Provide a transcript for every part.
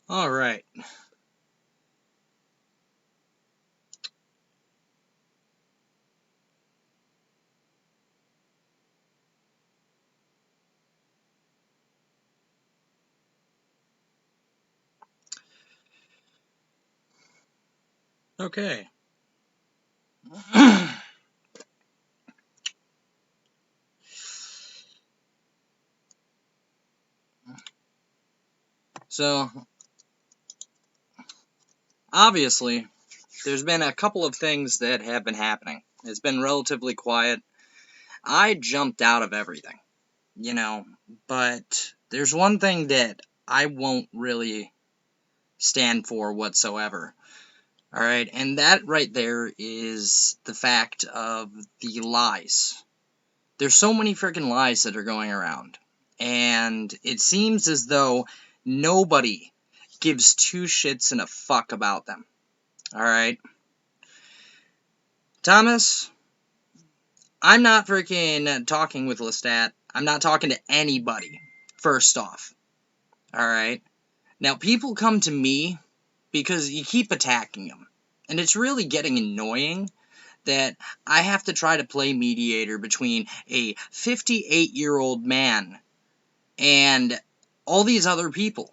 All right. Okay. So, obviously, there's been a couple of things that have been happening. It's been relatively quiet. I jumped out of everything, you know, but there's one thing that I won't really stand for whatsoever. All right, and that right there is the fact of the lies. There's so many freaking lies that are going around, and it seems as though nobody gives two shits and a fuck about them. All right, Thomas, I'm not freaking talking with Lestat. I'm not talking to anybody. First off, all right. Now people come to me because you keep attacking them, and it's really getting annoying that I have to try to play mediator between a 58-year-old man and all these other people.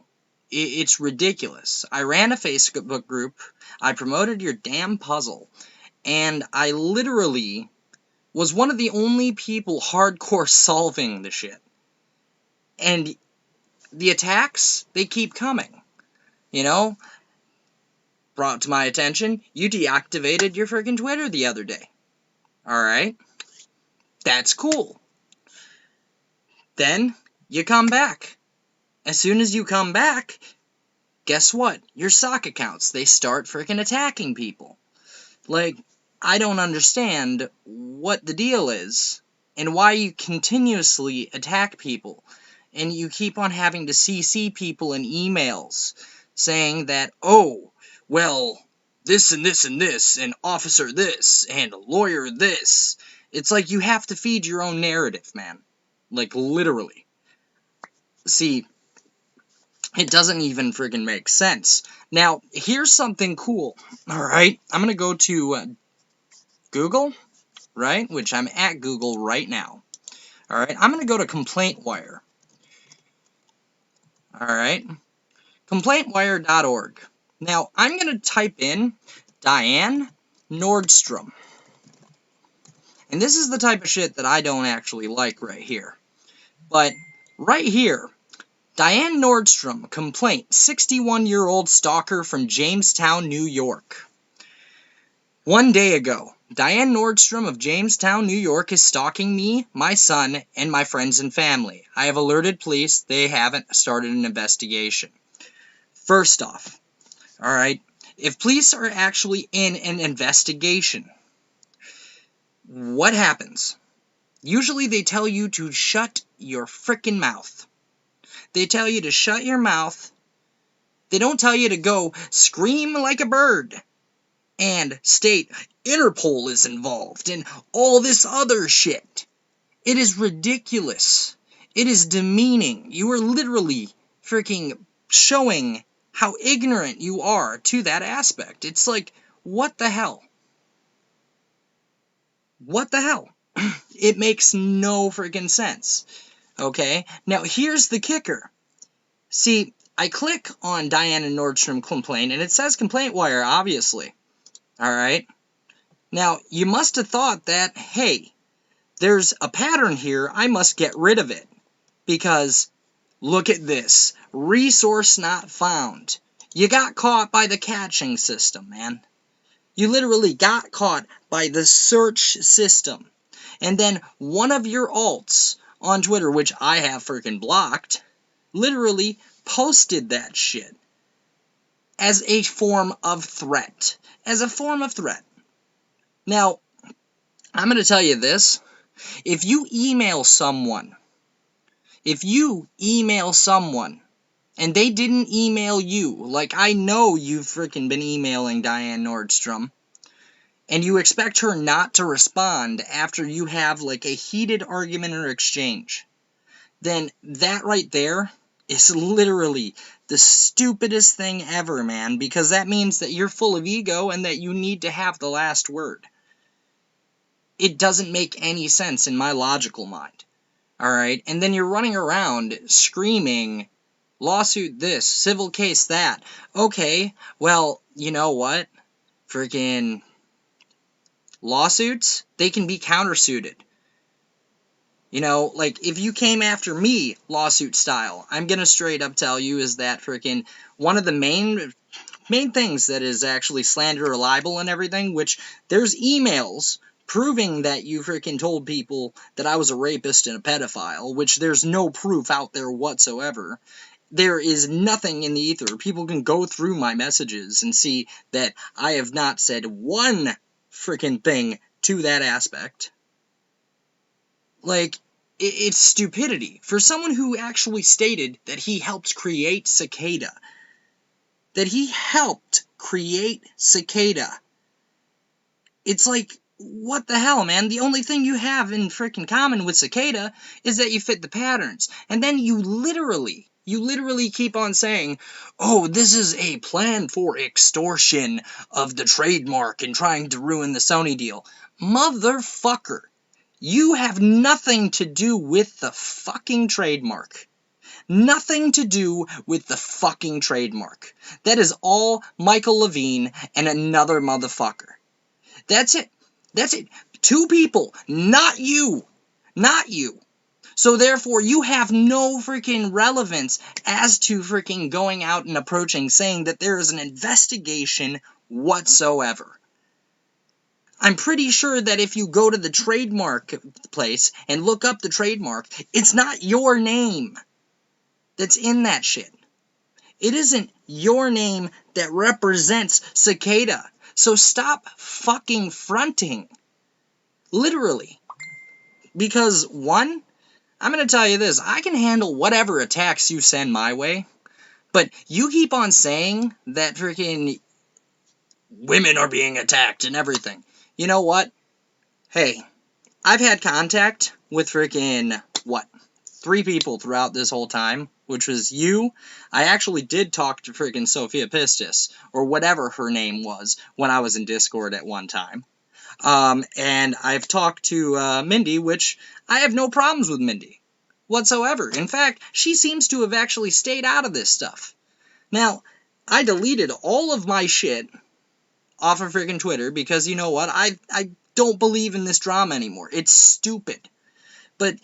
It's ridiculous. I ran a Facebook group, I promoted your damn puzzle, and I literally was one of the only people hardcore solving the shit. And the attacks, they keep coming. You know? Brought to my attention, you deactivated your freaking Twitter the other day. Alright? That's cool. Then, you come back. As soon as you come back, guess what? Your sock accounts, they start freaking attacking people. Like, I don't understand what the deal is, and why you continuously attack people, and you keep on having to CC people in emails, saying that, oh, well, this and this and this, and officer this, and lawyer this. It's like you have to feed your own narrative, man. Like, literally. See, it doesn't even friggin' make sense. Now, here's something cool, alright? I'm gonna go to Google, right? Which I'm at Google right now. Alright, I'm gonna go to ComplaintWire. Alright, complaintwire.org. Now, I'm gonna type in Diane Nordstrom. And this is the type of shit that I don't actually like right here. But, right here, Diane Nordstrom, complaint, 61-year-old stalker from Jamestown, New York. 1 day ago, Diane Nordstrom of Jamestown, New York is stalking me, my son, and my friends and family. I have alerted police. They haven't started an investigation. First off, alright, if police are actually in an investigation, what happens? Usually they tell you to shut your frickin' mouth. They tell you to shut your mouth. They don't tell you to go scream like a bird and state Interpol is involved and all this other shit. It is ridiculous. It is demeaning. You are literally freaking showing how ignorant you are to that aspect. It's like, what the hell? What the hell? It makes no freaking sense. Okay? Now, here's the kicker. See, I click on Diana Nordstrom complaint, and it says ComplaintWire, obviously. Alright? Now, you must have thought that, hey, there's a pattern here, I must get rid of it. Because, look at this. Resource not found. You got caught by the catching system, man. You literally got caught by the search system. And then one of your alts on Twitter, which I have freaking blocked, literally posted that shit as a form of threat. As a form of threat. Now, I'm going to tell you this. If you email someone, and they didn't email you, like I know you've freaking been emailing Diane Nordstrom, and you expect her not to respond after you have like a heated argument or exchange, then that right there is literally the stupidest thing ever, man, because that means that you're full of ego and that you need to have the last word. It doesn't make any sense in my logical mind. Alright? And then you're running around screaming, lawsuit this, civil case that. Okay, well, you know what? Freaking lawsuits, they can be countersuited. You know, like, if you came after me lawsuit style, I'm gonna straight up tell you is that freaking one of the main things that is actually slander or libel and everything, which there's emails proving that you freaking told people that I was a rapist and a pedophile, which there's no proof out there whatsoever. There is nothing in the ether. People can go through my messages and see that I have not said one freaking thing to that aspect. Like, it's stupidity. For someone who actually stated that he helped create Cicada, it's like, what the hell, man? The only thing you have in freaking common with Cicada is that you fit the patterns. And then you literally keep on saying, oh, this is a plan for extortion of the trademark and trying to ruin the Sony deal. Motherfucker, you have nothing to do with the fucking trademark. Nothing to do with the fucking trademark. That is all Michael Levine and another motherfucker. That's it. That's it. Two people, not you. Not you. So therefore, you have no freaking relevance as to freaking going out and approaching saying that there is an investigation whatsoever. I'm pretty sure that if you go to the trademark place and look up the trademark, it's not your name that's in that shit. It isn't your name that represents Cicada. So stop fucking fronting. Literally. Because, one, I'm going to tell you this, I can handle whatever attacks you send my way, but you keep on saying that freaking women are being attacked and everything. You know what? Hey, I've had contact with freaking, 3 people throughout this whole time, which was you. I actually did talk to freaking Sophia Pistis, or whatever her name was, when I was in Discord at one time. And I've talked to Mindy, which I have no problems with Mindy whatsoever. In fact, she seems to have actually stayed out of this stuff. Now, I deleted all of my shit off of freaking Twitter because, you know what, I don't believe in this drama anymore. It's stupid. But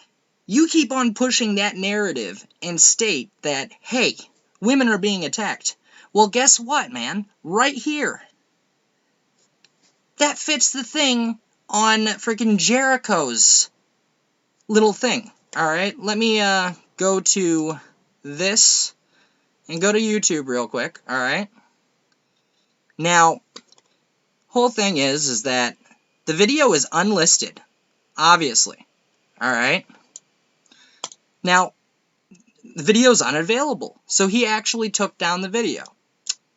you keep on pushing that narrative and state that, hey, women are being attacked. Well, guess what, man? Right here. That fits the thing on freaking Jericho's little thing. Alright, let me go to this and go to YouTube real quick. Alright. Now, whole thing is that the video is unlisted. Obviously. Alright. Now, the video's unavailable. So he actually took down the video.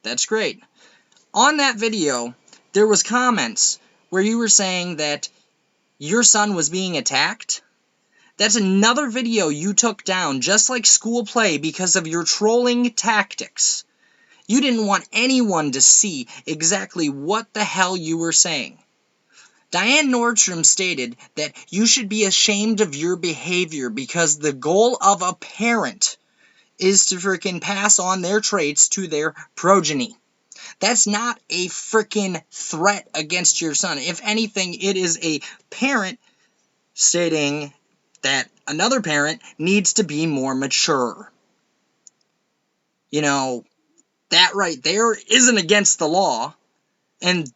That's great. On that video, there was comments where you were saying that your son was being attacked. That's another video you took down, just like School Play, because of your trolling tactics. You didn't want anyone to see exactly what the hell you were saying. Diane Nordstrom stated that you should be ashamed of your behavior because the goal of a parent is to freaking pass on their traits to their progeny. That's not a freaking threat against your son. If anything, it is a parent stating that another parent needs to be more mature. You know, that right there isn't against the law. And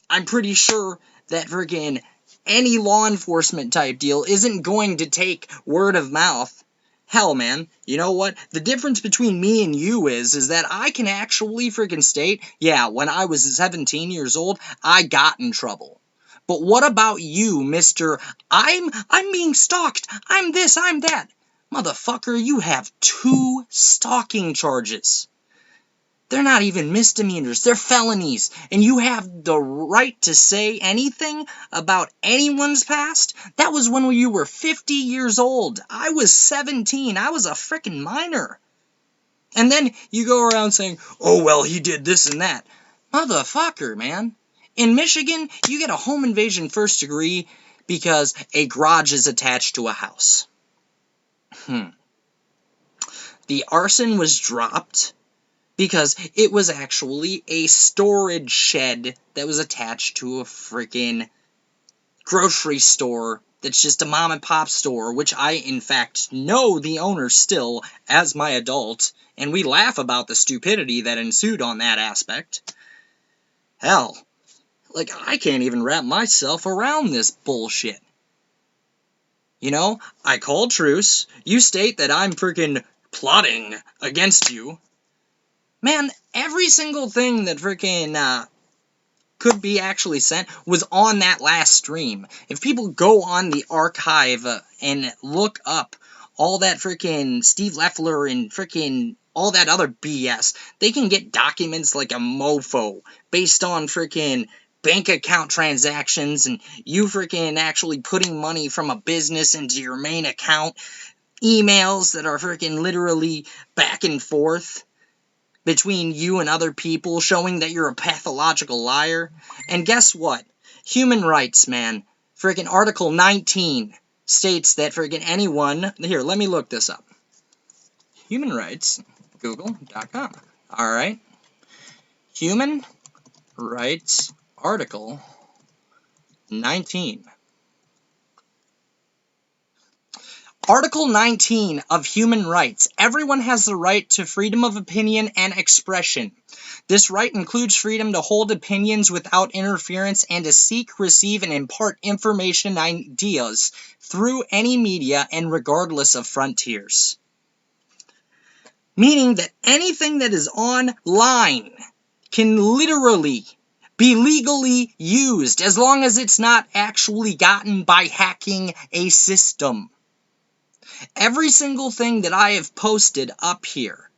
I'm pretty sure that freaking any law enforcement type deal isn't going to take word of mouth. Hell, man, you know what? The difference between me and you is that I can actually freaking state, yeah, when I was 17 years old, I got in trouble. But what about you, Mr. I'm being stalked, I'm this, I'm that. Motherfucker, you have 2 stalking charges. They're not even misdemeanors, they're felonies. And you have the right to say anything about anyone's past? That was when you were 50 years old. I was 17. I was a frickin' minor. And then you go around saying, oh, well, he did this and that. Motherfucker, man. In Michigan, you get a home invasion first degree because a garage is attached to a house. The arson was dropped because it was actually a storage shed that was attached to a freaking grocery store that's just a mom and pop store, which I, in fact, know the owner still as my adult, and we laugh about the stupidity that ensued on that aspect. Hell, like, I can't even wrap myself around this bullshit. You know, I call truce, you state that I'm freaking plotting against you. Man, every single thing that freaking could be actually sent was on that last stream. If people go on the archive and look up all that freaking Steve Leffler and freaking all that other BS, they can get documents like a mofo based on freaking bank account transactions and you freaking actually putting money from a business into your main account, emails that are freaking literally back and forth between you and other people, showing that you're a pathological liar. And guess what? Human rights, man. Freaking Article 19 states that freaking anyone... Here, let me look this up. Human rights, google.com. Alright. Human rights Article 19. Article 19 of human rights. Everyone has the right to freedom of opinion and expression. This right includes freedom to hold opinions without interference and to seek, receive, and impart information and ideas through any media and regardless of frontiers. Meaning that anything that is online can literally be legally used as long as it's not actually gotten by hacking a system. Every single thing that I have posted up here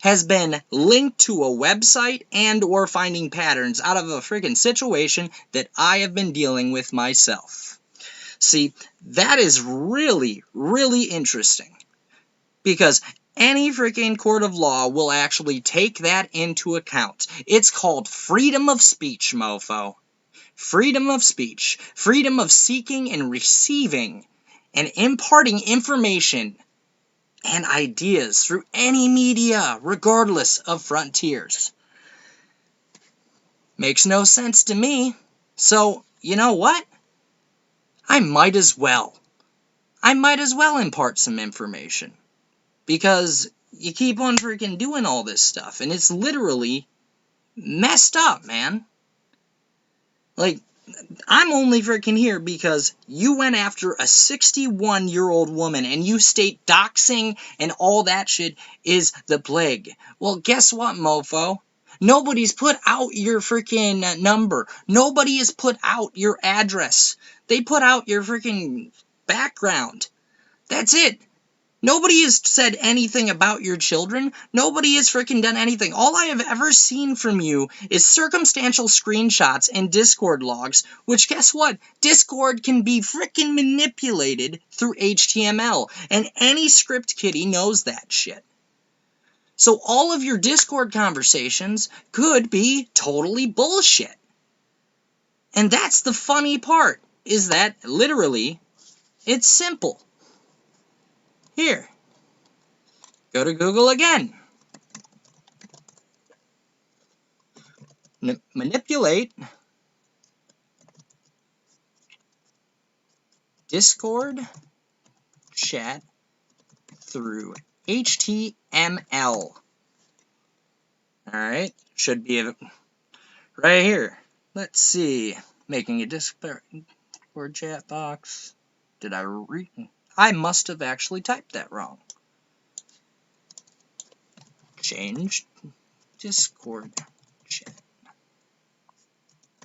has been linked to a website and or finding patterns out of a freaking situation that I have been dealing with myself. See, that is really, really interesting because any freaking court of law will actually take that into account. It's called freedom of speech, mofo. Freedom of speech. Freedom of seeking and receiving and imparting information and ideas through any media, regardless of frontiers. Makes no sense to me. So, you know what? I might as well impart some information. Because you keep on freaking doing all this stuff, and it's literally messed up, man. Like, I'm only freaking here because you went after a 61-year-old woman and you state doxing and all that shit is the plague. Well, guess what, mofo? Nobody's put out your freaking number. Nobody has put out your address. They put out your freaking background. That's it. Nobody has said anything about your children. Nobody has freaking done anything. All I have ever seen from you is circumstantial screenshots and Discord logs, which guess what? Discord can be freaking manipulated through HTML, and any script kiddie knows that shit. So all of your Discord conversations could be totally bullshit. And that's the funny part, is that literally, it's simple. Here, go to Google again. Manipulate Discord chat through HTML. Alright, should be right here. Let's see. Making a Discord chat box. Did I read? I must have actually typed that wrong. Change Discord chat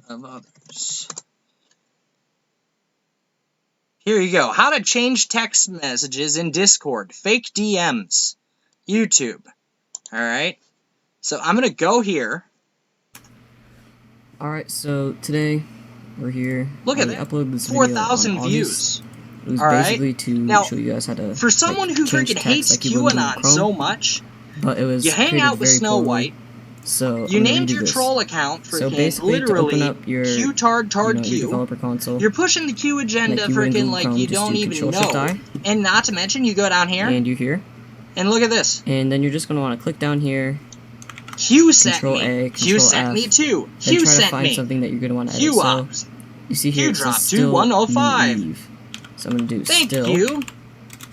of others. Here you go. How to change text messages in Discord. Fake DMs. YouTube. Alright. So I'm going to go here. Alright, so today we're here. Look at that. Upload this 4,000 views. It was All right. basically to now, show you guys how to for someone who freaking hates QAnon so much, but it was You hang created out with very Snow poorly. White. So You I'm gonna named redo your this. troll account So freaking basically, to open literally up your, Q-tard your Q. developer console, You're pushing the Q agenda like you would in freaking Google like Chrome, you just don't do even Control-Shift-I, know. And not to mention, you go down here, and you here, and look at this. and then you're just gonna want to click down here, Q sent Control me. A, Q Control sent F, me too. and Q try to sent find me. something that you're gonna want to edit. Q So ops. you see here Q it says drop to still 105. leave. So I'm gonna do Thank still. you.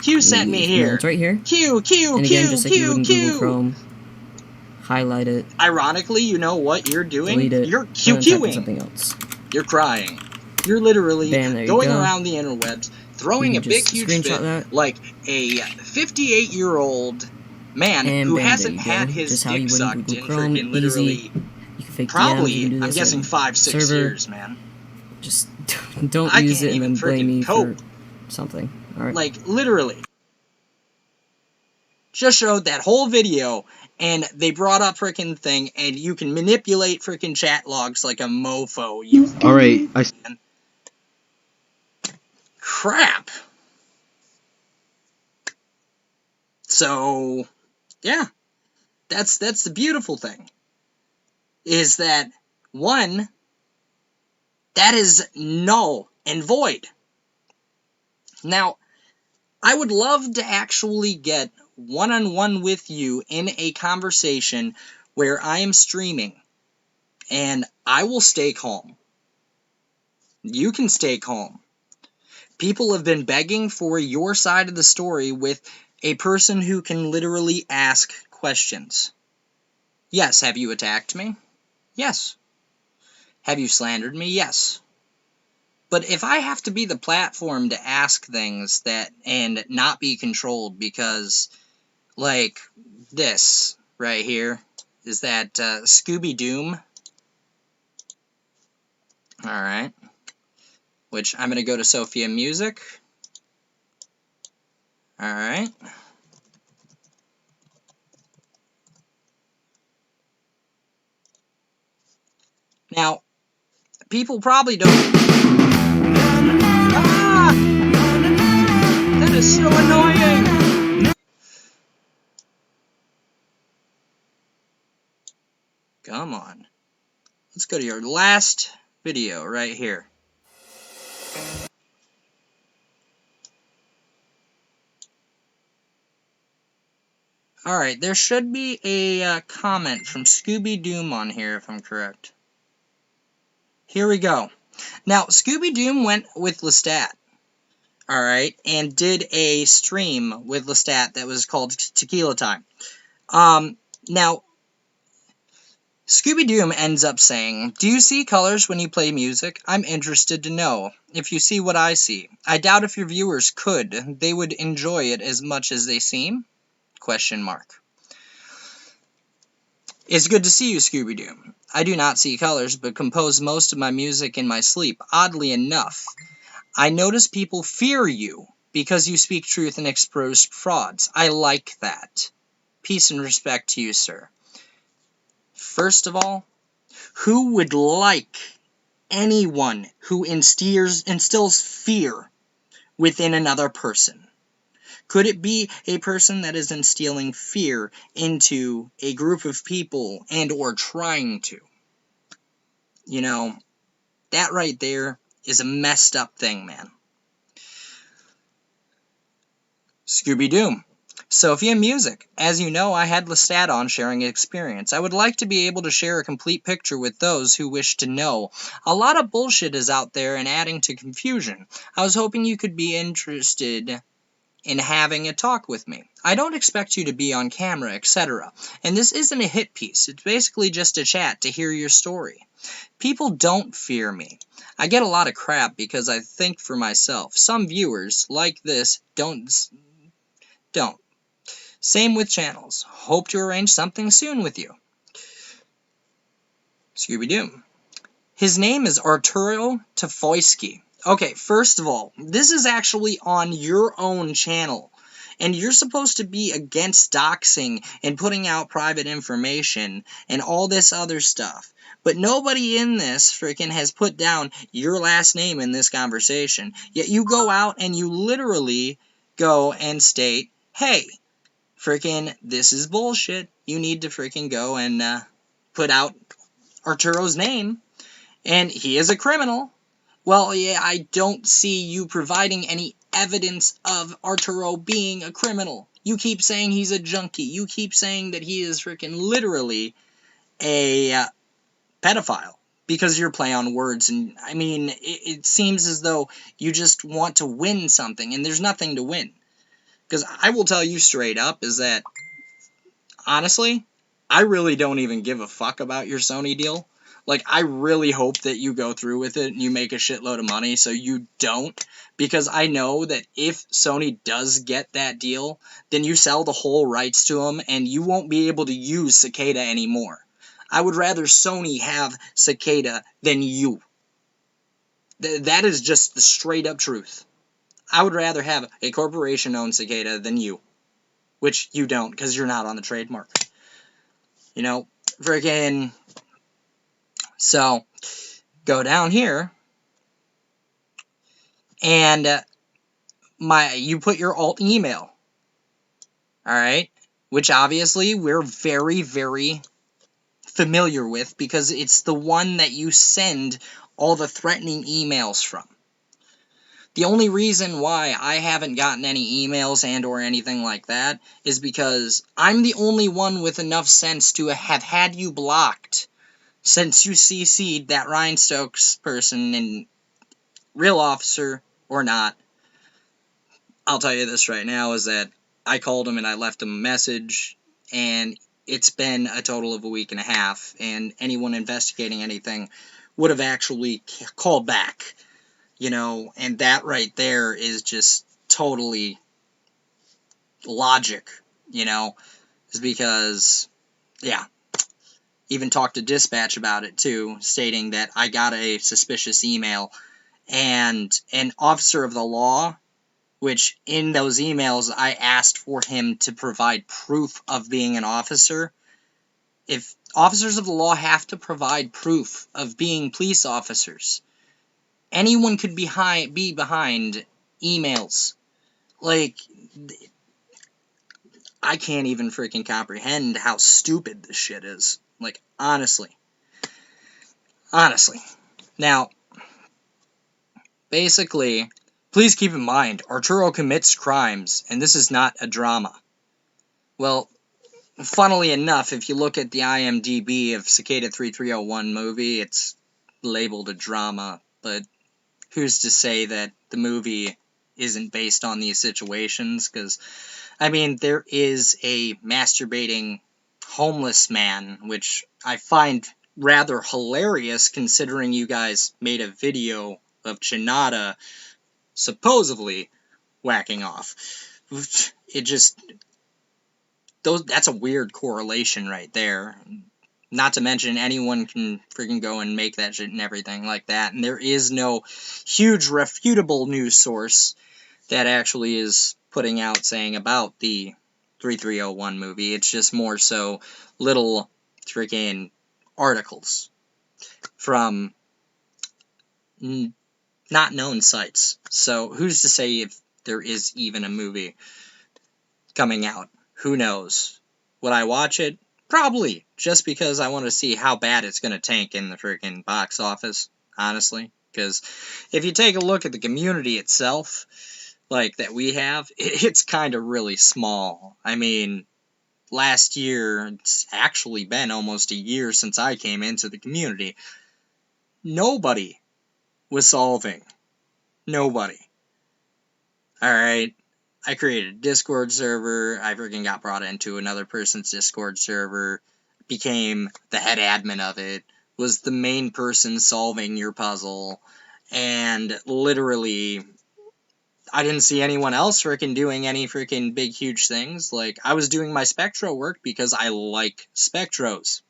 Q sent me leave. here. No, it's right here. Q, Q, And again, Q, just like you would Q, in Google Q. Chrome, highlight it. Ironically, you know what you're doing? Delete it. You're And then type in QQing. something else. You're crying. You're literally Bam, there you going go. around the interwebs, throwing You a can big, just huge screenshot fit that. like a 58-year-old man And who bam, hasn't there you had go. his Just how dick you would in sucked Google in Chrome. freaking Easy. literally, You can fake DMs. You probably, can do I'm this guessing in 5-6 server. years, man. Just don't I use can't it and even then blame freaking me cope. for something. Alright. Like, literally. Just showed that whole video, and they brought up freaking thing, and you can manipulate freaking chat logs like a mofo. Alright, Crap. So, yeah. That's the beautiful thing. Is that, one, that is null and void. Now, I would love to actually get one-on-one with you in a conversation where I am streaming, and I will stay calm. You can stay calm. People have been begging for your side of the story with a person who can literally ask questions. Yes, have you attacked me? Yes. Have you slandered me? Yes. But if I have to be the platform to ask things that and not be controlled because, like, this right here, is that Scooby Doom? Alright. Which I'm going to go to Sophia Music. Alright. Now, people probably don't... Ah! That is so annoying! Come on. Let's go to your last video right here. Alright, there should be a comment from Scooby Doom on here, if I'm correct. Here we go. Now, Scooby Doom went with Lestat, alright, and did a stream with Lestat that was called Tequila Time. Now, Scooby Doom ends up saying, "Do you see colors when you play music? I'm interested to know if you see what I see. I doubt if your viewers could. They would enjoy it as much as they seem?" Question mark. It's good to see you, Scooby Doom. I do not see colors, but compose most of my music in my sleep. Oddly enough, I notice people fear you because you speak truth and expose frauds. I like that. Peace and respect to you, sir. First of all, who would like anyone who instills fear within another person? Could it be a person that is instilling fear into a group of people and or trying to? You know, that right there is a messed up thing, man. Scooby Doom. Sophia Music. As you know, I had Lestat on sharing experience. I would like to be able to share a complete picture with those who wish to know. A lot of bullshit is out there and adding to confusion. I was hoping you could be interested in having a talk with me. I don't expect you to be on camera, etc. And this isn't a hit piece. It's basically just a chat to hear your story. People don't fear me. I get a lot of crap because I think for myself. Some viewers, like this, don't. Same with channels. Hope to arrange something soon with you. Scooby Doom. His name is Arturo Tafoyski. Okay, first of all, this is actually on your own channel. And you're supposed to be against doxing and putting out private information and all this other stuff. But nobody in this freaking has put down your last name in this conversation. Yet you go out and you literally go and state, hey, freaking, this is bullshit. You need to freaking go and put out Arturo's name, and he is a criminal. Well, yeah, I don't see you providing any evidence of Arturo being a criminal. You keep saying he's a junkie. You keep saying that he is freaking literally a pedophile because you're play on words. And I mean, it seems as though you just want to win something, and there's nothing to win. Because I will tell you straight up is that, honestly, I really don't even give a fuck about your Sony deal. Like, I really hope that you go through with it and you make a shitload of money, so you don't. Because I know that if Sony does get that deal, then you sell the whole rights to them, and you won't be able to use Cicada anymore. I would rather Sony have Cicada than you. That is just the straight up truth. I would rather have a corporation own Cicada than you. Which you don't, because you're not on the trademark. You know, freaking... So, go down here, and you put your alt email, alright? Which obviously we're very, very familiar with, because it's the one that you send all the threatening emails from. The only reason why I haven't gotten any emails and or anything like that is because I'm the only one with enough sense to have had you blocked since you CC'd that Ryan Stokes person, and real officer or not. I'll tell you this right now is that I called him and I left him a message, and it's been a total of a week and a half, and anyone investigating anything would have actually called back. You know, and that right there is just totally logic, you know, is because, yeah, even talked to dispatch about it too, stating that I got a suspicious email, and an officer of the law, which in those emails I asked for him to provide proof of being an officer. If officers of the law have to provide proof of being police officers, anyone could be behind emails. Like, I can't even freaking comprehend how stupid this shit is. Like, honestly. Honestly. Now, basically, please keep in mind, Arturo commits crimes, and this is not a drama. Well, funnily enough, if you look at the IMDb of Cicada 3301 movie, it's labeled a drama, but who's to say that the movie isn't based on these situations? Because, I mean, there is a masturbating homeless man, which I find rather hilarious considering you guys made a video of Chinada supposedly whacking off. It just... that's a weird correlation right there. Not to mention, anyone can freaking go and make that shit and everything like that. And there is no huge refutable news source that actually is putting out saying about the 3301 movie. It's just more so little freaking articles from not known sites. So who's to say if there is even a movie coming out? Who knows? Would I watch it? Probably, just because I want to see how bad it's going to tank in the freaking box office, honestly. Because if you take a look at the community itself, like, that we have, it's kind of really small. I mean, last year, it's actually been almost a year since I came into the community. Nobody was solving. Nobody. Alright? I created a Discord server, I freaking got brought into another person's Discord server, became the head admin of it, was the main person solving your puzzle, and literally, I didn't see anyone else freaking doing any freaking big huge things. Like, I was doing my Spectro work because I like Spectros,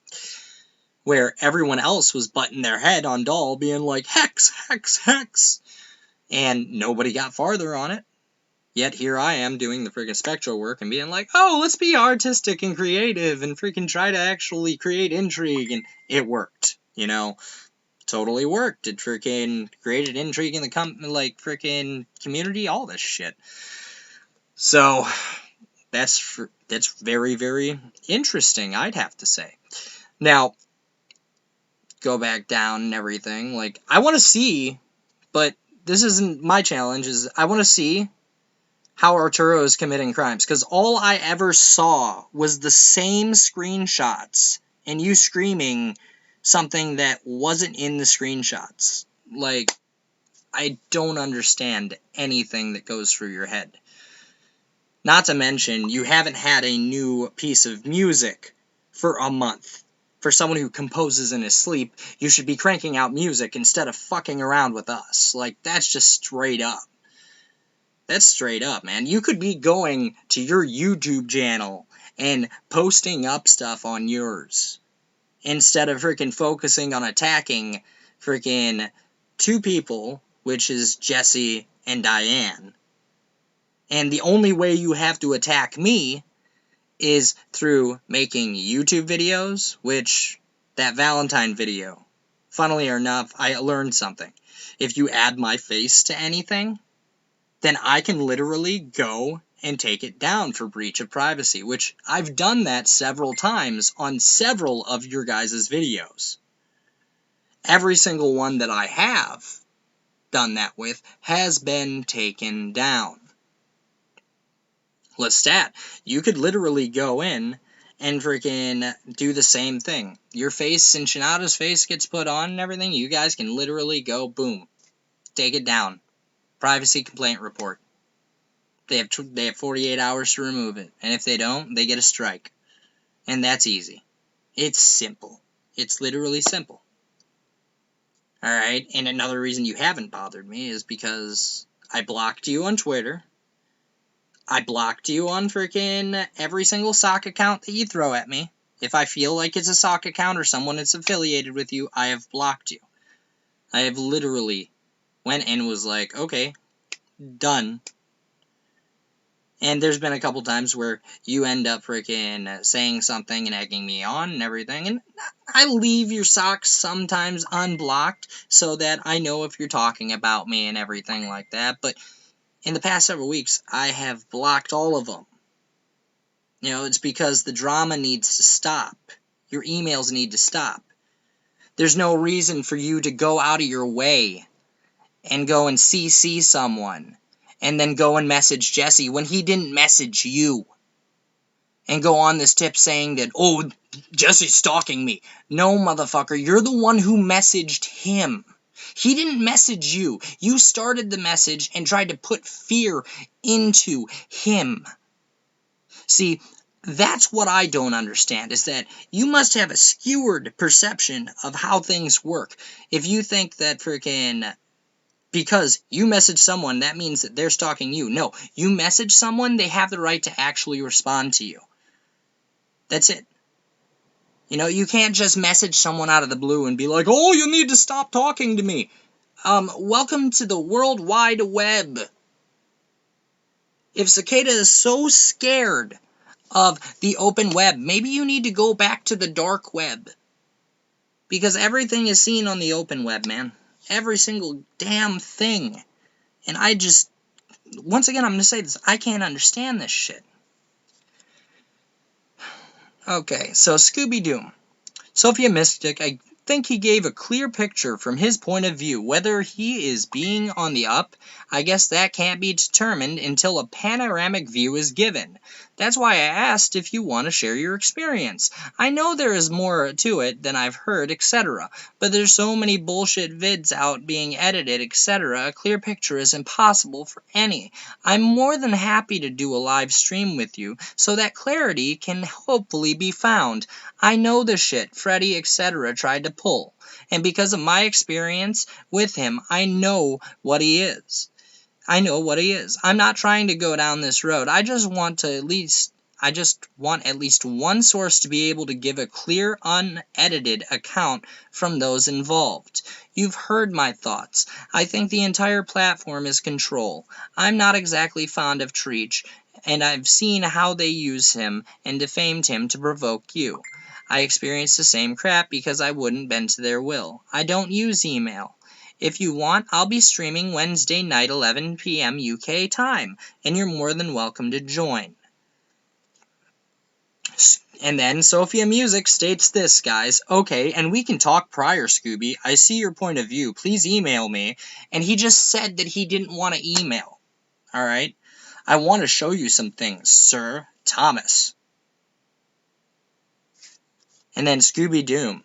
where everyone else was butting their head on Doll being like, hex, hex, hex, and nobody got farther on it. Yet here I am doing the freaking Spectro work and being like, oh, let's be artistic and creative and freaking try to actually create intrigue, and it worked, you know? Totally worked. It freaking created intrigue in the freaking community, all this shit. So, that's very, very interesting, I'd have to say. Now, go back down and everything. Like, I want to see, but this isn't my challenge, is I want to see how Arturo is committing crimes, because all I ever saw was the same screenshots and you screaming something that wasn't in the screenshots. Like, I don't understand anything that goes through your head. Not to mention, you haven't had a new piece of music for a month. For someone who composes in his sleep, you should be cranking out music instead of fucking around with us. Like, that's just straight up. That's straight up, man. You could be going to your YouTube channel and posting up stuff on yours instead of freaking focusing on attacking freaking two people, which is Jesse and Diane. And the only way you have to attack me is through making YouTube videos, which, that Valentine video, funnily enough, I learned something. If you add my face to anything, then I can literally go and take it down for breach of privacy, which I've done that several times on several of your guys' videos. Every single one that I have done that with has been taken down. Lestat, you could literally go in and freaking do the same thing. Your face and Shinada's face gets put on and everything, you guys can literally go, boom, take it down. Privacy complaint report. They have 48 hours to remove it, and if they don't, they get a strike. And that's easy. It's simple. It's literally simple. Alright, and another reason you haven't bothered me is because I blocked you on Twitter. I blocked you on freaking every single sock account that you throw at me. If I feel like it's a sock account or someone that's affiliated with you, I have blocked you. I have literally went and was like, okay, done. And there's been a couple times where you end up freaking saying something and egging me on and everything. And I leave your socks sometimes unblocked so that I know if you're talking about me and everything like that. But in the past several weeks, I have blocked all of them. You know, it's because the drama needs to stop. Your emails need to stop. There's no reason for you to go out of your way and go and CC someone and then go and message Jesse when he didn't message you. And go on this tip saying that, oh, Jesse's stalking me. No, motherfucker, you're the one who messaged him. He didn't message you. You started the message and tried to put fear into him. See, that's what I don't understand, is that you must have a skewered perception of how things work. If you think that freaking, because you message someone, that means that they're stalking you. No, you message someone, they have the right to actually respond to you. That's it. You know, you can't just message someone out of the blue and be like, oh, you need to stop talking to me. Welcome to the World Wide Web. If Cicada is so scared of the open web, maybe you need to go back to the dark web. Because everything is seen on the open web, man. Every single damn thing. And I just, once again, I'm going to say this, I can't understand this shit. Okay, so Scooby-Doo. Sophia Mystic, I think he gave a clear picture from his point of view. Whether he is being on the up, I guess that can't be determined until a panoramic view is given. That's why I asked if you want to share your experience. I know there is more to it than I've heard, etc., but there's so many bullshit vids out being edited, etc., a clear picture is impossible for any. I'm more than happy to do a live stream with you, so that clarity can hopefully be found. I know the shit Freddy, etc. tried to pull, and because of my experience with him, I know what he is. I'm not trying to go down this road. I just want at least one source to be able to give a clear, unedited account from those involved. You've heard my thoughts. I think the entire platform is control. I'm not exactly fond of Treach, and I've seen how they use him and defamed him to provoke you. I experienced the same crap because I wouldn't bend to their will. I don't use email. If you want, I'll be streaming Wednesday night 11 p.m. UK time, and you're more than welcome to join. And then Sophia Music states this, guys. Okay, and we can talk prior, Scooby. I see your point of view. Please email me. And he just said that he didn't want to email. Alright? I want to show you some things, Sir Thomas. And then Scooby Doom.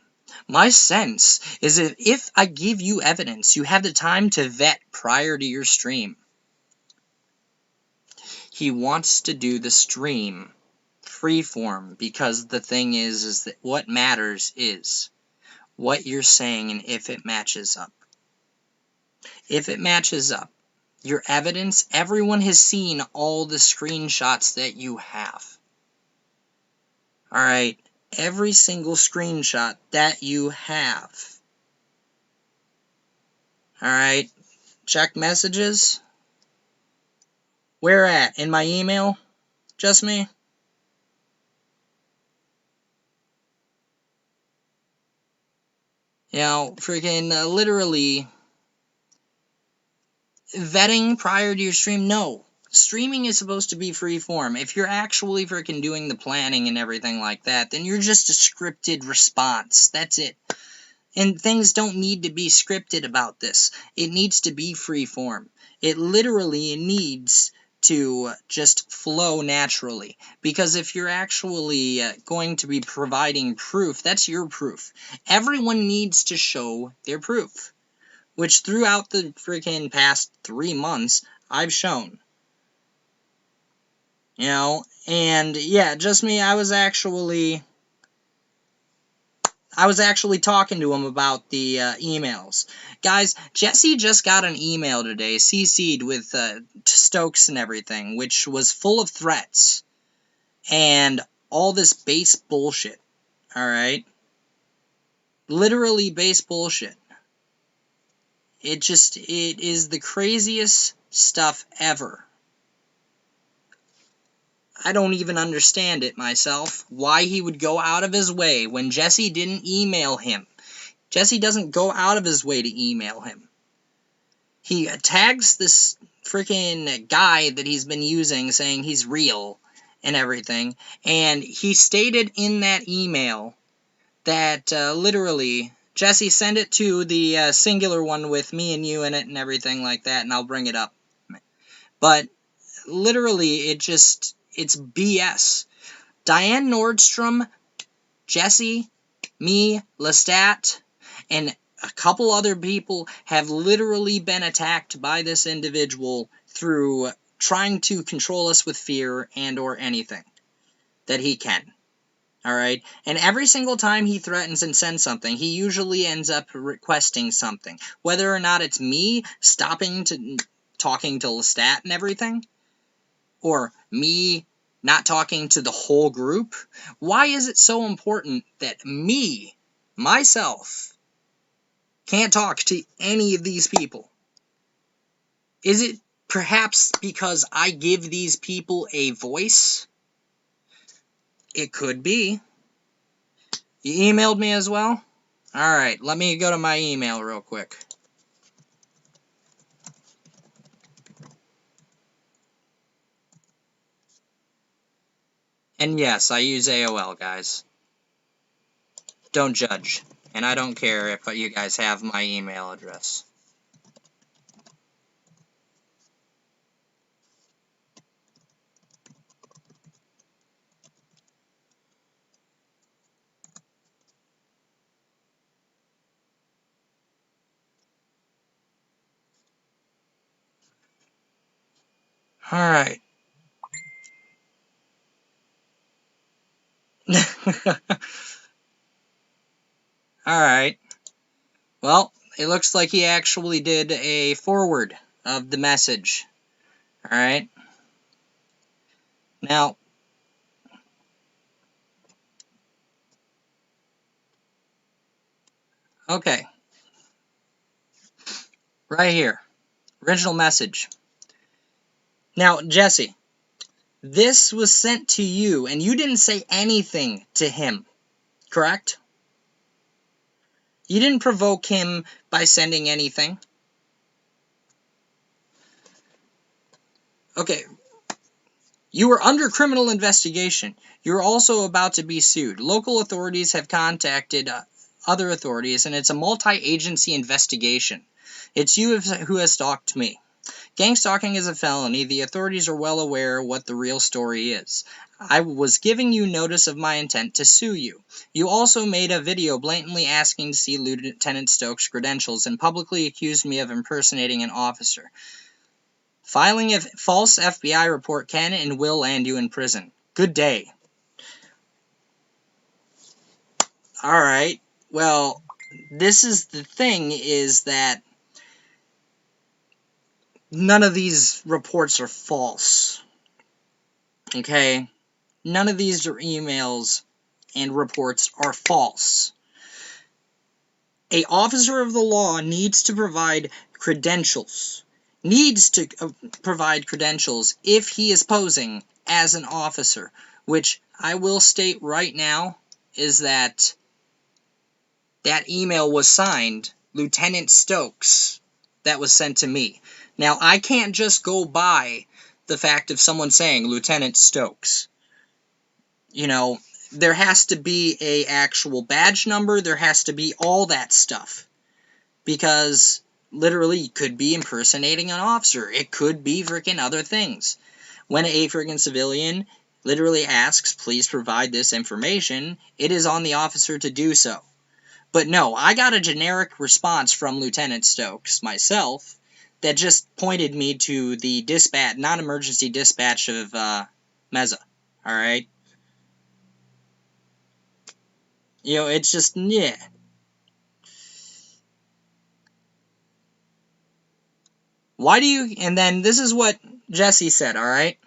My sense is that if I give you evidence, you have the time to vet prior to your stream. He wants to do the stream freeform, because the thing is that what matters is what you're saying and if it matches up. If it matches up, your evidence, everyone has seen all the screenshots that you have. Alright, every single screenshot that you have. Alright, check messages. Where at? In my email? Just me? You know, freaking literally vetting prior to your stream. No, streaming is supposed to be freeform. If you're actually freaking doing the planning and everything like that, then you're just a scripted response. That's it. And things don't need to be scripted about this. It needs to be freeform. It literally needs to just flow naturally. Because if you're actually going to be providing proof, that's your proof. Everyone needs to show their proof, which throughout the freaking past 3 months, I've shown. You know, and yeah, just me, I was actually talking to him about the emails. Guys, Jesse just got an email today, CC'd with Stokes and everything, which was full of threats and all this base bullshit. Alright? Literally base bullshit. It is the craziest stuff ever. I don't even understand it myself, why he would go out of his way when Jesse didn't email him. Jesse doesn't go out of his way to email him. He tags this freaking guy that he's been using, saying he's real and everything, and he stated in that email that literally, Jesse, send it to the singular one with me and you in it and everything like that, and I'll bring it up. But literally, it's BS. Diane Nordstrom, Jesse, me, Lestat, and a couple other people have literally been attacked by this individual through trying to control us with fear and or anything that he can. Alright? And every single time he threatens and sends something, he usually ends up requesting something. Whether or not it's me stopping to talking to Lestat and everything, or me not talking to the whole group. Why is it so important that me, myself, can't talk to any of these people? Is it perhaps because I give these people a voice? It could be. You emailed me as well? Alright, let me go to my email real quick. And yes, I use AOL, guys. Don't judge. And I don't care if you guys have my email address. Alright. Alright. Well, it looks like he actually did a forward of the message. Alright. Now, okay. Right here. Original message. Now, Jesse, this was sent to you, and you didn't say anything to him, correct? You didn't provoke him by sending anything. Okay. You are under criminal investigation. You're also about to be sued. Local authorities have contacted other authorities, and it's a multi-agency investigation. It's you who has stalked me. Gang stalking is a felony. The authorities are well aware what the real story is. I was giving you notice of my intent to sue you. You also made a video blatantly asking to see Lieutenant Stokes' credentials and publicly accused me of impersonating an officer. Filing a false FBI report can and will land you in prison. Good day. Alright, well, this is the thing, is that none of these reports are false. Okay? None of these emails and reports are false. An officer of the law needs to provide credentials. Needs to provide credentials if he is posing as an officer, which I will state right now is that email was signed Lieutenant Stokes that was sent to me. Now, I can't just go by the fact of someone saying Lieutenant Stokes. You know, there has to be a actual badge number, there has to be all that stuff. Because, literally, you could be impersonating an officer. It could be freaking other things. When a freaking civilian literally asks, please provide this information, it is on the officer to do so. But no, I got a generic response from Lieutenant Stokes, myself, that just pointed me to the dispatch, non-emergency dispatch of, Meza. Alright? You know, it's just, yeah. Why do you, and then this is what Jesse said, alright?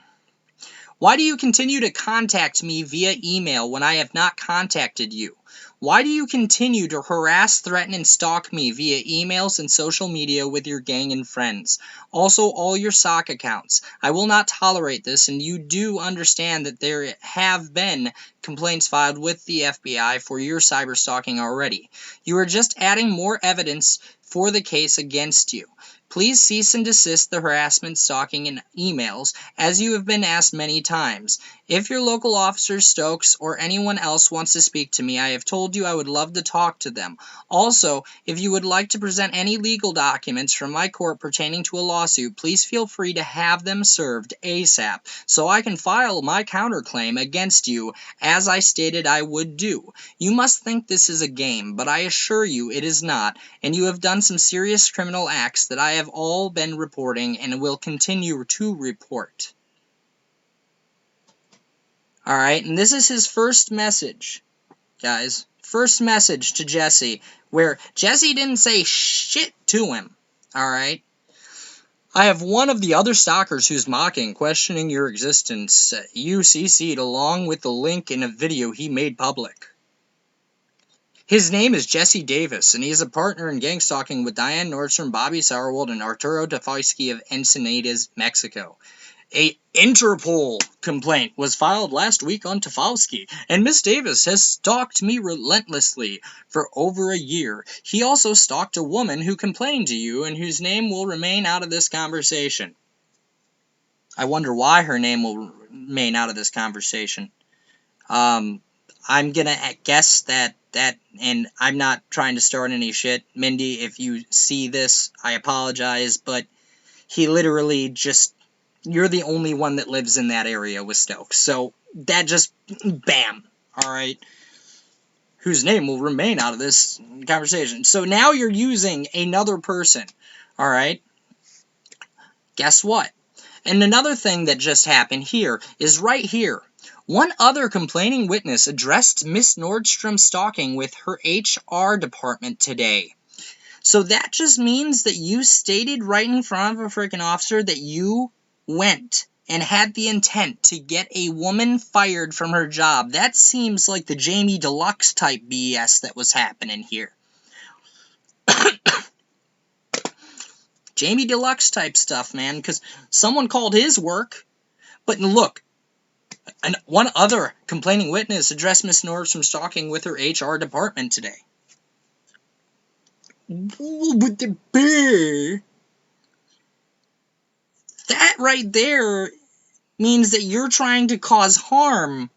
Why do you continue to contact me via email when I have not contacted you? Why do you continue to harass, threaten, and stalk me via emails and social media with your gang and friends? Also, all your sock accounts. I will not tolerate this, and you do understand that there have been complaints filed with the FBI for your cyber stalking already. You are just adding more evidence for the case against you. Please cease and desist the harassment, stalking, and emails, as you have been asked many times. If your local officer, Stokes, or anyone else wants to speak to me, I have told you I would love to talk to them. Also, if you would like to present any legal documents from my court pertaining to a lawsuit, please feel free to have them served ASAP, so I can file my counterclaim against you, as I stated I would do. You must think this is a game, but I assure you it is not, and you have done some serious criminal acts that I have all been reporting and will continue to report. Alright, and this is his first message, guys. First message to Jesse, where Jesse didn't say shit to him. Alright? I have one of the other stalkers who's mocking, questioning your existence. You CC'd along with the link in a video he made public. His name is Jesse Davis, and he is a partner in gang stalking with Diane Nordstrom, Bobby Sauerwald, and Arturo Tafowski of Encinitas, Mexico. A Interpol complaint was filed last week on Tafowski, and Miss Davis has stalked me relentlessly for over a year. He also stalked a woman who complained to you and whose name will remain out of this conversation. I wonder why her name will remain out of this conversation. I'm gonna guess that, and I'm not trying to start any shit. Mindy, if you see this, I apologize, but he literally just, you're the only one that lives in that area with Stokes. So, that just, bam, alright? Whose name will remain out of this conversation. So now you're using another person, alright? Guess what? And another thing that just happened here is right here. One other complaining witness addressed Miss Nordstrom's stalking with her HR department today. So that just means that you stated right in front of a freaking officer that you went and had the intent to get a woman fired from her job. That seems like the Jamie Deluxe type BS that was happening here. Jamie Deluxe type stuff, man, because someone called his work. But look, one other complaining witness addressed Miss Nordstrom's stalking with her HR department today. That right there means that you're trying to cause harm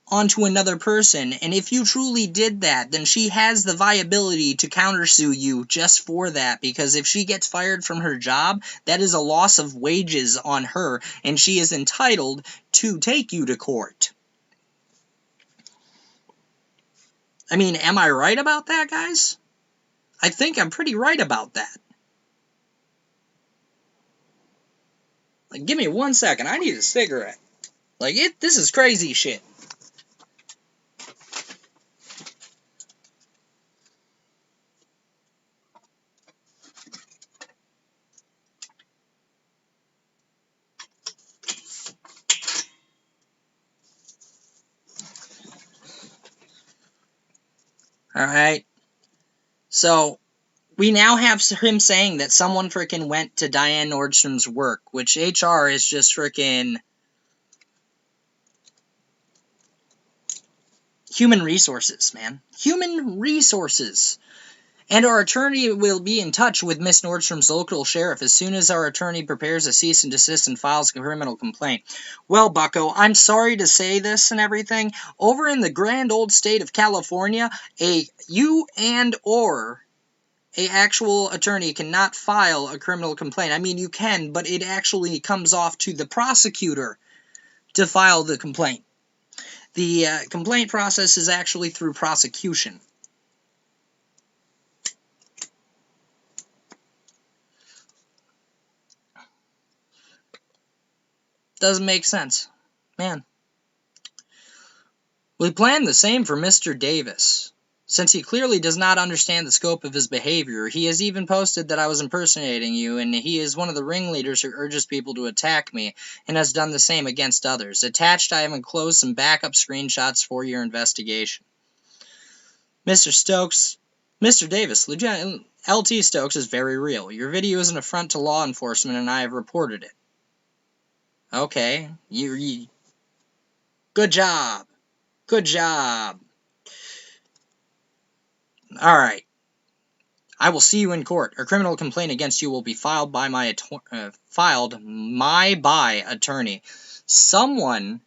onto another person, and if you truly did that, then she has the viability to countersue you just for that, because if she gets fired from her job, that is a loss of wages on her, and she is entitled to take you to court. I mean, am I right about that, guys? I think I'm pretty right about that. Like, give me 1 second, I need a cigarette. Like, this is crazy shit. Alright, so we now have him saying that someone freaking went to Diane Nordstrom's work, which HR is just freaking human resources, man. Human resources. And our attorney will be in touch with Miss Nordstrom's local sheriff as soon as our attorney prepares a cease and desist and files a criminal complaint. Well, bucko, I'm sorry to say this and everything. Over in the grand old state of California, a actual attorney cannot file a criminal complaint. I mean, you can, but it actually comes off to the prosecutor to file the complaint. The complaint process is actually through prosecution. Doesn't make sense. Man. We planned the same for Mr. Davis. Since he clearly does not understand the scope of his behavior, he has even posted that I was impersonating you, and he is one of the ringleaders who urges people to attack me, and has done the same against others. Attached, I have enclosed some backup screenshots for your investigation. Mr. Stokes, Mr. Davis, Lieutenant LT Stokes is very real. Your video is an affront to law enforcement, and I have reported it. Okay, good job. Good job. Alright. I will see you in court. A criminal complaint against you will be filed by my attorney. Someone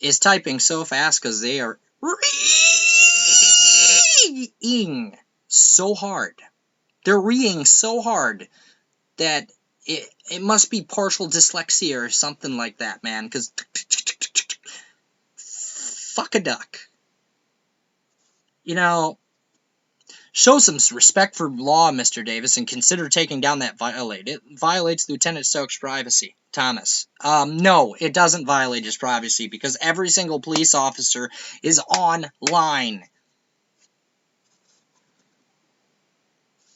is typing so fast because they are reeing so hard. They're reeing so hard that it must be partial dyslexia or something like that, man, because fuck a duck. You know, show some respect for law, Mr. Davis, and consider taking down that violate. It violates Lieutenant Stokes' privacy. Thomas. No, it doesn't violate his privacy, because every single police officer is online.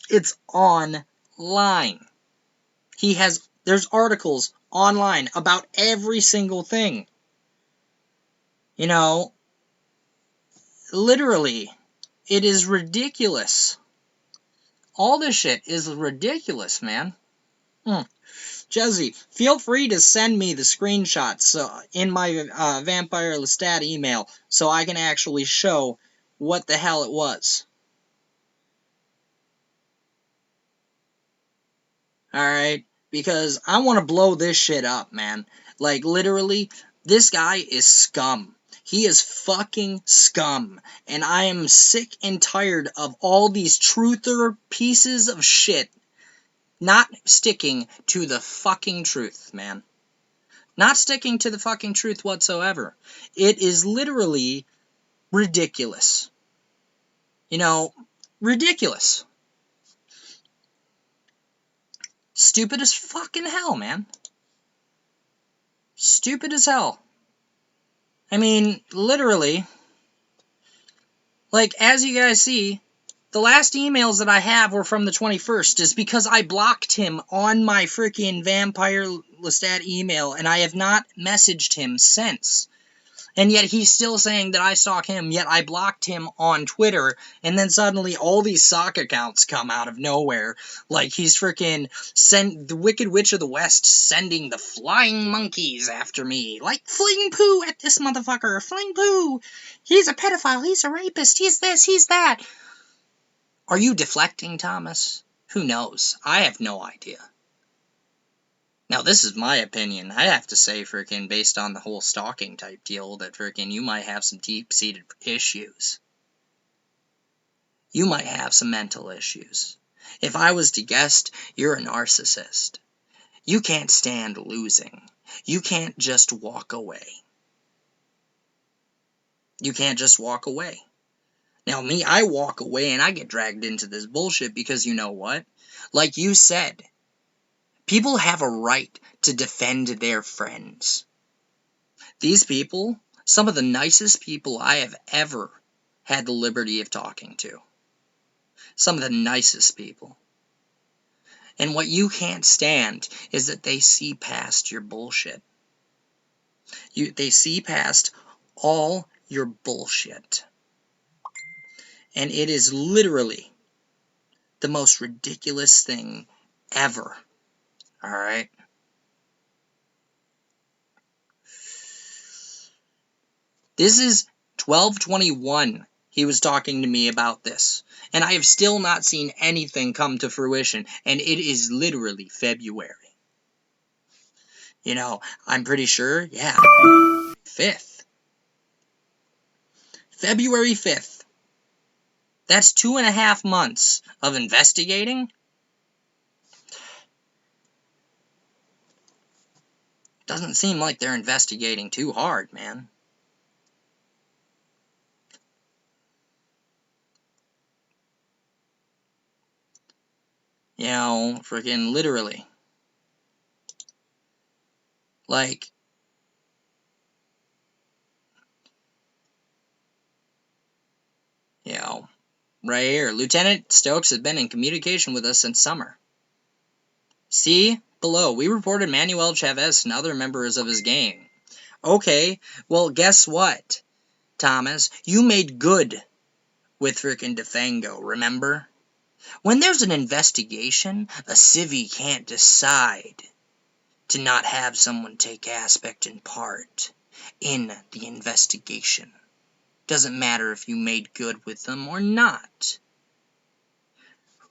It's online. There's articles online about every single thing. You know, literally, it is ridiculous. All this shit is ridiculous, man. Jesse, feel free to send me the screenshots in my Vampire Lestat email so I can actually show what the hell it was. Alright? Because I want to blow this shit up, man. Like, literally, this guy is scum. He is fucking scum. And I am sick and tired of all these truther pieces of shit not sticking to the fucking truth, man. Not sticking to the fucking truth whatsoever. It is literally ridiculous. You know, ridiculous. Stupid as fucking hell, man. Stupid as hell. I mean, literally, like, as you guys see, the last emails that I have were from the 21st, is because I blocked him on my freaking Vampire Lestat email, and I have not messaged him since. And yet he's still saying that I stalk him, yet I blocked him on Twitter, and then suddenly all these sock accounts come out of nowhere. Like he's freaking the Wicked Witch of the West sending the flying monkeys after me. Like, fling poo at this motherfucker, fling poo! He's a pedophile, he's a rapist, he's this, he's that. Are you deflecting, Thomas? Who knows? I have no idea. Now, this is my opinion. I have to say, freaking, based on the whole stalking type deal, that freaking you might have some deep-seated issues. You might have some mental issues. If I was to guess, you're a narcissist. You can't stand losing. You can't just walk away. You can't just walk away. Now, me, I walk away and I get dragged into this bullshit because you know what? Like you said, people have a right to defend their friends. These people, some of the nicest people I have ever had the liberty of talking to. Some of the nicest people. And what you can't stand is that they see past your bullshit. They see past all your bullshit. And it is literally the most ridiculous thing ever. Alright? This is 12/21. He was talking to me about this. And I have still not seen anything come to fruition. And it is literally February. You know, I'm pretty sure, yeah, 5th. February 5th. That's 2.5 months of investigating. Doesn't seem like they're investigating too hard, man. You know, freaking literally. Like, you know, right here. Lieutenant Stokes has been in communication with us since summer. See below. We reported Manuel Chavez and other members of his gang. Okay, well, guess what, Thomas? You made good with frickin' Defango, remember? When there's an investigation, a civvy can't decide to not have someone take aspect and part in the investigation. Doesn't matter if you made good with them or not.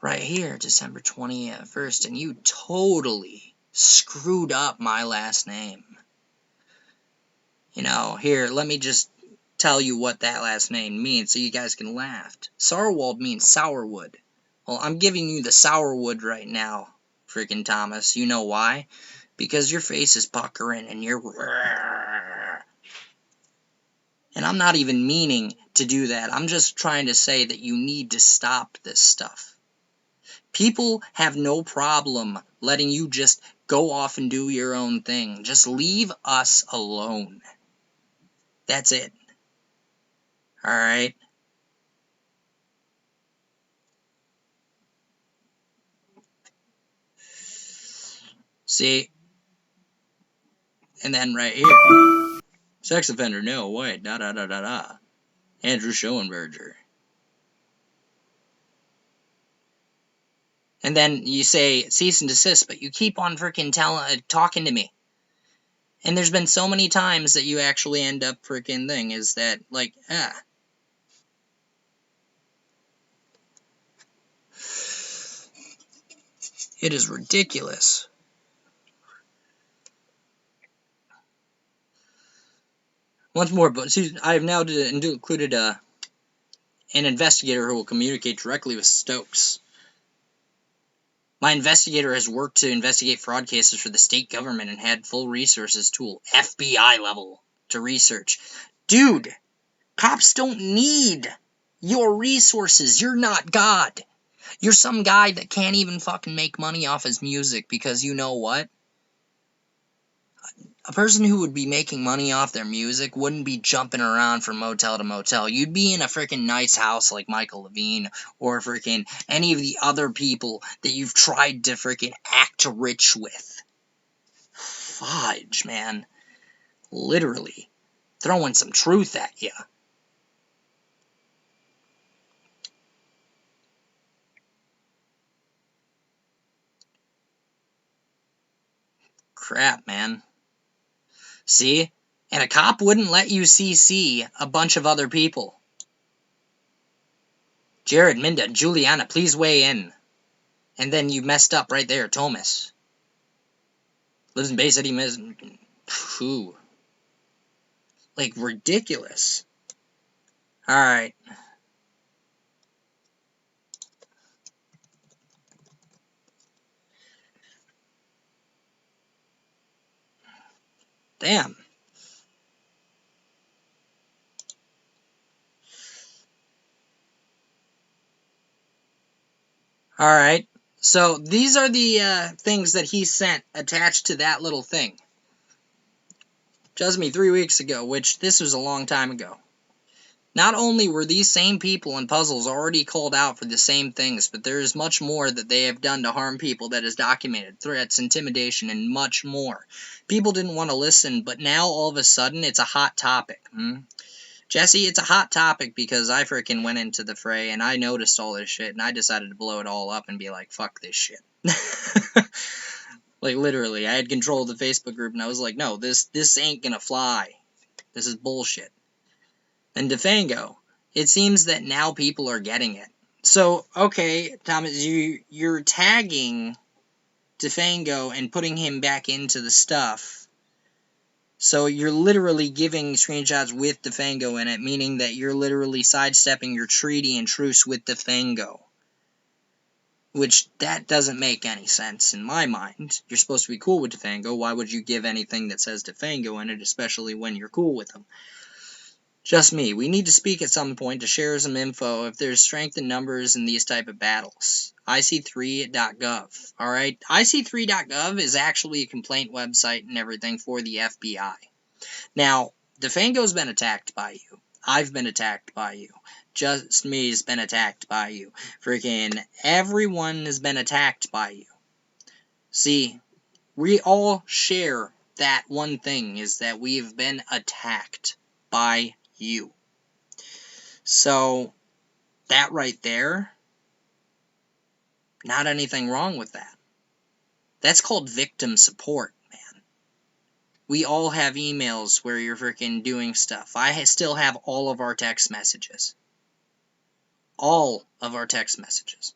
Right here, December 21st, and you totally screwed up my last name. You know, here, let me just tell you what that last name means so you guys can laugh. Sarwald means sourwood. Well, I'm giving you the sourwood right now, freaking Thomas. You know why? Because your face is puckering and you're... And I'm not even meaning to do that. I'm just trying to say that you need to stop this stuff. People have no problem letting you just go off and do your own thing. Just leave us alone. That's it. Alright? See? And then right here. Sex offender, no, wait, da-da-da-da-da. Andrew Schoenberger. And then you say cease and desist, but you keep on freaking talking to me. And there's been so many times that you actually end up freaking thing, is that, like, It is ridiculous. Once more, but see, I have now included an investigator who will communicate directly with Stokes. My investigator has worked to investigate fraud cases for the state government and had full resources tool, FBI level, to research. Dude, cops don't need your resources. You're not God. You're some guy that can't even fucking make money off his music because you know what? A person who would be making money off their music wouldn't be jumping around from motel to motel. You'd be in a freaking nice house like Michael Levine or freaking any of the other people that you've tried to freaking act rich with. Fudge, man. Literally. Throwing some truth at you. Crap, man. See? And a cop wouldn't let you CC a bunch of other people. Jared, Minda, Juliana, please weigh in. And then you messed up right there, Thomas. Lives in Bay City, Michigan. Phew. Like, ridiculous. Alright. Damn. Alright. So, these are the things that he sent attached to that little thing. Just me 3 weeks ago, which this was a long time ago. Not only were these same people and puzzles already called out for the same things, but there is much more that they have done to harm people that is documented. Threats, intimidation, and much more. People didn't want to listen, but now all of a sudden it's a hot topic. Jesse, it's a hot topic because I freaking went into the fray and I noticed all this shit and I decided to blow it all up and be like, fuck this shit. Like, literally, I had control of the Facebook group and I was like, no, this ain't gonna fly. This is bullshit. And Defango, it seems that now people are getting it. So, okay, Thomas, you're tagging Defango and putting him back into the stuff. So you're literally giving screenshots with Defango in it, meaning that you're literally sidestepping your treaty and truce with Defango. Which, that doesn't make any sense in my mind. You're supposed to be cool with Defango. Why would you give anything that says Defango in it, especially when you're cool with him? Just me. We need to speak at some point to share some info if there's strength in numbers in these type of battles. IC3.gov. Alright? IC3.gov is actually a complaint website and everything for the FBI. Now, Defango's been attacked by you. I've been attacked by you. Just me's been attacked by you. Freaking everyone has been attacked by you. See, we all share that one thing, is that we've been attacked by you. So, that right there, not anything wrong with that. That's called victim support, man. We all have emails where you're freaking doing stuff. I still have all of our text messages. All of our text messages.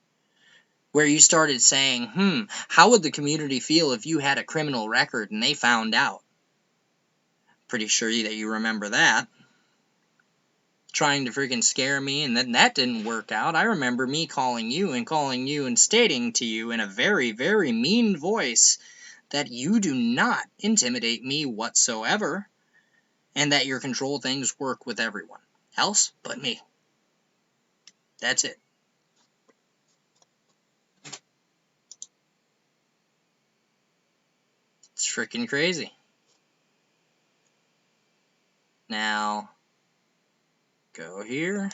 Where you started saying, how would the community feel if you had a criminal record and they found out? Pretty sure that you remember that. Trying to freaking scare me, and then that didn't work out. I remember me calling you and stating to you in a very, very mean voice that you do not intimidate me whatsoever, and that your control things work with everyone else but me. That's it. It's freaking crazy. Now, go here.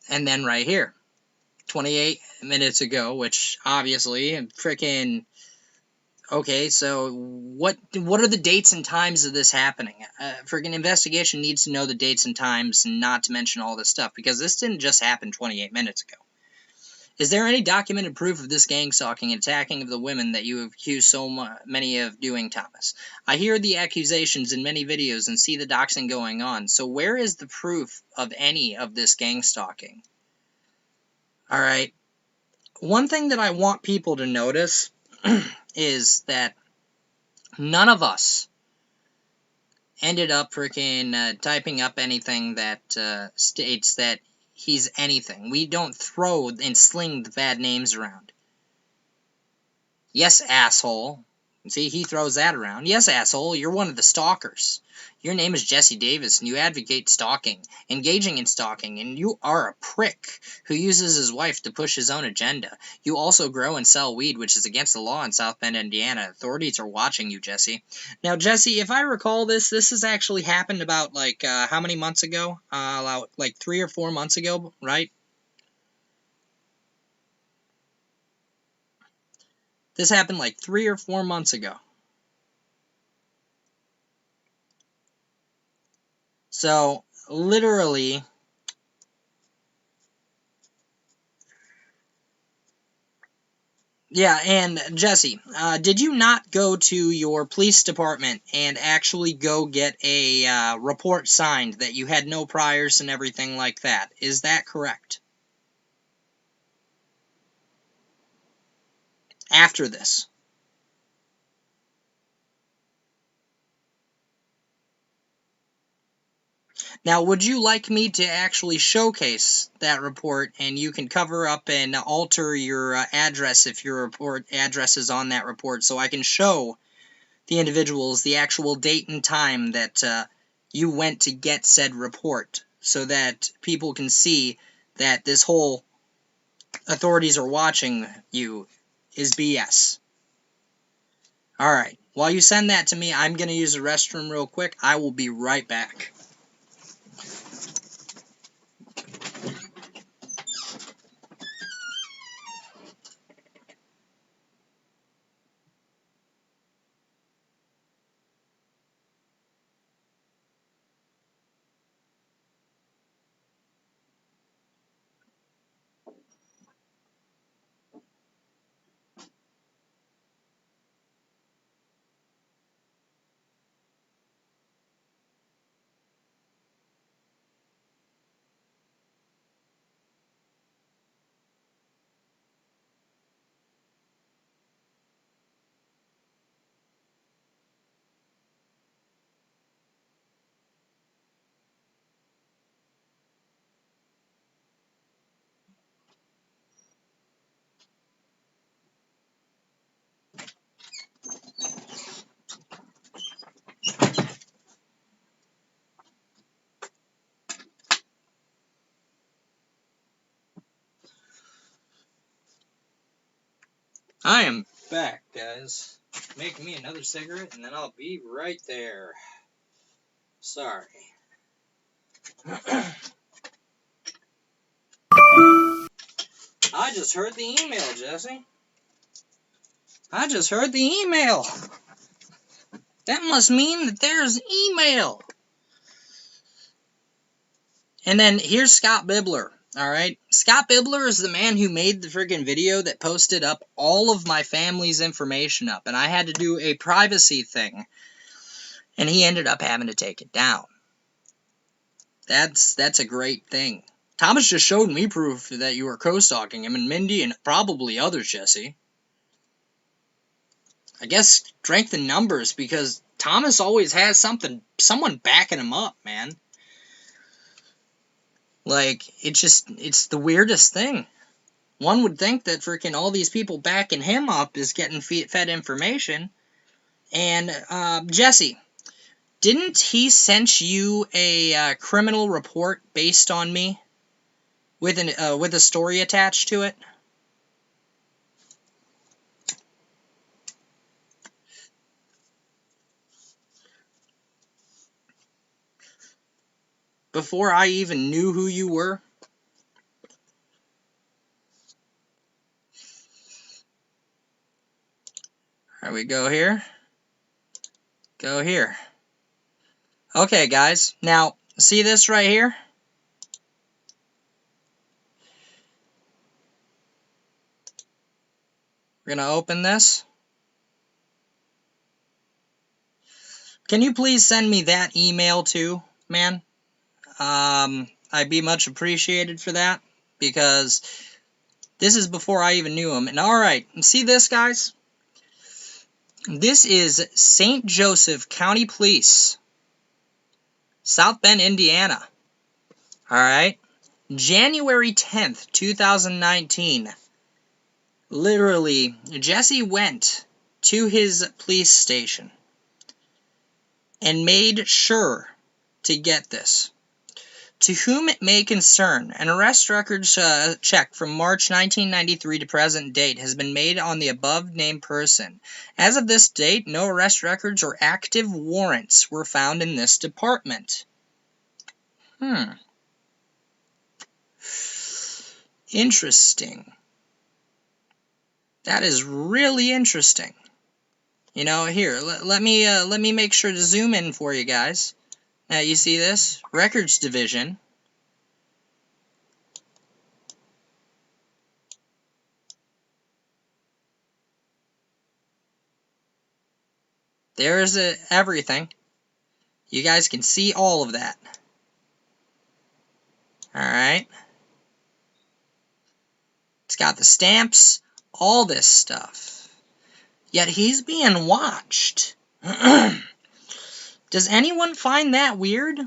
And then right here. 28 minutes ago, which obviously freaking... Okay, so what are the dates and times of this happening? Freaking investigation needs to know the dates and times, and not to mention all this stuff, because this didn't just happen 28 minutes ago. Is there any documented proof of this gang stalking and attacking of the women that you have accused so many of doing, Thomas? I hear the accusations in many videos and see the doxing going on, so where is the proof of any of this gang stalking? Alright, one thing that I want people to notice is that none of us ended up freaking typing up anything that states that he's anything. We don't throw and sling the bad names around. Yes, asshole. See, he throws that around. Yes, asshole, you're one of the stalkers. Your name is Jesse Davis, and you advocate stalking, engaging in stalking, and you are a prick who uses his wife to push his own agenda. You also grow and sell weed, which is against the law in South Bend, Indiana. Authorities are watching you, Jesse. Now, Jesse, if I recall this has actually happened about, like, how many months ago? Like 3 or 4 months ago, right? This happened like 3 or 4 months ago. So, literally, yeah, and Jesse, did you not go to your police department and actually go get a report signed that you had no priors and everything like that? Is that correct? after this. Now, would you like me to actually showcase that report, and you can cover up and alter your address if your report address is on that report, so I can show the individuals the actual date and time that you went to get said report, so that people can see that this whole authorities are watching you is BS. Alright, while you send that to me, I'm going to use the restroom real quick. I will be right back. I am back, guys. Make me another cigarette, and then I'll be right there. Sorry. I just heard the email, Jesse. I just heard the email. That must mean that there's email. And then here's Scott Bibler. Alright? Scott Bibler is the man who made the friggin' video that posted up all of my family's information up. And I had to do a privacy thing. And he ended up having to take it down. That's a great thing. Thomas just showed me proof that you were co-stalking him, and Mindy and probably others, Jesse. I guess strength in numbers, because Thomas always has someone backing him up, man. Like, it's the weirdest thing. One would think that freaking all these people backing him up is getting fed information. And, Jesse, didn't he send you a criminal report based on me? With a story attached to it? Before I even knew who you were? Alright, we go here. Go here. Okay, guys. Now, see this right here? We're going to open this. Can you please send me that email too, man? I'd be much appreciated for that, because this is before I even knew him. And alright, see this, guys? This is St. Joseph County Police, South Bend, Indiana. Alright? January 10th, 2019. Literally, Jesse went to his police station and made sure to get this. To whom it may concern, an arrest records check from March 1993 to present date has been made on the above-named person. As of this date, no arrest records or active warrants were found in this department. Interesting. That is really interesting. You know, here, let me make sure to zoom in for you guys. Now, you see this? Records Division. There's everything. You guys can see all of that. Alright. It's got the stamps, all this stuff. Yet he's being watched. Does anyone find that weird?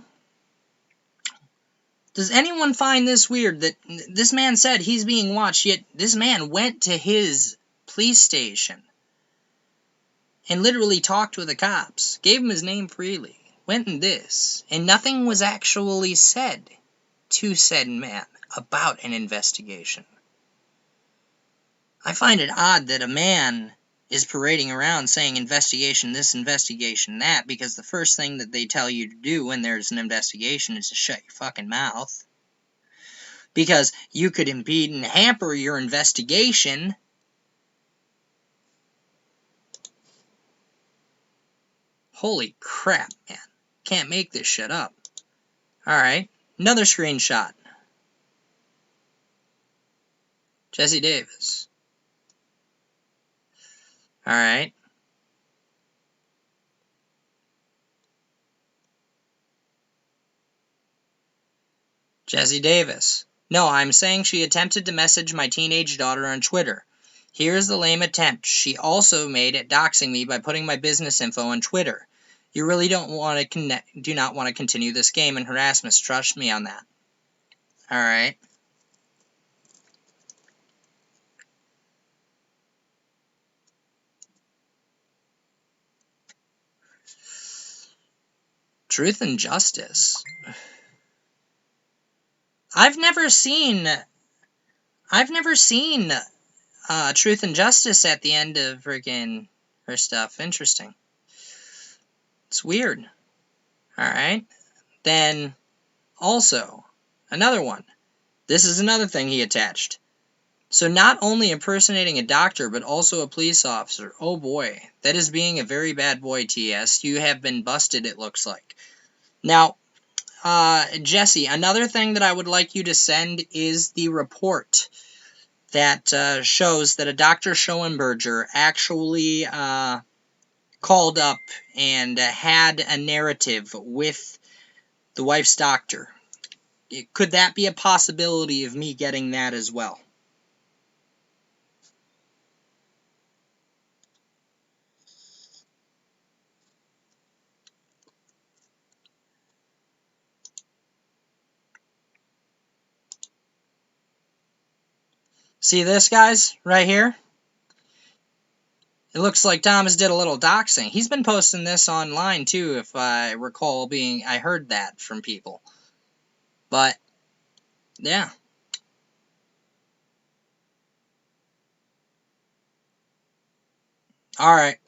Does anyone find this weird that this man said he's being watched, yet this man went to his police station and literally talked with the cops, gave him his name freely, went in this, and nothing was actually said to said man about an investigation? I find it odd that a man is parading around saying investigation this, investigation that, because the first thing that they tell you to do when there's an investigation is to shut your fucking mouth. Because you could impede and hamper your investigation. Holy crap, man. Can't make this shit up. Alright, another screenshot. Jesse Davis. Alright. Jesse Davis. No, I'm saying she attempted to message my teenage daughter on Twitter. Here's the lame attempt she also made at doxing me by putting my business info on Twitter. You really do not want to continue this game and harassment. Trust me on that. Alright. Truth and Justice. I've never seen Truth and Justice at the end of friggin' her stuff. Interesting. It's weird. Alright. Then, also, another one. This is another thing he attached. So not only impersonating a doctor, but also a police officer. Oh boy. That is being a very bad boy, TS. You have been busted, it looks like. Now, Jesse, another thing that I would like you to send is the report that shows that a Dr. Schoenberger actually called up and had a narrative with the wife's doctor. Could that be a possibility of me getting that as well? See this, guys, right here? It looks like Thomas did a little doxing. He's been posting this online, too, if I recall I heard that from people. But, yeah. Alright.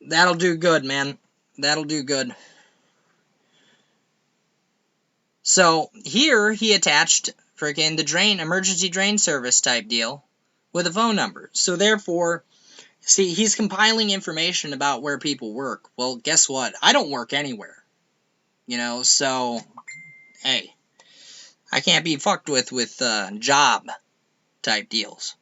That'll do good, man. That'll do good. So, here he attached freaking the emergency drain service type deal with a phone number. So, therefore, see, he's compiling information about where people work. Well, guess what? I don't work anywhere. You know, so, hey, I can't be fucked with job type deals.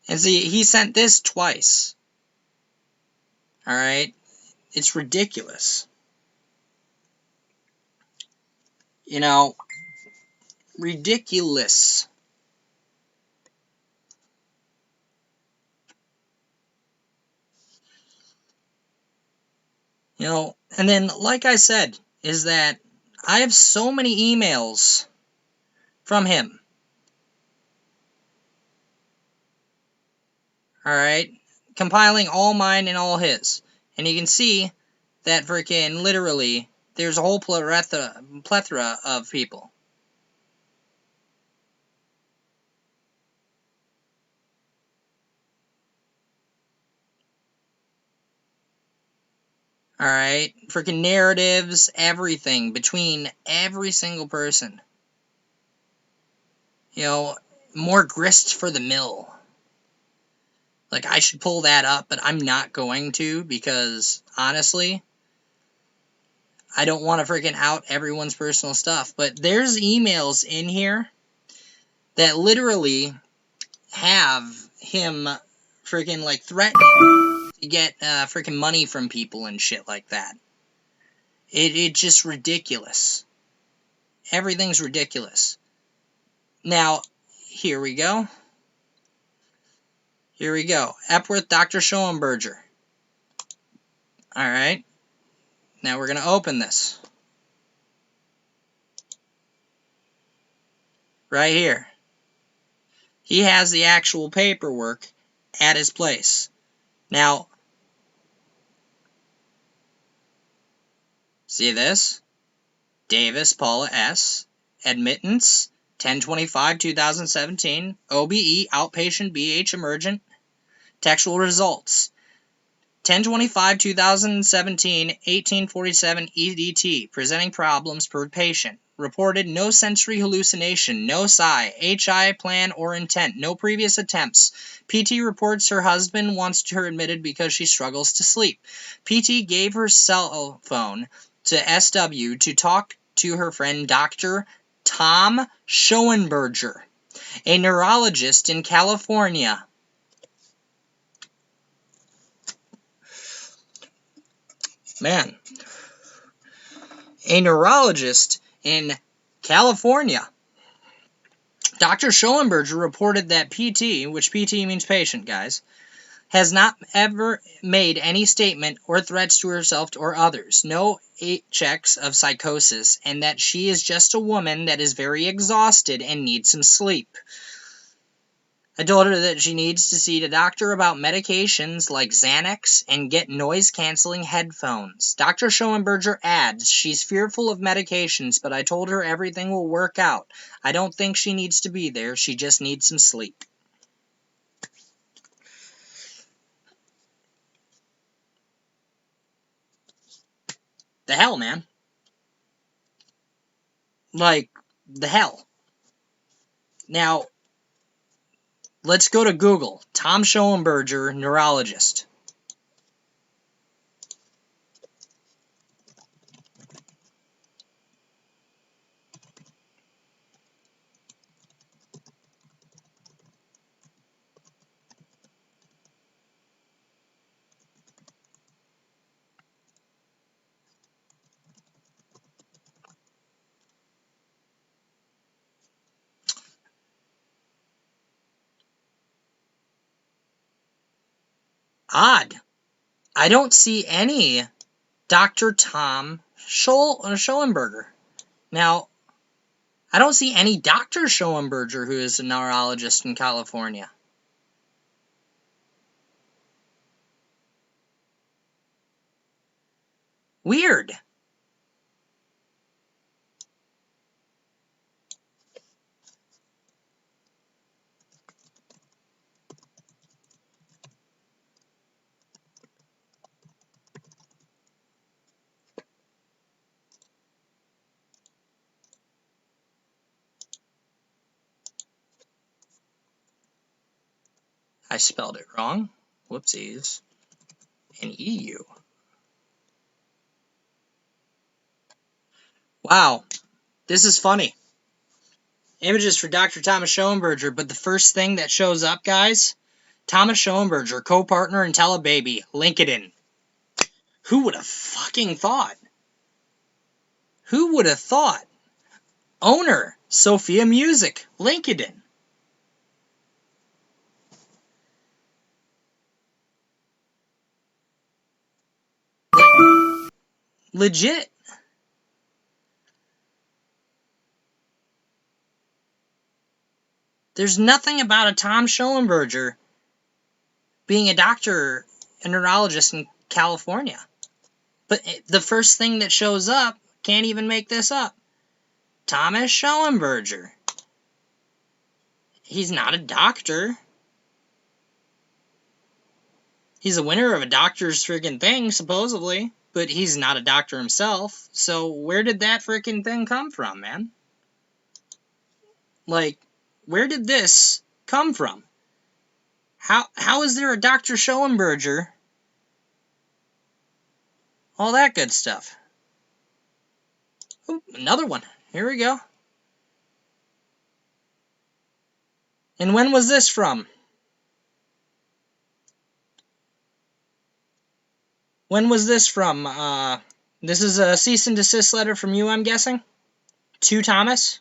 And see, he sent this twice. Alright? It's ridiculous. You know, ridiculous. You know, and then, like I said, is that I have so many emails from him. Alright? Compiling all mine and all his. And you can see that freaking literally there's a whole plethora of people. Alright? Freaking narratives, everything between every single person. You know, more grist for the mill. Like, I should pull that up, but I'm not going to because, honestly, I don't want to freaking out everyone's personal stuff. But there's emails in here that literally have him freaking, like, threatening to get freaking money from people and shit like that. It's just ridiculous. Everything's ridiculous. Now, here we go. Here we go. Epworth, Dr. Schoenberger. Alright. Now we're going to open this. Right here. He has the actual paperwork at his place. Now, see this? Davis Paula S. Admittance 10/25/2017. OBE Outpatient BH Emergent. Textual results 10/25/2017. 1847 EDT. Presenting problems per patient. Reported no sensory hallucination, no psi, HI plan or intent, no previous attempts. PT reports her husband wants her admitted because she struggles to sleep. PT gave her cell phone to SW to talk to her friend Dr. Tom Schoenberger, a neurologist in California. Man, a neurologist in California. Dr. Schoenberger reported that PT, which PT means patient, guys, has not ever made any statement or threats to herself or others, no checks of psychosis, and that she is just a woman that is very exhausted and needs some sleep. I told her that she needs to see the doctor about medications like Xanax and get noise-canceling headphones. Dr. Schoenberger adds she's fearful of medications, but I told her everything will work out. I don't think she needs to be there. She just needs some sleep. The hell, man. Like, the hell. Now, let's go to Google. Tom Schoenberger, neurologist. Odd. I don't see any Dr. Tom Schoenberger. Now, I don't see any Dr. Schoenberger who is a neurologist in California. Weird. I spelled it wrong. Whoopsies. An EU. Wow. This is funny. Images for Dr. Thomas Schoenberger, but the first thing that shows up, guys, Thomas Schoenberger, co-partner in Telebaby, LinkedIn. Who would have fucking thought? Who would have thought? Owner, Sophia Music, LinkedIn. Legit. There's nothing about a Tom Schoenberger being a doctor, a neurologist in California. But the first thing that shows up, can't even make this up. Thomas Schoenberger. He's not a doctor. He's a winner of a doctor's friggin' thing, supposedly. But he's not a doctor himself. So where did that frickin' thing come from, man? Like, where did this come from? How is there a Dr. Schoenberger? All that good stuff. Ooh, another one. Here we go. And when was this from? When was this from? This is a cease and desist letter from you, I'm guessing? To Thomas?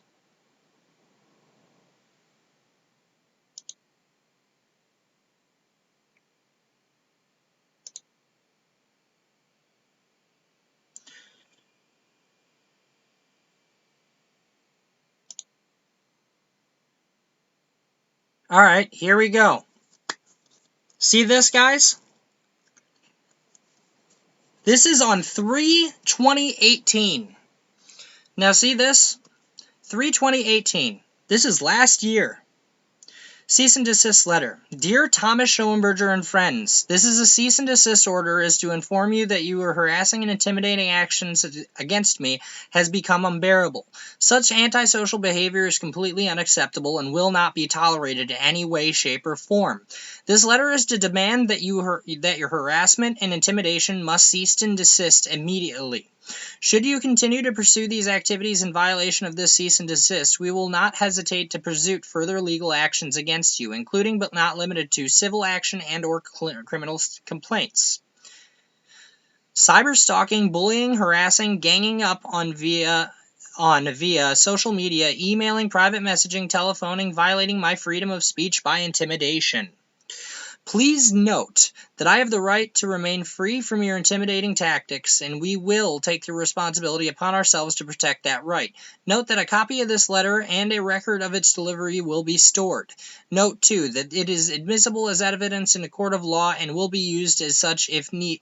Alright, here we go. See this, guys? This is on 3/20/18. Now see this? 3/20/18. This is last year. Cease and desist letter. Dear Thomas Schoenberger and friends, this is a cease and desist order is to inform you that your harassing and intimidating actions against me has become unbearable. Such antisocial behavior is completely unacceptable and will not be tolerated in any way, shape, or form. This letter is to demand that your harassment and intimidation must cease and desist immediately. Should you continue to pursue these activities in violation of this cease and desist, we will not hesitate to pursue further legal actions against you, including but not limited to civil action and or criminal complaints. Cyber stalking, bullying, harassing, ganging up on via social media, emailing, private messaging, telephoning, violating my freedom of speech by intimidation. Please note that I have the right to remain free from your intimidating tactics, and we will take the responsibility upon ourselves to protect that right. Note that a copy of this letter and a record of its delivery will be stored. Note, too, that it is admissible as evidence in a court of law and will be used as such if need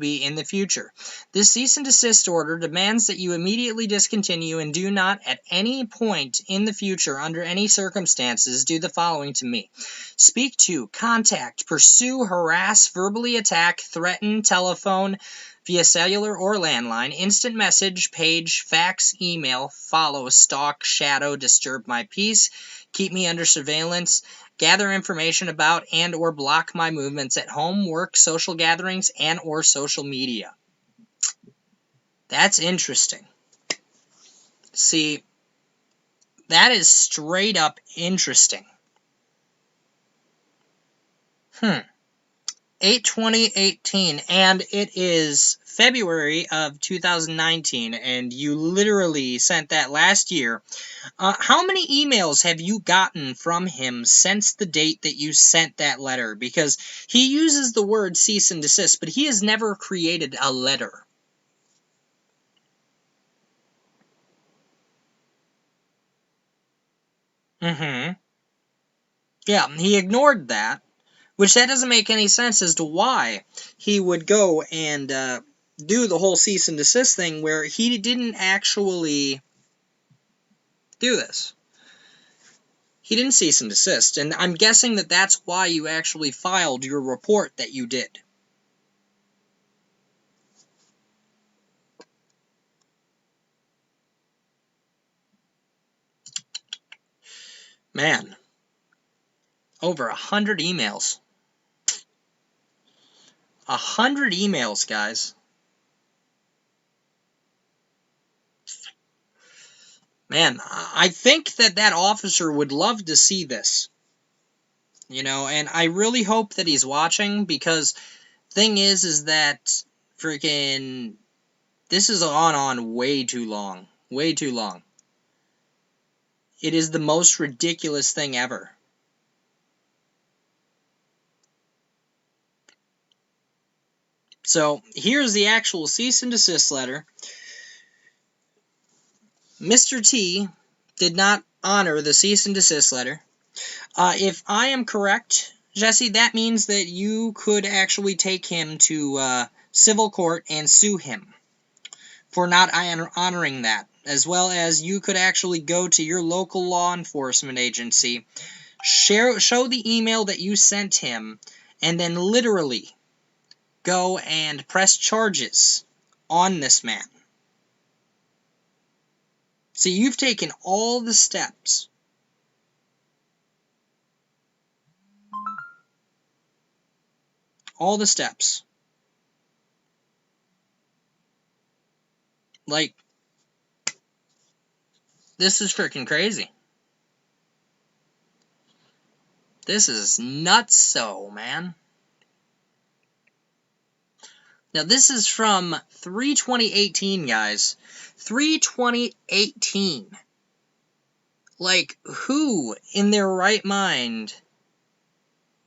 be in the future. This cease and desist order demands that you immediately discontinue and do not at any point in the future under any circumstances do the following to me: speak to, contact, pursue, harass, verbally attack, threaten, telephone via cellular or landline, instant message, page, fax, email, follow, stalk, shadow, disturb my peace, keep me under surveillance, gather information about and or block my movements at home, work, social gatherings, and or social media. That's interesting. See, that is straight up interesting. 8/20/18, and it is February of 2019, and you literally sent that last year. How many emails have you gotten from him since the date that you sent that letter? Because he uses the word cease and desist, but he has never created a letter. Yeah, he ignored that, which that doesn't make any sense as to why he would go and do the whole cease and desist thing where he didn't actually do this. He didn't cease and desist, and I'm guessing that that's why you actually filed your report that you did. Man, over 100 emails. 100 emails, guys. Man, I think that officer would love to see this. You know, and I really hope that he's watching, because thing is that freaking this is on way too long. Way too long. It is the most ridiculous thing ever. So, here's the actual cease and desist letter. Mr. T did not honor the cease and desist letter. If I am correct, Jesse, that means that you could actually take him to civil court and sue him for not honoring that, as well as you could actually go to your local law enforcement agency, show the email that you sent him, and then literally go and press charges on this man. See, you've taken all the steps. All the steps. Like, this is freaking crazy. This is nuts-so, man. Now, this is from 3/20/18, guys. 3/20/18. Like, who in their right mind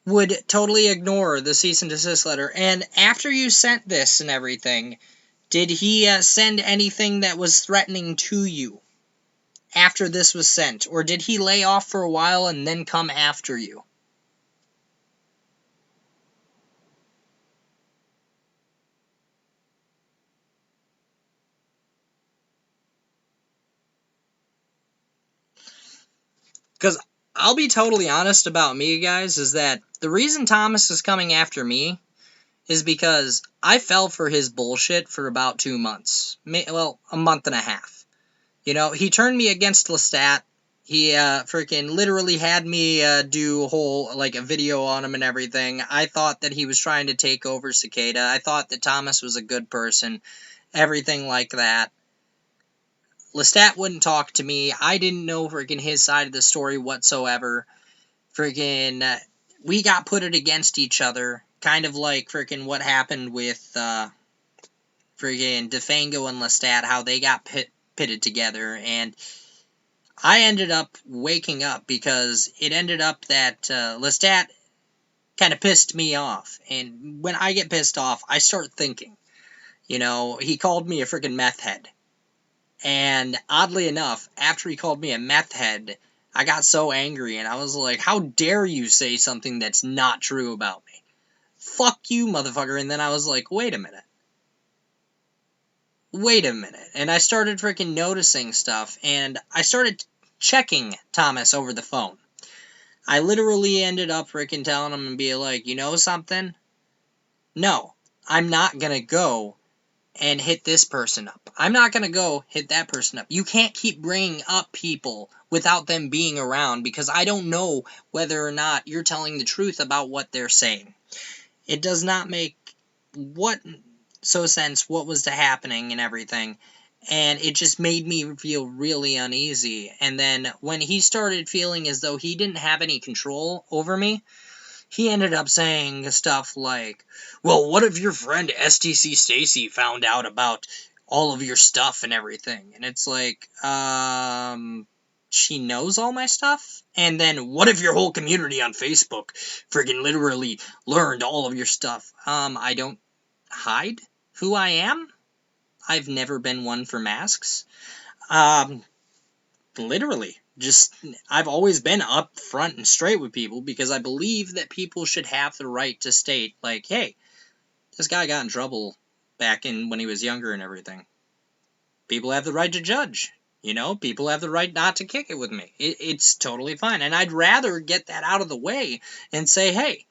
would totally ignore the cease and desist letter? And after you sent this and everything, did he send anything that was threatening to you after this was sent? Or did he lay off for a while and then come after you? Because I'll be totally honest about me, guys, is that the reason Thomas is coming after me is because I fell for his bullshit for about 2 months. Well, a month and a half. You know, he turned me against Lestat. He freaking literally had me do a whole, like, a video on him and everything. I thought that he was trying to take over Cicada. I thought that Thomas was a good person. Everything like that. Lestat wouldn't talk to me. I didn't know freaking his side of the story whatsoever. Freaking, we got pitted against each other. Kind of like freaking what happened with freaking Defango and Lestat, how they got pitted together. And I ended up waking up because it ended up that Lestat kind of pissed me off. And when I get pissed off, I start thinking. You know, he called me a freaking meth head. And oddly enough, after he called me a meth head, I got so angry and I was like, how dare you say something that's not true about me? Fuck you, motherfucker. And then I was like, wait a minute. Wait a minute. And I started freaking noticing stuff, and I started checking Thomas over the phone. I literally ended up freaking telling him and be like, you know something? No, I'm not gonna go and hit this person up. I'm not gonna go hit that person up. You can't keep bringing up people without them being around, because I don't know whether or not you're telling the truth about what they're saying. It does not make sense what was happening and everything, and it just made me feel really uneasy. And then when he started feeling as though he didn't have any control over me, he ended up saying stuff like, well, what if your friend STC Stacy found out about all of your stuff and everything? And it's like, she knows all my stuff? And then, what if your whole community on Facebook friggin' literally learned all of your stuff? I don't hide who I am. I've never been one for masks. Literally. I've always been up front and straight with people, because I believe that people should have the right to state, like, hey, this guy got in trouble back when he was younger and everything. People have the right to judge. You know, people have the right not to kick it with me. It's totally fine. And I'd rather get that out of the way and say, hey,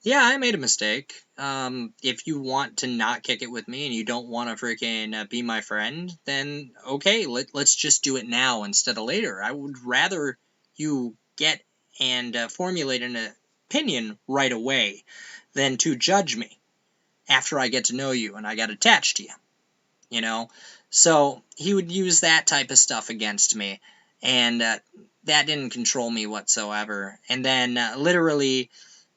yeah, I made a mistake. If you want to not kick it with me and you don't want to freaking be my friend, then okay, let's just do it now instead of later. I would rather you get and formulate an opinion right away than to judge me after I get to know you and I got attached to you. You know? So he would use that type of stuff against me, and that didn't control me whatsoever. And then literally,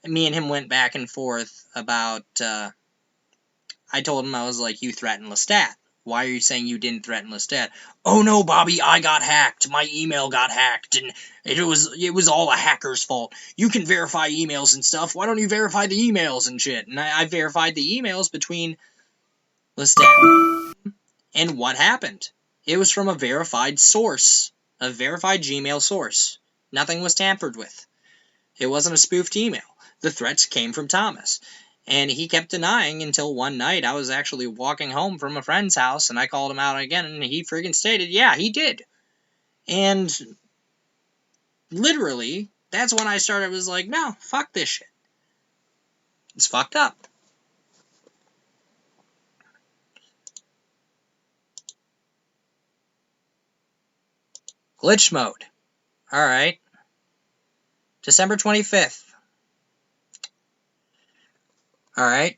me and him went back and forth about, I told him, I was like, you threatened Lestat. Why are you saying you didn't threaten Lestat? Oh no, Bobby, I got hacked. My email got hacked, and it was all a hacker's fault. You can verify emails and stuff. Why don't you verify the emails and shit? And I verified the emails between Lestat and what happened. It was from a verified source. A verified Gmail source. Nothing was tampered with. It wasn't a spoofed email. The threats came from Thomas. And he kept denying until one night I was actually walking home from a friend's house, and I called him out again, and he friggin' stated, yeah, he did. And literally, that's when I started, was like, no, fuck this shit. It's fucked up. Glitch mode. Alright. December 25th. Alright.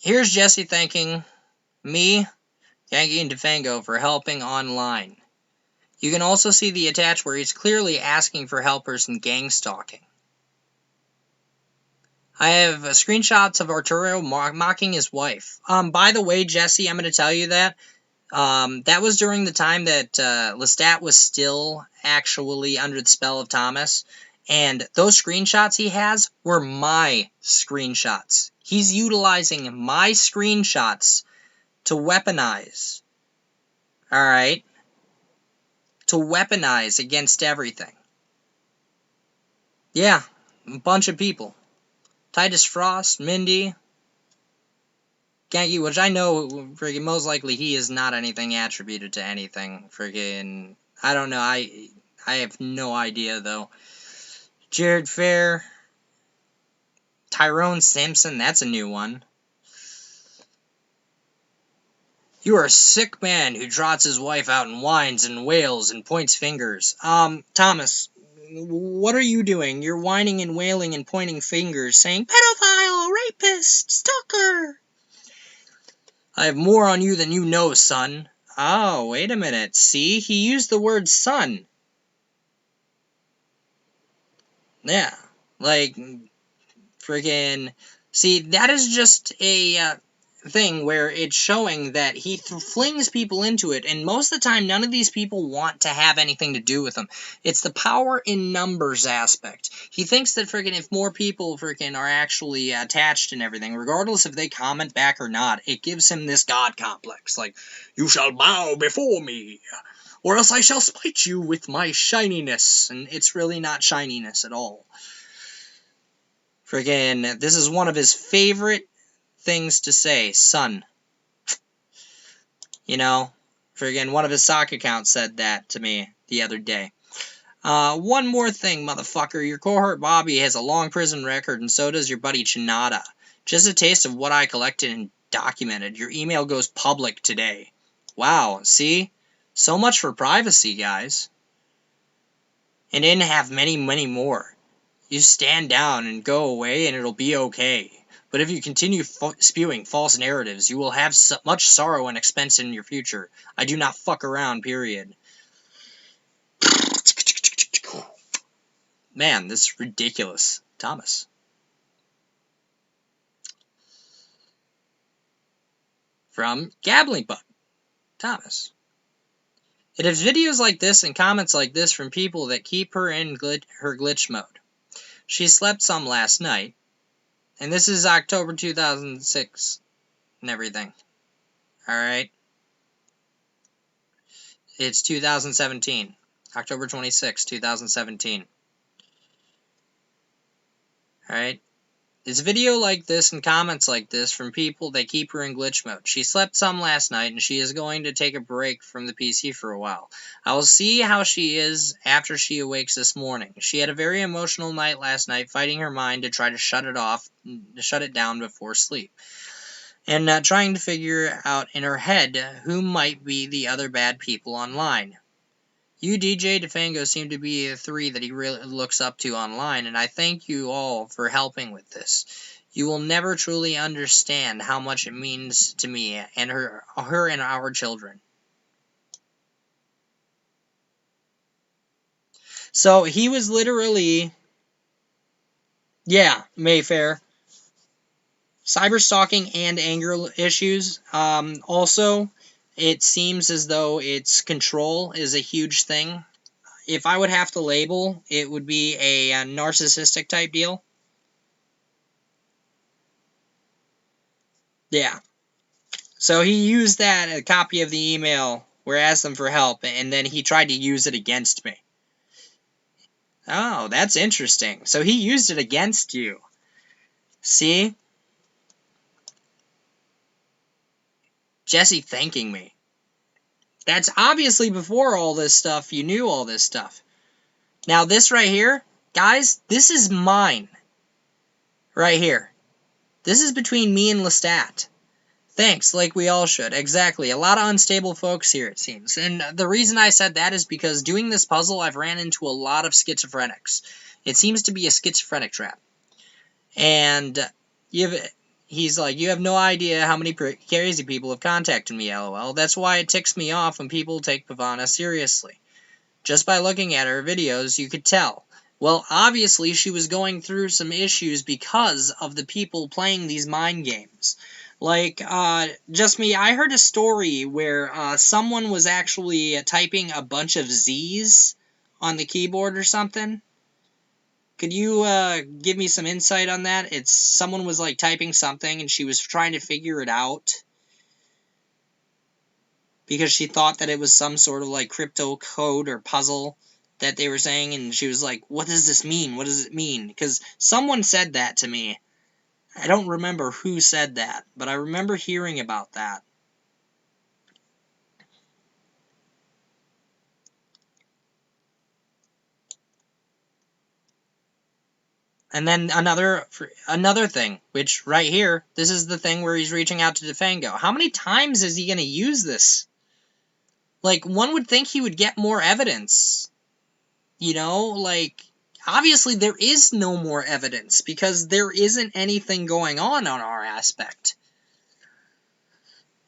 Here's Jesse thanking me, Yankee, and Defango for helping online. You can also see the attach where he's clearly asking for helpers and gang stalking. I have screenshots of Arturo mocking his wife. By the way, Jesse, I'm going to tell you that. That was during the time that Lestat was still actually under the spell of Thomas. And those screenshots he has were my screenshots. He's utilizing my screenshots to weaponize. Alright? To weaponize against everything. Yeah, a bunch of people. Titus Frost, Mindy, Genki, which I know, friggin' most likely he is not anything attributed to anything. Friggin', I don't know, I have no idea, though. Jared Fair, Tyrone Simpson, that's a new one. You are a sick man who trots his wife out and whines and wails and points fingers. Thomas, what are you doing? You're whining and wailing and pointing fingers, saying, pedophile, rapist, stalker. I have more on you than you know, son. Oh, wait a minute. See? He used the word son. Yeah. Like, friggin'... See, that is just a thing where it's showing that he flings people into it, and most of the time, none of these people want to have anything to do with him. It's the power in numbers aspect. He thinks that friggin' if more people friggin' are actually attached and everything, regardless if they comment back or not, it gives him this god complex. Like, you shall bow before me, or else I shall spite you with my shininess. And it's really not shininess at all. Friggin', this is one of his favorite things to say, son. You know, friggin' one of his sock accounts said that to me the other day. One more thing, motherfucker. Your cohort Bobby has a long prison record, and so does your buddy Chinada. Just a taste of what I collected and documented. Your email goes public today. Wow, see? So much for privacy, guys. And didn't have many, many more. You stand down and go away, and it'll be okay. But if you continue spewing false narratives, you will have much sorrow and expense in your future. I do not fuck around, period. Man, this is ridiculous. Thomas. From Gabbling Butt. Thomas. It is videos like this and comments like this from people that keep her in her glitch mode. She slept some last night. And this is October 2006 and everything. Alright? It's 2017. October 26, 2017. Alright? It's a video like this and comments like this from people that keep her in glitch mode. She slept some last night and she is going to take a break from the PC for a while. I will see how she is after she awakes this morning. She had a very emotional night last night, fighting her mind to try to shut it down before sleep. And trying to figure out in her head who might be the other bad people online. You, DJ, Defango seem to be the three that he really looks up to online, and I thank you all for helping with this. You will never truly understand how much it means to me and her and our children. So he was literally, yeah, Mayfair. Cyberstalking and anger issues. Also, it seems as though its control is a huge thing. If I would have to label, it would be a narcissistic type deal. Yeah. So he used a copy of the email where I asked them for help, and then he tried to use it against me. Oh, that's interesting. So he used it against you. See? Jesse thanking me. That's obviously before all this stuff, you knew all this stuff. Now this right here, guys, this is mine. Right here. This is between me and Lestat. Thanks, like we all should. Exactly. A lot of unstable folks here, it seems. And the reason I said that is because doing this puzzle, I've ran into a lot of schizophrenics. It seems to be a schizophrenic trap. And he's like, you have no idea how many crazy people have contacted me, lol. That's why it ticks me off when people take Pavana seriously. Just by looking at her videos, you could tell. Well, obviously she was going through some issues because of the people playing these mind games. Like, just me, I heard a story where someone was actually typing a bunch of Z's on the keyboard or something. Could you give me some insight on that? It's someone was like typing something and she was trying to figure it out because she thought that it was some sort of like crypto code or puzzle that they were saying, and she was like, what does this mean? What does it mean? Because someone said that to me. I don't remember who said that, but I remember hearing about that. And then another thing, which right here, this is the thing where he's reaching out to Defango. How many times is he going to use this? Like, one would think he would get more evidence. You know, like, obviously there is no more evidence because there isn't anything going on our aspect.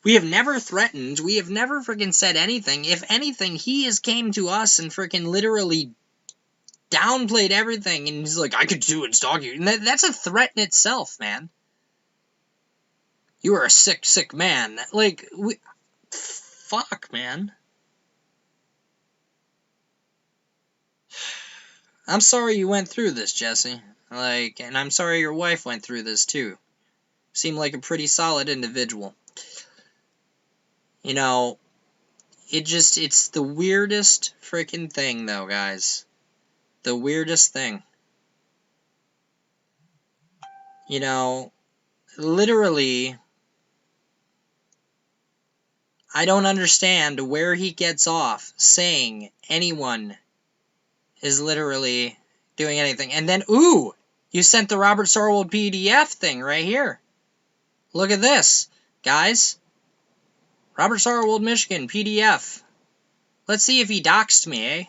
We have never threatened. We have never freaking said anything. If anything, he has came to us and freaking literally downplayed everything. And he's like, I could do it, stalk you. And that's a threat in itself, man. You are a sick, sick man. Like, fuck, man. I'm sorry you went through this, Jesse. Like, and I'm sorry your wife went through this, too. Seemed like a pretty solid individual. You know, it's the weirdest freaking thing, though, guys. The weirdest thing. You know, literally, I don't understand where he gets off saying anyone is literally doing anything. And then, ooh, you sent the Robert Sarwold PDF thing right here. Look at this, guys. Robert Sarwold, Michigan, PDF. Let's see if he doxed me, eh?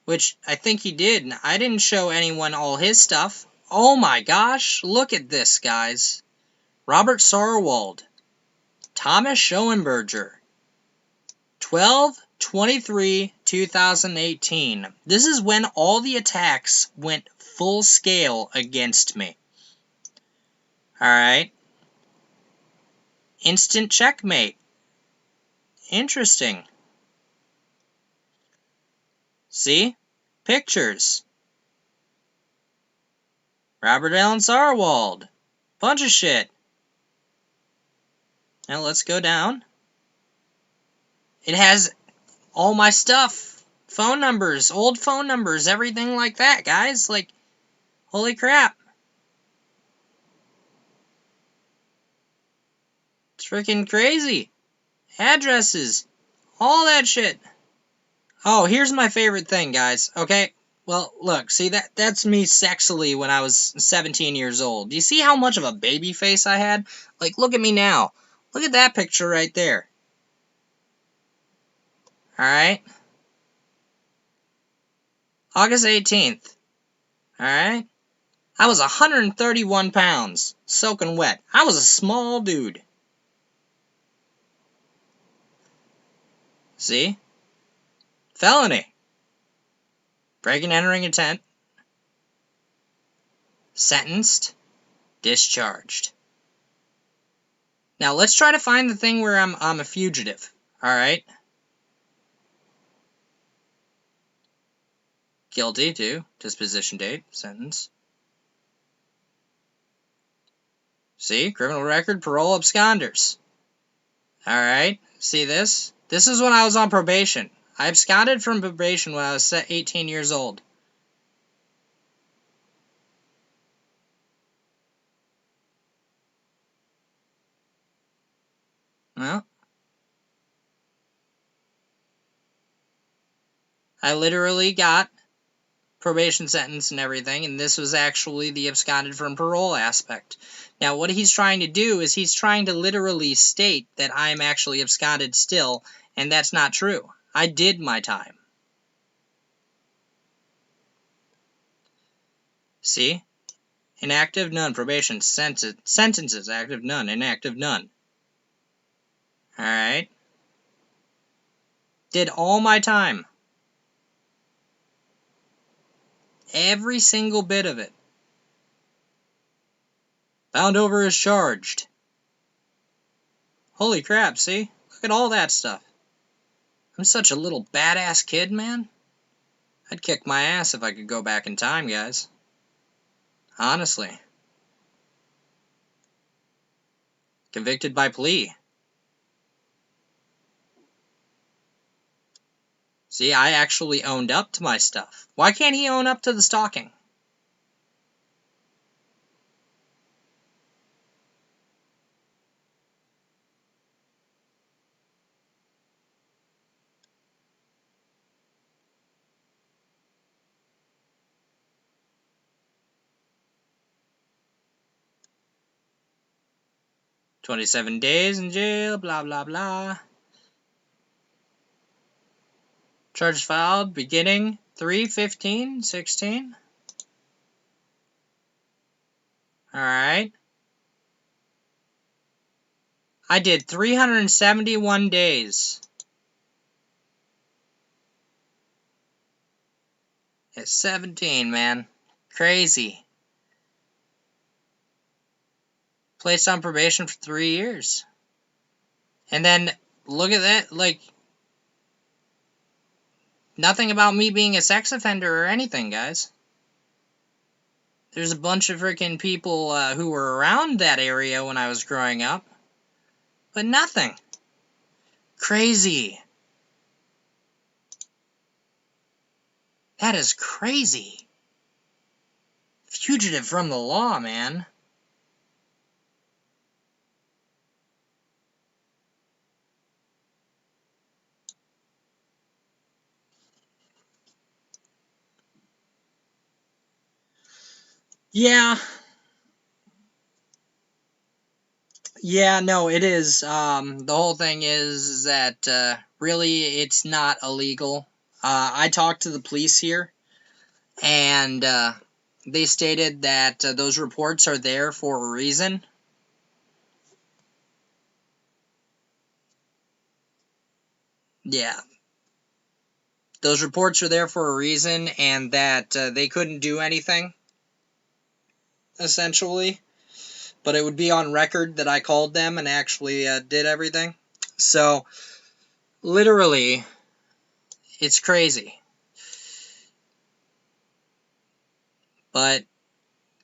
Which I think he did. I didn't show anyone all his stuff. Oh my gosh, look at this, guys. Robert Sarwold. Thomas Schoenberger. 12/23/2018. This is when all the attacks went full scale against me. Alright. Instant checkmate. Interesting. See? Pictures. Robert Allen Sarwold. Bunch of shit. Now let's go down. It has all my stuff. Phone numbers, old phone numbers, everything like that, guys. Like, holy crap. It's freaking crazy. Addresses. All that shit. Oh, here's my favorite thing, guys. Okay? Well, look, see, that's me sexily when I was 17 years old. Do you see how much of a baby face I had? Like, look at me now. Look at that picture right there. Alright? August 18th. Alright? I was 131 pounds, soaking wet. I was a small dude. See? Felony. Breaking and entering a tent. Sentenced. Discharged. Now let's try to find the thing where I'm a fugitive. Alright? Guilty to disposition date. Sentence. See? Criminal record, parole, absconders. Alright? See this? This is when I was on probation. I absconded from probation when I was 18 years old. Well, I literally got probation sentence and everything, and this was actually the absconded from parole aspect. Now, what he's trying to do is he's trying to literally state that I'm actually absconded still, and that's not true. I did my time. See? Inactive, none. Probation, sentences, active, none. Inactive, none. Alright. Did all my time. Every single bit of it. Bound over is charged. Holy crap, see? Look at all that stuff. I'm such a little badass kid, man. I'd kick my ass if I could go back in time, guys. Honestly. Convicted by plea. See, I actually owned up to my stuff. Why can't he own up to the stalking? "27 days in jail, blah, blah, blah. Charges filed beginning 3/15/16. Alright. I did 371 days. At 17, man. Crazy. Placed on probation for 3 years. And then, look at that, like, nothing about me being a sex offender or anything, guys. There's a bunch of freaking people who were around that area when I was growing up. But nothing. Crazy. That is crazy. Fugitive from the law, man. Yeah. Yeah, no, it is. The whole thing is that really it's not illegal. I talked to the police here, and they stated that those reports are there for a reason. Yeah. Those reports are there for a reason, and that they couldn't do anything, essentially. But it would be on record that I called them and actually did everything. So, literally, it's crazy. But,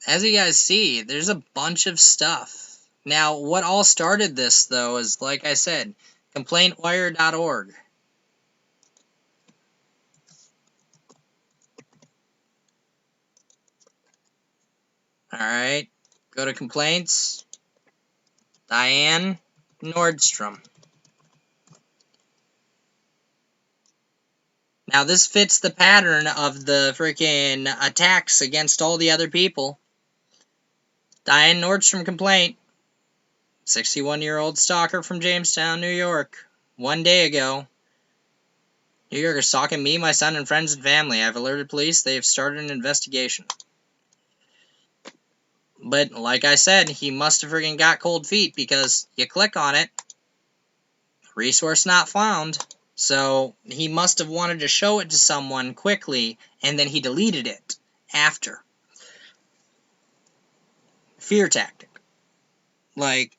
as you guys see, there's a bunch of stuff. Now, what all started this, though, is, like I said, complaintwire.org. Alright, go to complaints. Diane Nordstrom. Now, this fits the pattern of the freaking attacks against all the other people. Diane Nordstrom complaint. 61-year-old stalker from Jamestown, New York. 1 day ago. New Yorker stalking me, my son, and friends and family. I've alerted police. They have started an investigation. But, like I said, he must have freaking got cold feet because you click on it. Resource not found. So, he must have wanted to show it to someone quickly, and then he deleted it after. Fear tactic. Like,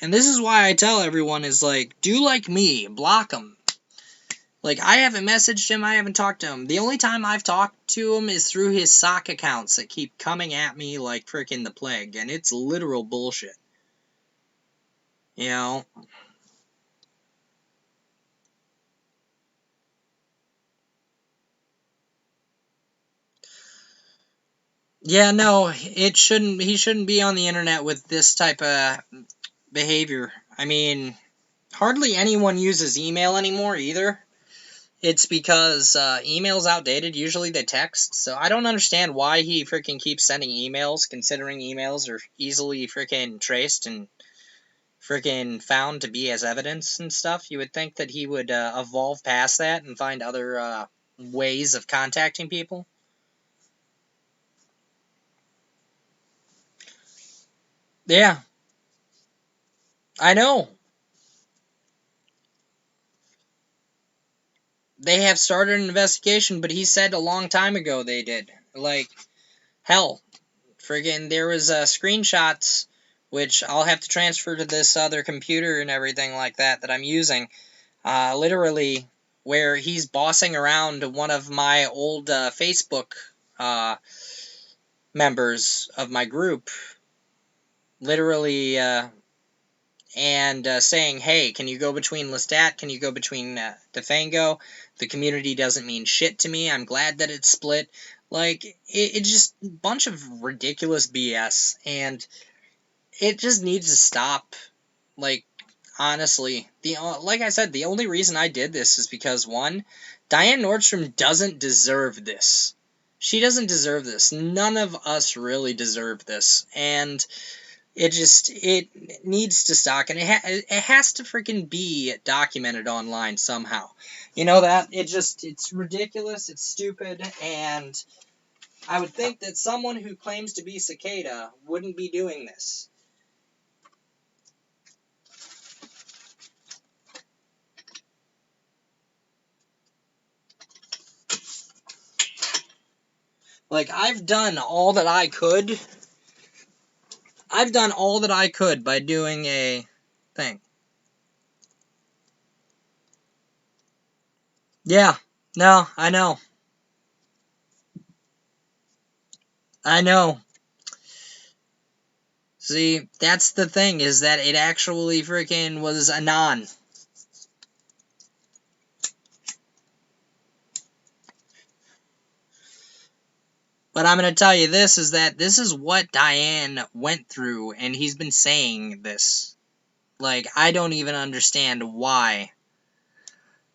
and this is why I tell everyone is like, do like me, block them. Like, I haven't messaged him, I haven't talked to him. The only time I've talked to him is through his sock accounts that keep coming at me like freaking the plague, and it's literal bullshit. You know? Yeah, no, he shouldn't be on the internet with this type of behavior. I mean, hardly anyone uses email anymore either. It's because email's outdated. Usually they text. So I don't understand why he freaking keeps sending emails, considering emails are easily freaking traced and freaking found to be as evidence and stuff. You would think that he would evolve past that and find other ways of contacting people. Yeah, I know. they have started an investigation, but he said a long time ago they did. Like, hell, friggin' there was screenshots, which I'll have to transfer to this other computer and everything like that I'm using, literally, where he's bossing around one of my old Facebook members of my group, literally, and saying, hey, can you go between Lestat? Can you go between Defango? The community doesn't mean shit to me. I'm glad that it's split. Like, it's just a bunch of ridiculous BS, and it just needs to stop. Like, honestly, like I said, the only reason I did this is because, one, Diane Nordstrom doesn't deserve this. She doesn't deserve this. None of us really deserve this, and it needs to stop, and it has to freaking be documented online somehow. You know that? It's ridiculous, it's stupid, and I would think that someone who claims to be Cicada wouldn't be doing this. Like, I've done all that I could. I've done all that I could by doing a thing. Yeah, no, I know. I know. See, that's the thing, is that it actually freaking was Anon. But I'm going to tell you this, is that this is what Diane went through, and he's been saying this. Like, I don't even understand why.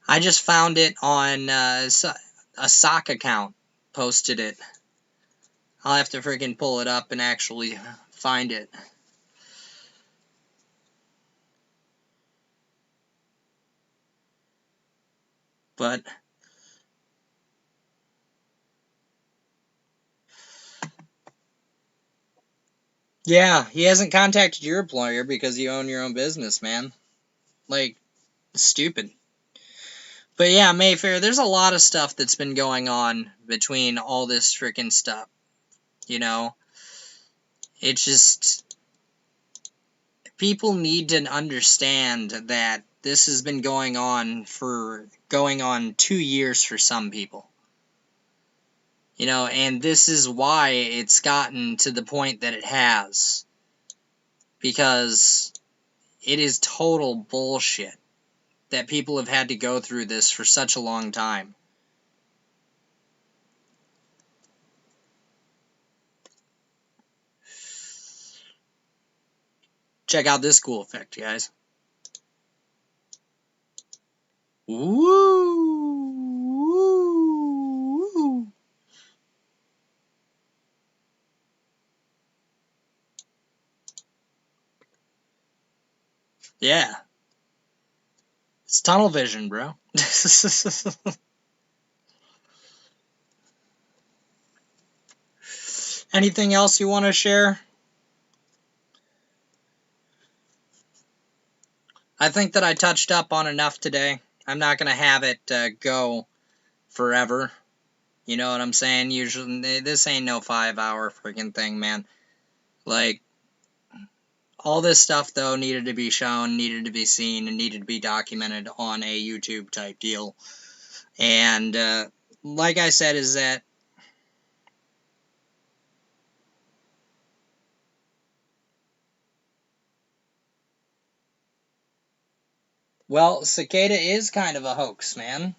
I just found it on a sock account, posted it. I'll have to freaking pull it up and actually find it. But yeah, he hasn't contacted your employer because you own your own business, man. Like, stupid. But yeah, Mayfair, there's a lot of stuff that's been going on between all this freaking stuff. You know? It's just, people need to understand that this has been going on 2 years for some people. You know, and this is why it's gotten to the point that it has. Because it is total bullshit that people have had to go through this for such a long time. Check out this cool effect, guys. Woo! Yeah. It's tunnel vision, bro. Anything else you want to share? I think that I touched up on enough today. I'm not going to have it go forever. You know what I'm saying? Usually, this ain't no 5-hour freaking thing, man. Like, all this stuff, though, needed to be shown, needed to be seen, and needed to be documented on a YouTube type deal. And, like I said, is that well, Cicada is kind of a hoax, man.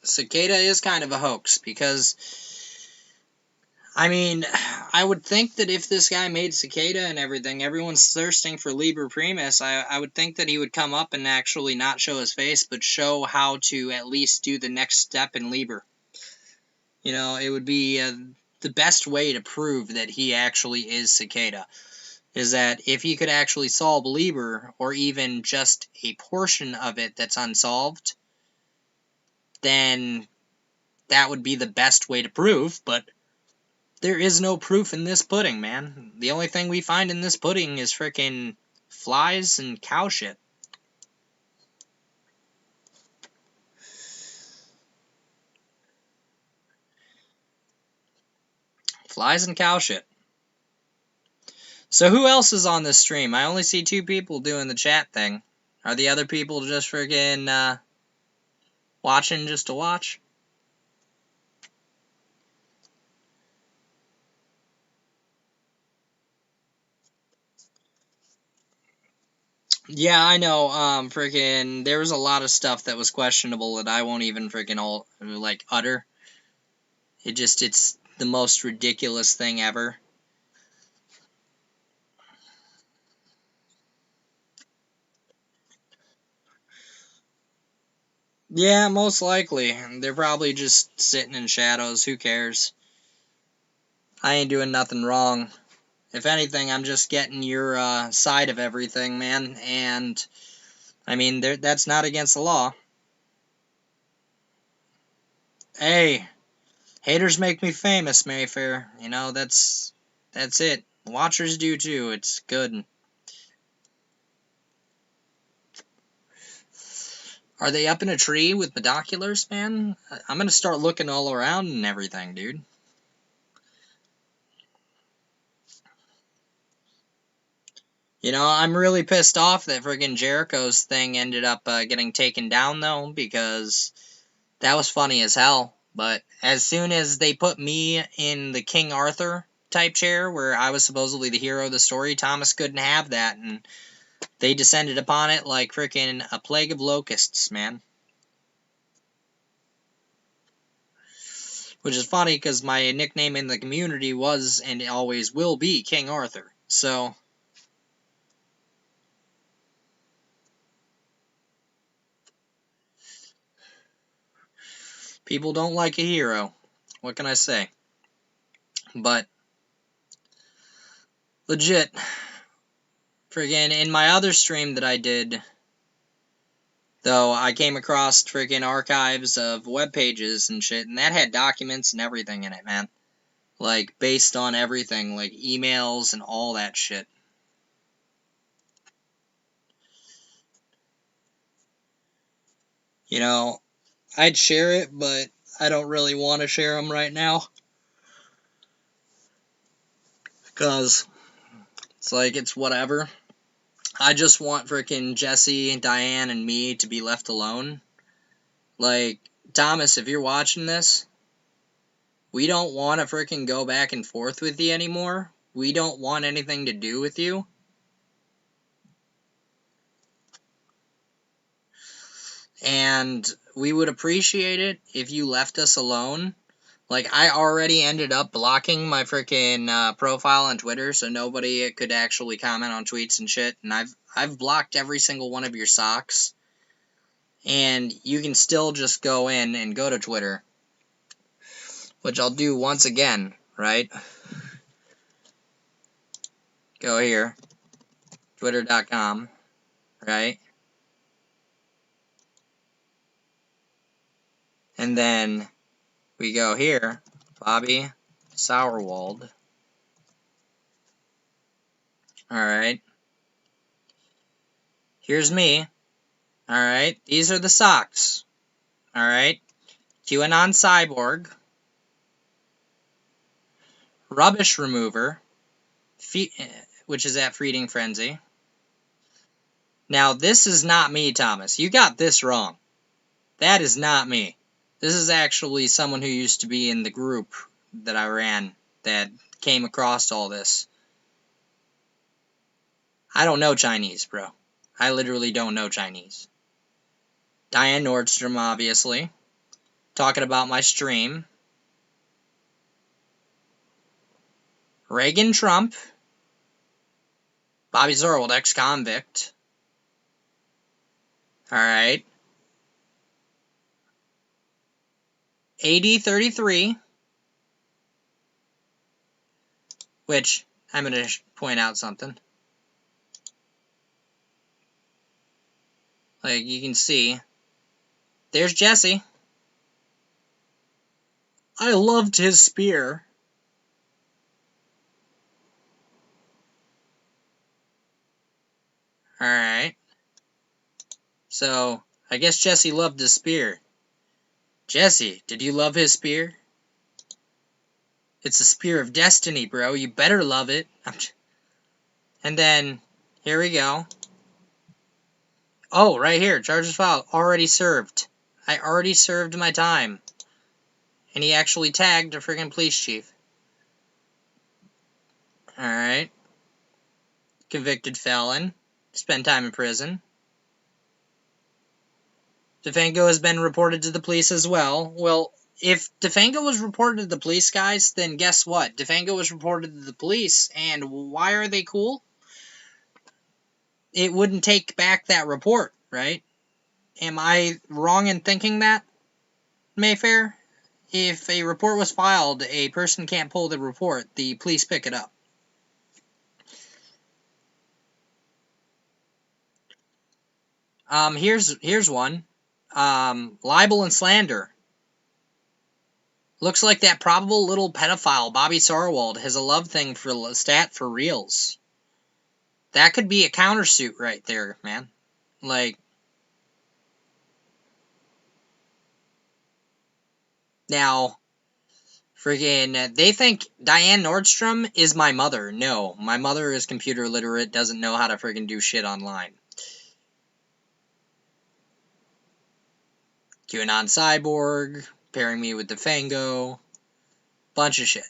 Cicada is kind of a hoax, because, I mean, I would think that if this guy made Cicada and everything, everyone's thirsting for Liber Primus, I would think that he would come up and actually not show his face, but show how to at least do the next step in Liber. You know, it would be the best way to prove that he actually is Cicada, is that if he could actually solve Liber, or even just a portion of it that's unsolved, then that would be the best way to prove, but there is no proof in this pudding, man. The only thing we find in this pudding is frickin' flies and cow shit. Flies and cow shit. So who else is on this stream? I only see 2 people doing the chat thing. Are the other people just friggin' watching just to watch? Yeah, I know. Freaking, there was a lot of stuff that was questionable that I won't even freaking utter. It's the most ridiculous thing ever. Yeah, most likely. They're probably just sitting in shadows. Who cares? I ain't doing nothing wrong. If anything, I'm just getting your side of everything, man. And I mean, that's not against the law. Hey, haters make me famous, Mayfair. You know, that's it. Watchers do too. It's good. Are they up in a tree with binoculars, man? I'm gonna start looking all around and everything, dude. You know, I'm really pissed off that friggin' Jericho's thing ended up getting taken down, though, because that was funny as hell. But as soon as they put me in the King Arthur type chair, where I was supposedly the hero of the story, Thomas couldn't have that, and they descended upon it like frickin' a plague of locusts, man. Which is funny, because my nickname in the community was, and always will be, King Arthur. So people don't like a hero. What can I say? But legit, friggin' in my other stream that I did, though, I came across friggin' archives of web pages and shit, and that had documents and everything in it, man. Like, based on everything, like emails and all that shit. You know, I'd share it, but I don't really want to share them right now. Because it's like, it's whatever. I just want frickin' Jesse, Diane, and me to be left alone. Like, Thomas, if you're watching this, we don't want to frickin' go back and forth with you anymore. We don't want anything to do with you. And we would appreciate it if you left us alone. Like, I already ended up blocking my frickin' profile on Twitter, so nobody could actually comment on tweets and shit. And I've blocked every single one of your socks. And you can still just go in and go to Twitter, which I'll do once again, right? Go here, twitter.com, right? And then we go here, Bobby Sauerwald. Alright. Here's me. Alright. These are the socks. Alright. QAnon Cyborg. Rubbish Remover. Which is at Feeding Frenzy. Now, this is not me, Thomas. You got this wrong. That is not me. This is actually someone who used to be in the group that I ran that came across all this. I don't know Chinese, bro. I literally don't know Chinese. Diane Nordstrom, obviously. Talking about my stream. Reagan Trump. Bobby Zorwald, ex-convict. Alright. AD33. Which, I'm going to point out something. Like, you can see. There's Jesse. I loved his spear. Alright. So, I guess Jesse loved his spear. Jesse, did you love his spear? It's a spear of destiny, bro. You better love it. And then, here we go. Oh, right here. Charges filed. Already served. I already served my time. And he actually tagged a friggin' police chief. Alright. Convicted felon. Spent time in prison. Defango has been reported to the police as well. Well, if Defango was reported to the police, guys, then guess what? Defango was reported to the police, and why are they cool? It wouldn't take back that report, right? Am I wrong in thinking that, Mayfair? If a report was filed, a person can't pull the report. The police pick it up. Here's one. Libel and slander. Looks like that probable little pedophile, Bobby Sarwald, has a love thing for Lestat for reals. That could be a countersuit right there, man. Like, now, friggin', they think Diane Nordstrom is my mother. No, my mother is computer literate, doesn't know how to friggin' do shit online. QAnon Cyborg, pairing me with Defango, bunch of shit.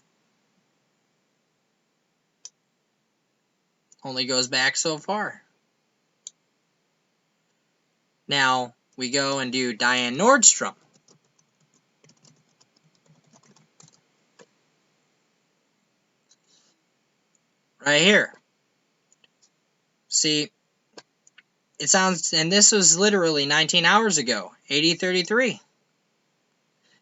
Only goes back so far. Now, we go and do Diane Nordstrom. Right here. See, it sounds, and this was literally 19 hours ago, 8033.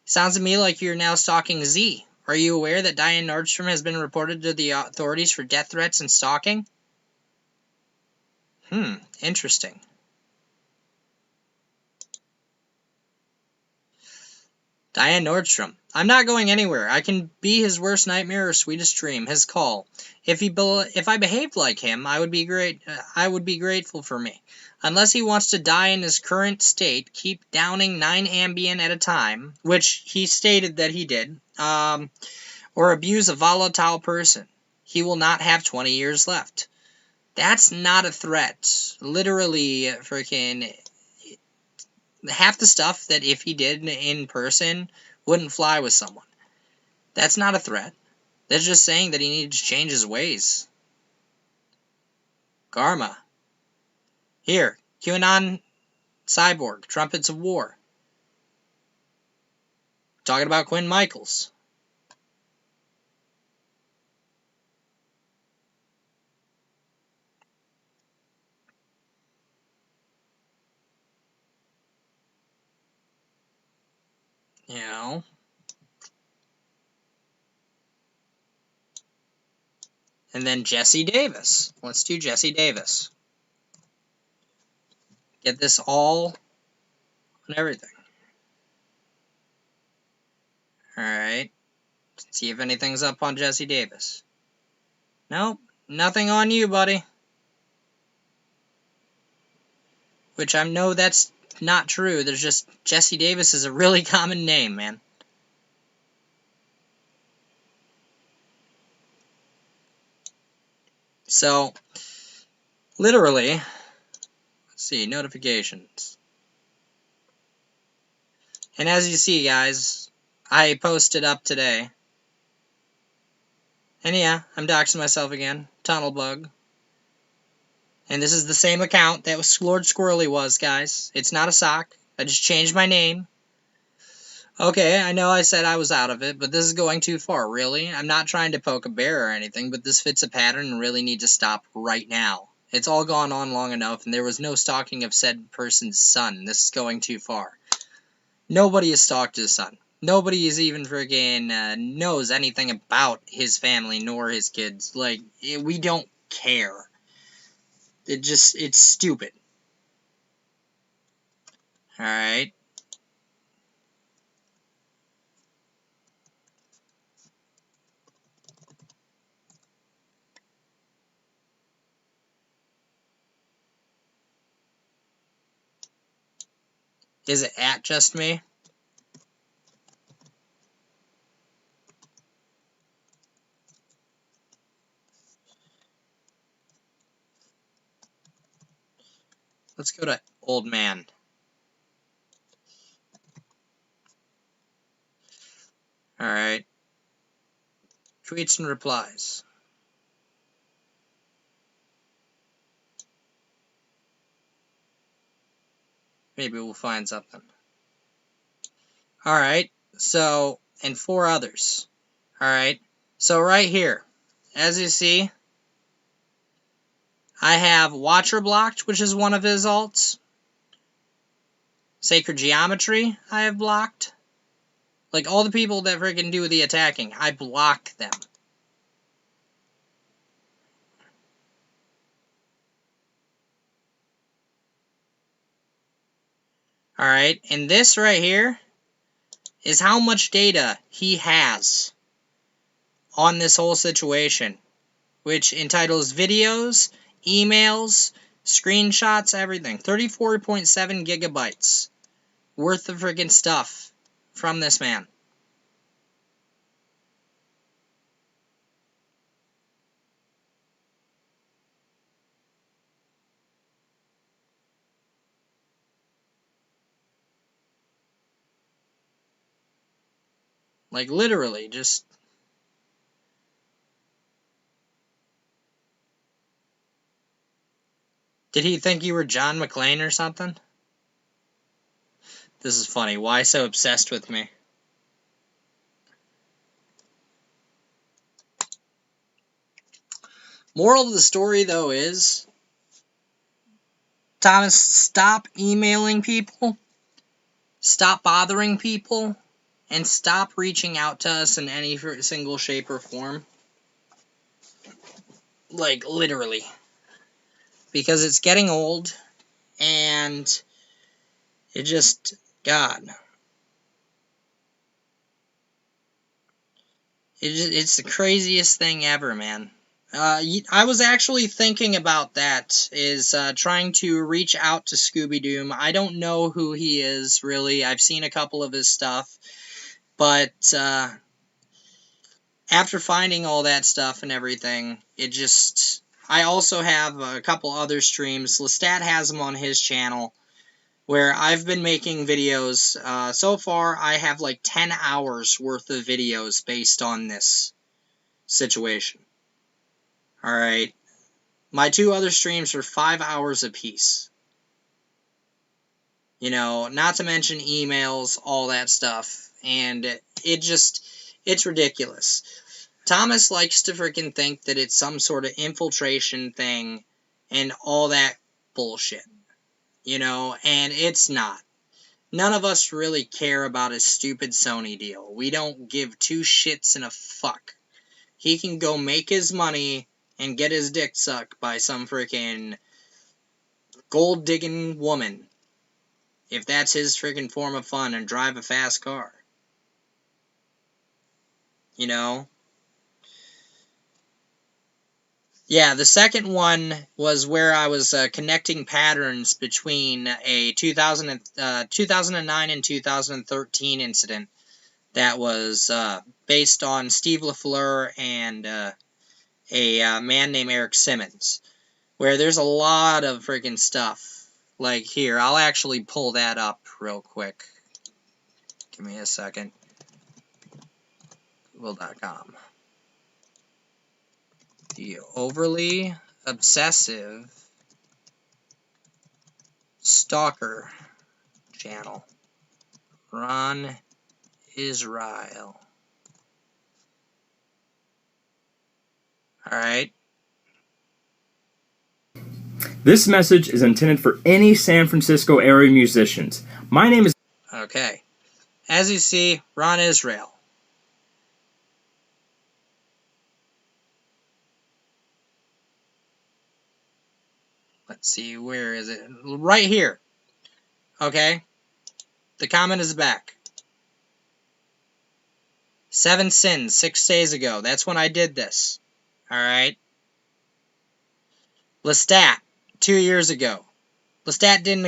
Sounds to me like you're now stalking Z. Are you aware that Diane Nordstrom has been reported to the authorities for death threats and stalking? Interesting. Diane Nordstrom. I'm not going anywhere. I can be his worst nightmare or sweetest dream. His call. If I behaved like him, I would be grateful for me. Unless he wants to die in his current state, keep downing 9 Ambien at a time, which he stated that he did, or abuse a volatile person. He will not have 20 years left. That's not a threat. Literally, freaking half the stuff that if he did in person wouldn't fly with someone. That's not a threat. That's just saying that he needs to change his ways. Karma. Here, QAnon Cyborg, Trumpets of War. Talking about Quinn Michaels. You know. And then Jesse Davis. Let's do Jesse Davis. Get this all and everything. Alright. See if anything's up on Jesse Davis. Nope. Nothing on you, buddy. Which I know that's not true. There's just Jesse Davis is a really common name, man. So, literally, let's see, notifications. And as you see, guys, I posted up today. And yeah, I'm doxing myself again. Tunnel bug. And this is the same account that Lord Squirrely was, guys. It's not a sock. I just changed my name. Okay, I know I said I was out of it, but this is going too far, really. I'm not trying to poke a bear or anything, but this fits a pattern and really need to stop right now. It's all gone on long enough, and there was no stalking of said person's son. This is going too far. Nobody has stalked his son. Nobody is even friggin' knows anything about his family nor his kids. Like, we don't care. It's stupid. Alright. Is it at just me? Let's go to old man. Alright. Tweets and replies. Maybe we'll find something. Alright, so, and 4 others. Alright, so right here, as you see, I have Watcher blocked, which is one of his alts. Sacred Geometry, I have blocked. Like, all the people that freaking do the attacking, I block them. Alright, and this right here is how much data he has on this whole situation, which entitles videos, emails, screenshots, everything. 34.7 gigabytes worth of freaking stuff from this man. Like, literally, just... Did he think you were John McClane or something? This is funny. Why so obsessed with me? Moral of the story, though, is... Thomas, stop emailing people. Stop bothering people. And stop reaching out to us in any single shape or form. Like, literally. Because it's getting old, and it just, God. It's the craziest thing ever, man. I was actually thinking about that, is trying to reach out to Scooby Doom. I don't know who he is, really. I've seen a couple of his stuff, but after finding all that stuff and everything, it just... I also have a couple other streams. Lestat has them on his channel, where I've been making videos. So far, I have like 10 hours worth of videos based on this situation. Alright. My 2 other streams are 5 hours apiece. You know, not to mention emails, all that stuff. And it's ridiculous. Thomas likes to freaking think that it's some sort of infiltration thing and all that bullshit. You know, and it's not. None of us really care about his stupid Sony deal. We don't give 2 shits and a fuck. He can go make his money and get his dick sucked by some freaking gold-digging woman, if that's his freaking form of fun, and drive a fast car. You know? Yeah, the second one was where I was connecting patterns between a 2009 and 2013 incident that was based on Steve LaFleur and a man named Eric Simmons, where there's a lot of freaking stuff. Like here, I'll actually pull that up real quick. Give me a second. Google.com. The overly obsessive stalker channel. Ron Israel. Alright. This message is intended for any San Francisco area musicians. My name is... Okay. As you see, Ron Israel. Let's see, where is it? Right here. Okay? The comment is back. 7 Sins, 6 days ago. That's when I did this. Alright? Lestat, 2 years ago. Lestat didn't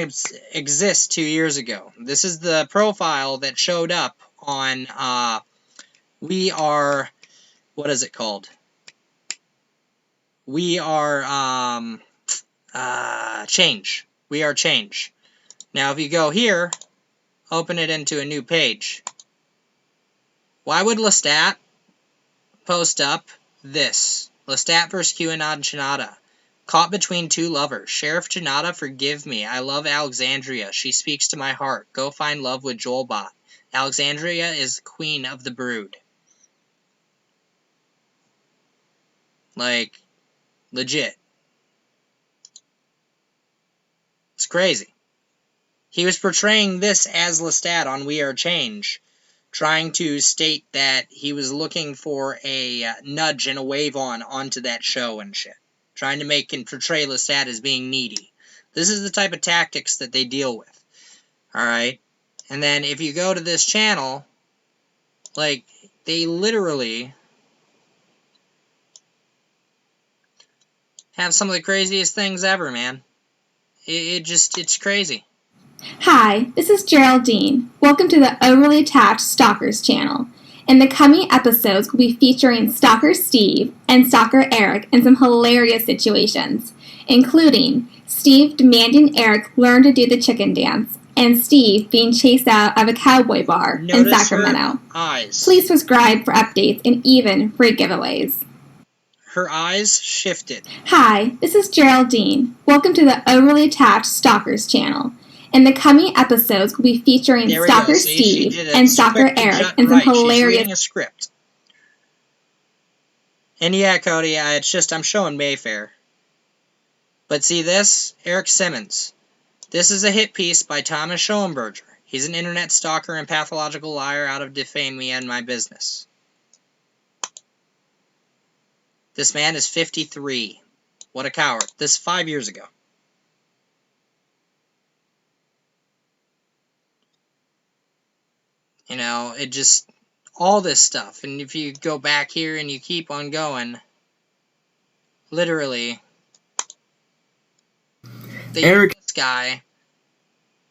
exist 2 years ago. This is the profile that showed up on, We Are... What is it called? We Are, Change. We Are Change. Now, if you go here, open it into a new page. Why would Lestat post up this? Lestat vs. QAnon Janata. Caught between two lovers. Sheriff Janata, forgive me. I love Alexandria. She speaks to my heart. Go find love with Joelbot. Alexandria is queen of the brood. Like, legit. It's crazy. He was portraying this as Lestat on We Are Change, trying to state that he was looking for a nudge and a wave onto that show and shit. Trying to make and portray Lestat as being needy. This is the type of tactics that they deal with. Alright? And then if you go to this channel, like, they literally have some of the craziest things ever, man. It's crazy. Hi, this is Geraldine. Welcome to the Overly Attached Stalkers channel. In the coming episodes, we'll be featuring Stalker Steve and Stalker Eric in some hilarious situations, including Steve demanding Eric learn to do the chicken dance, and Steve being chased out of a cowboy bar in Sacramento. Her eyes. Please subscribe for updates and even free giveaways. Her eyes shifted. Hi, this is Geraldine. Welcome to the Overly Attached Stalkers channel. In the coming episodes, we'll be featuring Stalker Steve and Stalker Eric in some hilarious... She's reading a script. And yeah, Cody, I'm showing Mayfair. But see this? Eric Simmons. This is a hit piece by Thomas Schoenberger. He's an internet stalker and pathological liar out of defame me and my business. This man is 53. What a coward. This is 5 years ago. You know, it just, all this stuff. And if you go back here and you keep on going, literally, Eric, this guy,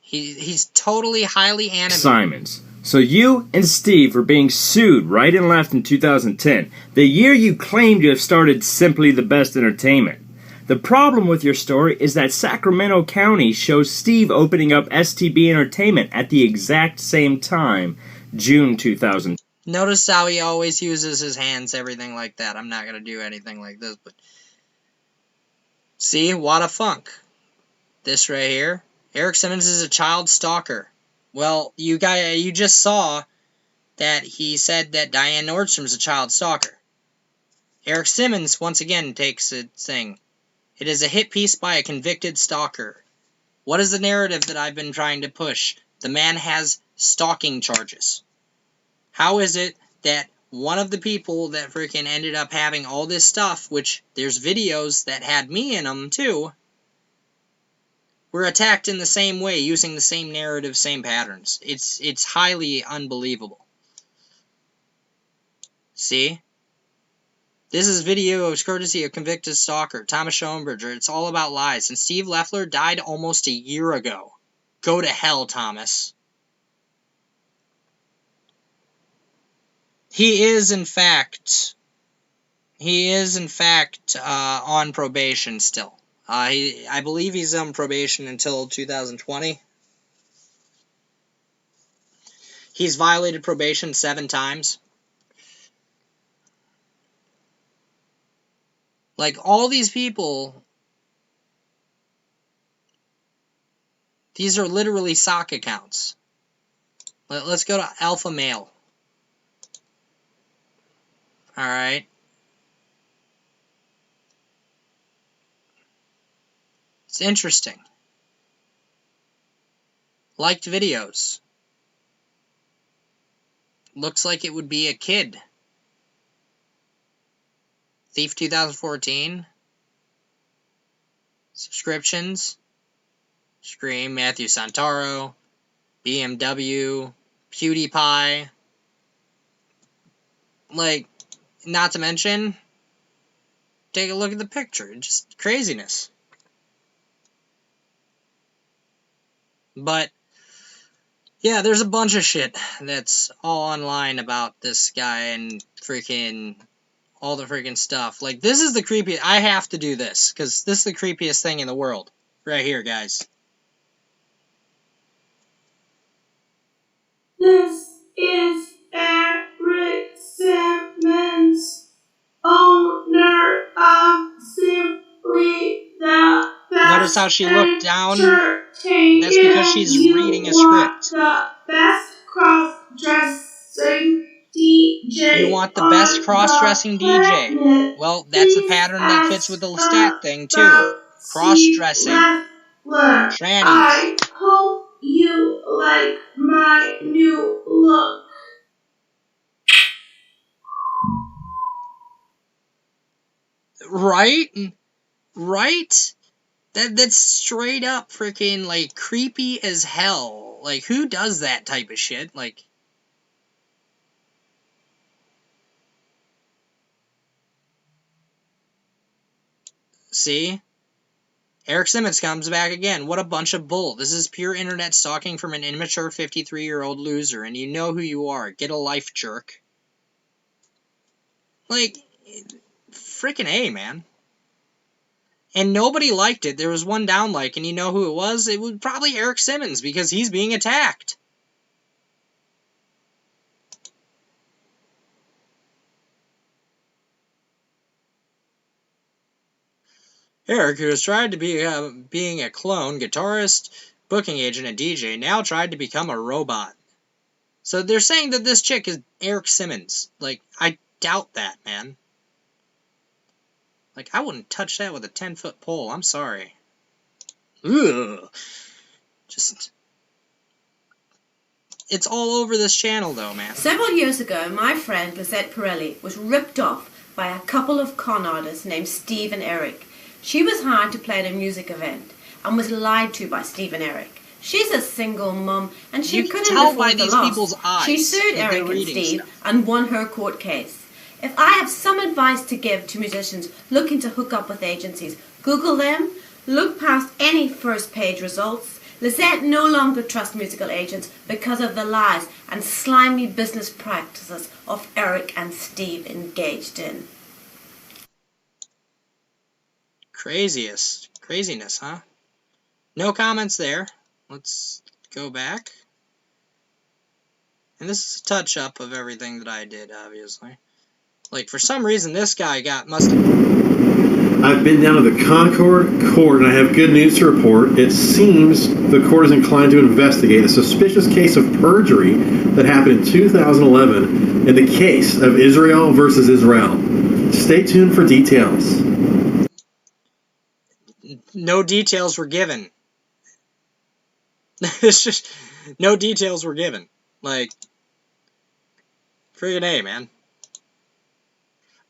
he's totally highly animated. Simons. So you and Steve were being sued right and left in 2010, the year you claimed to have started Simply the Best Entertainment. The problem with your story is that Sacramento County shows Steve opening up STB Entertainment at the exact same time, June 2000. Notice how he always uses his hands, everything like that. I'm not going to do anything like this, but... See? What a funk. This right here. Eric Simmons is a child stalker. Well, you just saw that he said that Diane Nordstrom's a child stalker. Eric Simmons, once again, takes a thing. It is a hit piece by a convicted stalker. What is the narrative that I've been trying to push? The man has stalking charges. How is it that one of the people that freaking ended up having all this stuff, which there's videos that had me in them too, were attacked in the same way, using the same narrative, same patterns? It's highly unbelievable. See? This is video courtesy of convicted stalker, Thomas Schoenberger. It's all about lies. And Steve Leffler died almost a year ago. Go to hell, Thomas. He is, in fact, on probation still. I believe he's on probation until 2020. He's violated probation 7 times. Like, all these people, these are literally sock accounts. Let's go to Alpha Male. Alright. It's interesting. Liked videos. Looks like it would be a kid. Thief 2014. Subscriptions. Scream, Matthew Santoro. BMW. PewDiePie. Like, not to mention, take a look at the picture. Just craziness. But, yeah, there's a bunch of shit that's all online about this guy and freaking all the freaking stuff. Like, this is the creepiest. I have to do this, because this is the creepiest thing in the world. Right here, guys. Notice how she looked down? That's because she's reading a script. The best cross-dressing DJ. You want the best cross-dressing DJ. Well, that's a pattern that fits with the Lestat thing, too. Cross-dressing. Trannies. I hope you like my new look. Right? Right? That's straight up freaking, like, creepy as hell. Like, who does that type of shit? Like... See? Eric Simmons comes back again. What a bunch of bull. This is pure internet stalking from an immature 53-year-old loser, and you know who you are. Get a life, jerk. Like, freaking A, man. And nobody liked it. There was one down like, and you know who it was? It was probably Eric Simmons, because he's being attacked. Eric, who has tried to be being a clone, guitarist, booking agent, and DJ, now tried to become a robot. So they're saying that this chick is Eric Simmons. Like, I doubt that, man. Like, I wouldn't touch that with a 10-foot pole. I'm sorry. Ugh. Just... It's all over this channel, though, man. Several years ago, my friend Lisette Pirelli was ripped off by a couple of con artists named Steve and Eric. She was hired to play at a music event and was lied to by Steve and Eric. She's a single mum and she couldn't afford the loss. She sued Eric and Steve and won her court case. If I have some advice to give to musicians looking to hook up with agencies, Google them, look past any first page results. Lisette no longer trusts musical agents because of the lies and slimy business practices of Eric and Steve engaged in. Craziness, huh? No comments there. Let's go back. And this is a touch-up of everything that I did, obviously. Like, for some reason, this guy must have... I've been down to the Concord Court, and I have good news to report. It seems the court is inclined to investigate a suspicious case of perjury that happened in 2011 in the case of Israel versus Israel. Stay tuned for details. No details were given. It's just... No details were given. Like... Friggin' A, man.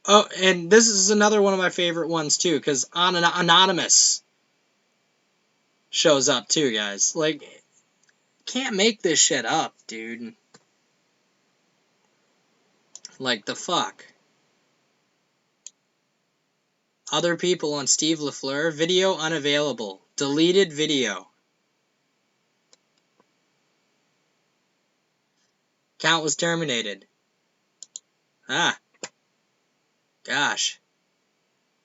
Oh, and this is another one of my favorite ones, too, because Anonymous shows up, too, guys. Like, can't make this shit up, dude. Like, the fuck? Other people on Steve LaFleur. Video unavailable. Deleted video. Account was terminated. Ah. Gosh.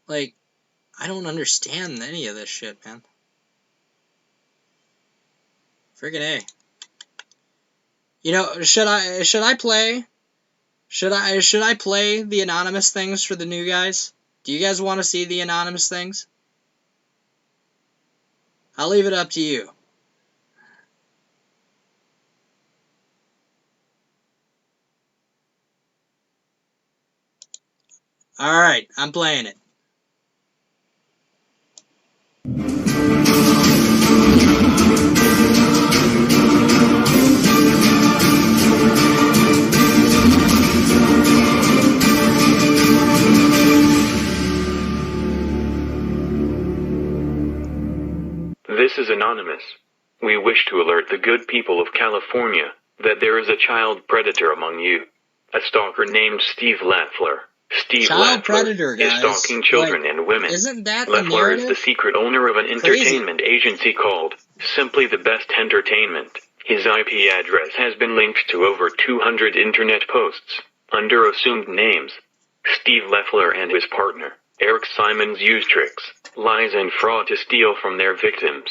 Like, I don't understand any of this shit, man. Friggin' A. You know, should I play the anonymous things for the new guys? Do you guys want to see the anonymous things? I'll leave it up to you. Alright, I'm playing it. This is Anonymous. We wish to alert the good people of California that there is a child predator among you. A stalker named Steve LaFleur. Steve Child LaFleur predator, is guys. stalking children Like, and women. isn't that the LaFleur is narrative? the secret owner of an Crazy. entertainment agency called Simply the Best Entertainment. His IP address has been linked to over 200 internet posts under assumed names. Steve LaFleur and his partner, Eric Simons, use tricks, lies and fraud to steal from their victims.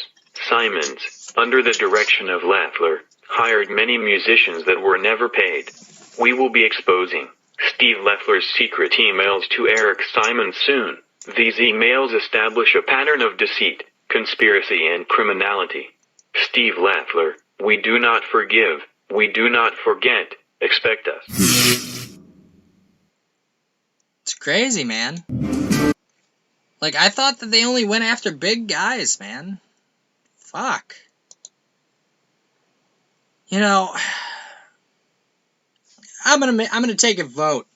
Simons, under the direction of LaFleur, hired many musicians that were never paid. We will be exposing Steve LaFleur's secret emails to Eric Simons soon. These emails establish a pattern of deceit, conspiracy and criminality. Steve Leffler, we do not forgive, we do not forget, expect us. It's crazy, man. Like, I thought that they only went after big guys, man. Fuck. You know, I'm gonna take a vote.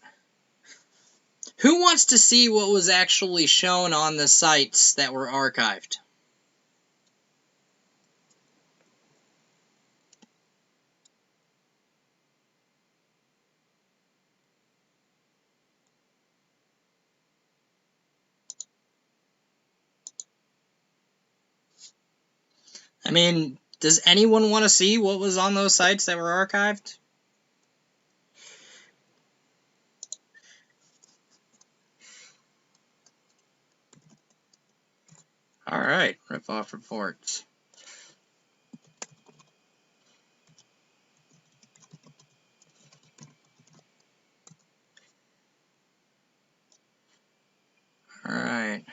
Who wants to see what was actually shown on the sites that were archived? I mean, does anyone want to see what was on those sites that were archived? Alright, rip-off reports. Alright.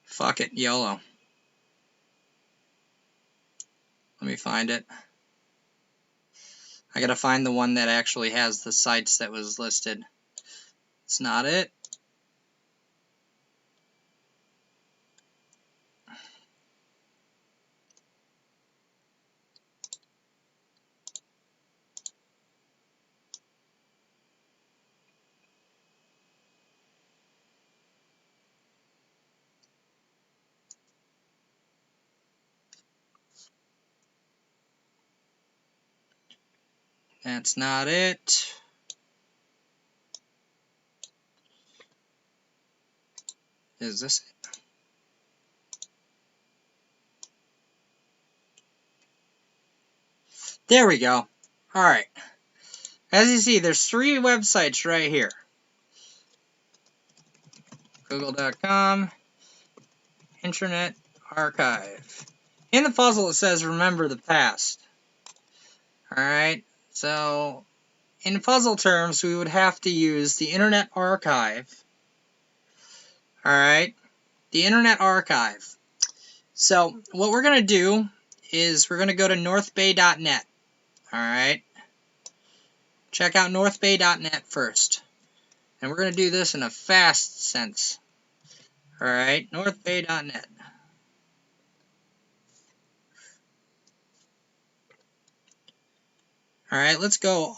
Fuck it, YOLO. Let me find it. I gotta find the one that actually has the sites that was listed. It's not it. That's not it. Is this it? There we go. Alright. As you see, there's 3 websites right here. Google.com, Internet Archive. In the puzzle it says remember the past. Alright, so in puzzle terms we would have to use the Internet Archive. Alright, the Internet Archive. So what we're going to do is we're going to go to northbay.net. Alright, check out northbay.net first. And we're going to do this in a fast sense. Alright, northbay.net. Alright, let's go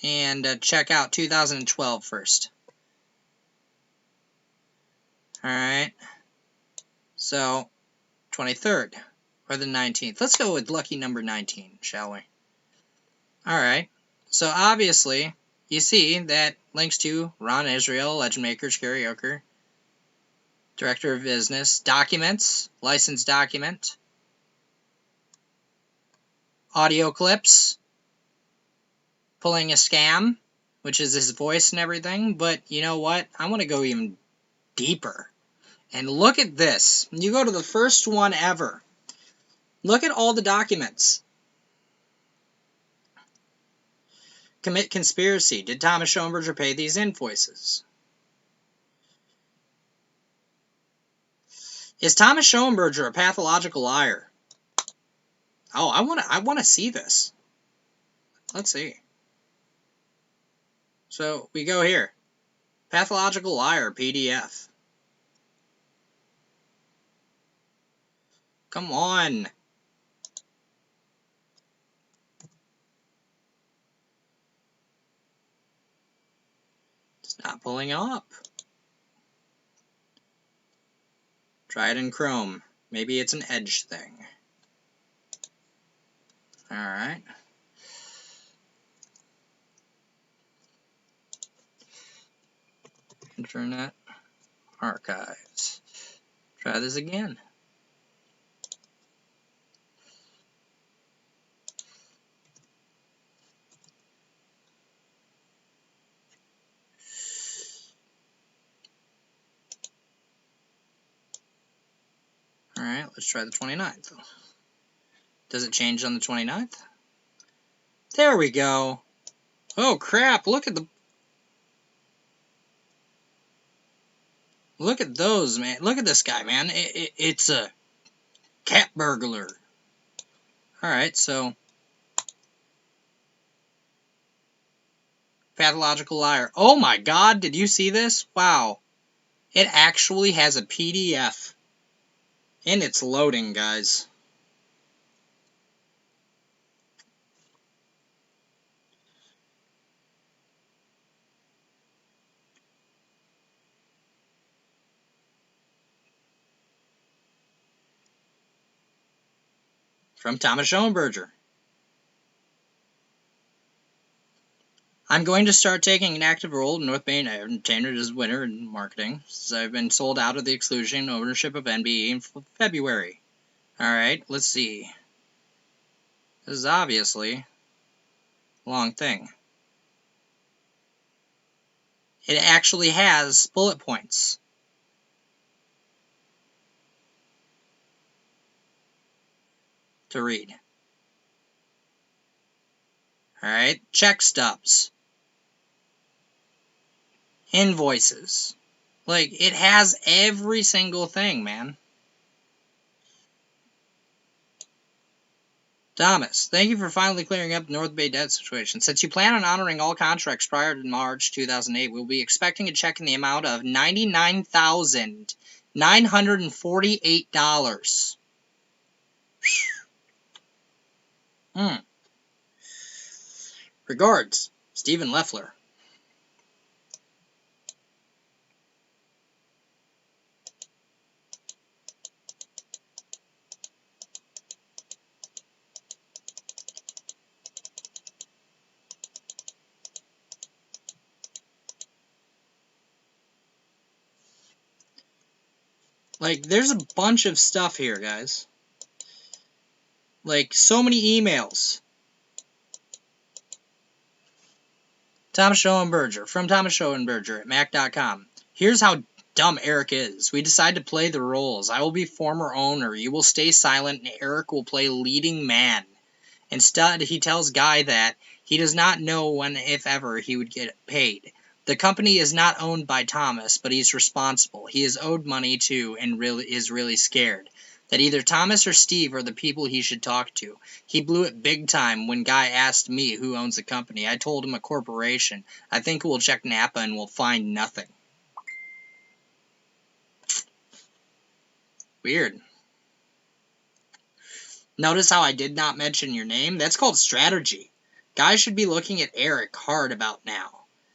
and check out 2012 first. Alright, so 23rd or the 19th. Let's go with lucky number 19, shall we? Alright, so obviously you see that links to Ron Israel, Legend Makers, Karaoke, Director of Business, Documents, Licensed Document, Audio Clips, Pulling a Scam, which is his voice and everything, but you know what? I want to go even deeper. And look at this. You go to the first one ever. Look at all the documents. Commit conspiracy. Did Thomas Schoenberger pay these invoices? Is Thomas Schoenberger a pathological liar? Oh, I want to see this. Let's see. So we go here. Pathological liar PDF. Come on. It's not pulling up. Try it in Chrome. Maybe it's an Edge thing. Alright. Internet Archives. Try this again. Alright, let's try the 29th. Does it change on the 29th? There we go. Oh crap, look at those, man. Look at this guy, man. It's a cat burglar. Alright, so pathological liar. Oh my god, did you see this? Wow. It actually has a PDF. And it's loading, guys. From Thomas Schoenberger. I'm going to start taking an active role in North Bay Entertainment as winner in marketing, since I've been sold out of the exclusion ownership of NBE in February. Alright, let's see. This is obviously a long thing. It actually has bullet points. To read. Alright, check stubs. Invoices. Like, it has every single thing, man. Thomas, thank you for finally clearing up the North Bay debt situation. Since you plan on honoring all contracts prior to March 2008, we'll be expecting a check in the amount of $99,948. Regards, Stephen Leffler. Like, there's a bunch of stuff here, guys. Like, so many emails. Thomas Schoenberger, from Thomas Schoenberger at Mac.com. Here's how dumb Eric is. We decide to play the roles. I will be former owner. You will stay silent, and Eric will play leading man. Instead, he tells Guy that he does not know when, if ever, he would get paid. The company is not owned by Thomas, but he's responsible. He is owed money to and is really scared. That either Thomas or Steve are the people he should talk to. He blew it big time when Guy asked me who owns the company. I told him a corporation. I think we'll check Napa and we'll find nothing. Weird. Notice how I did not mention your name? That's called strategy. Guy should be looking at Eric hard about now.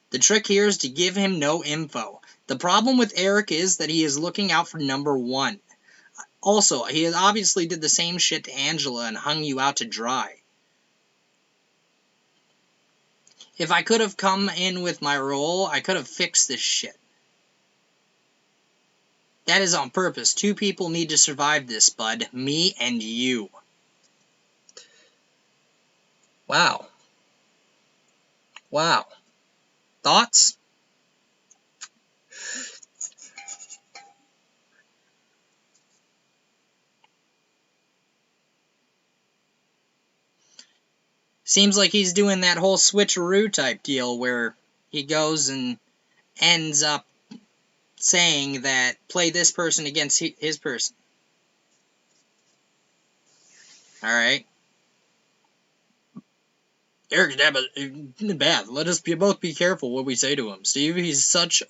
The trick here is to give him no info. The problem with Eric is that he is looking out for number one. Also, he obviously did the same shit to Angela and hung you out to dry. If I could have come in with my role, I could have fixed this shit. That is on purpose. Two people need to survive this, bud. Me and you. Wow. Wow. Thoughts? Seems like he's doing that whole switcheroo type deal where he goes and ends up saying that play this person against his person. Alright. Eric's bad. Let us both be careful what we say to him. Steve, he is such a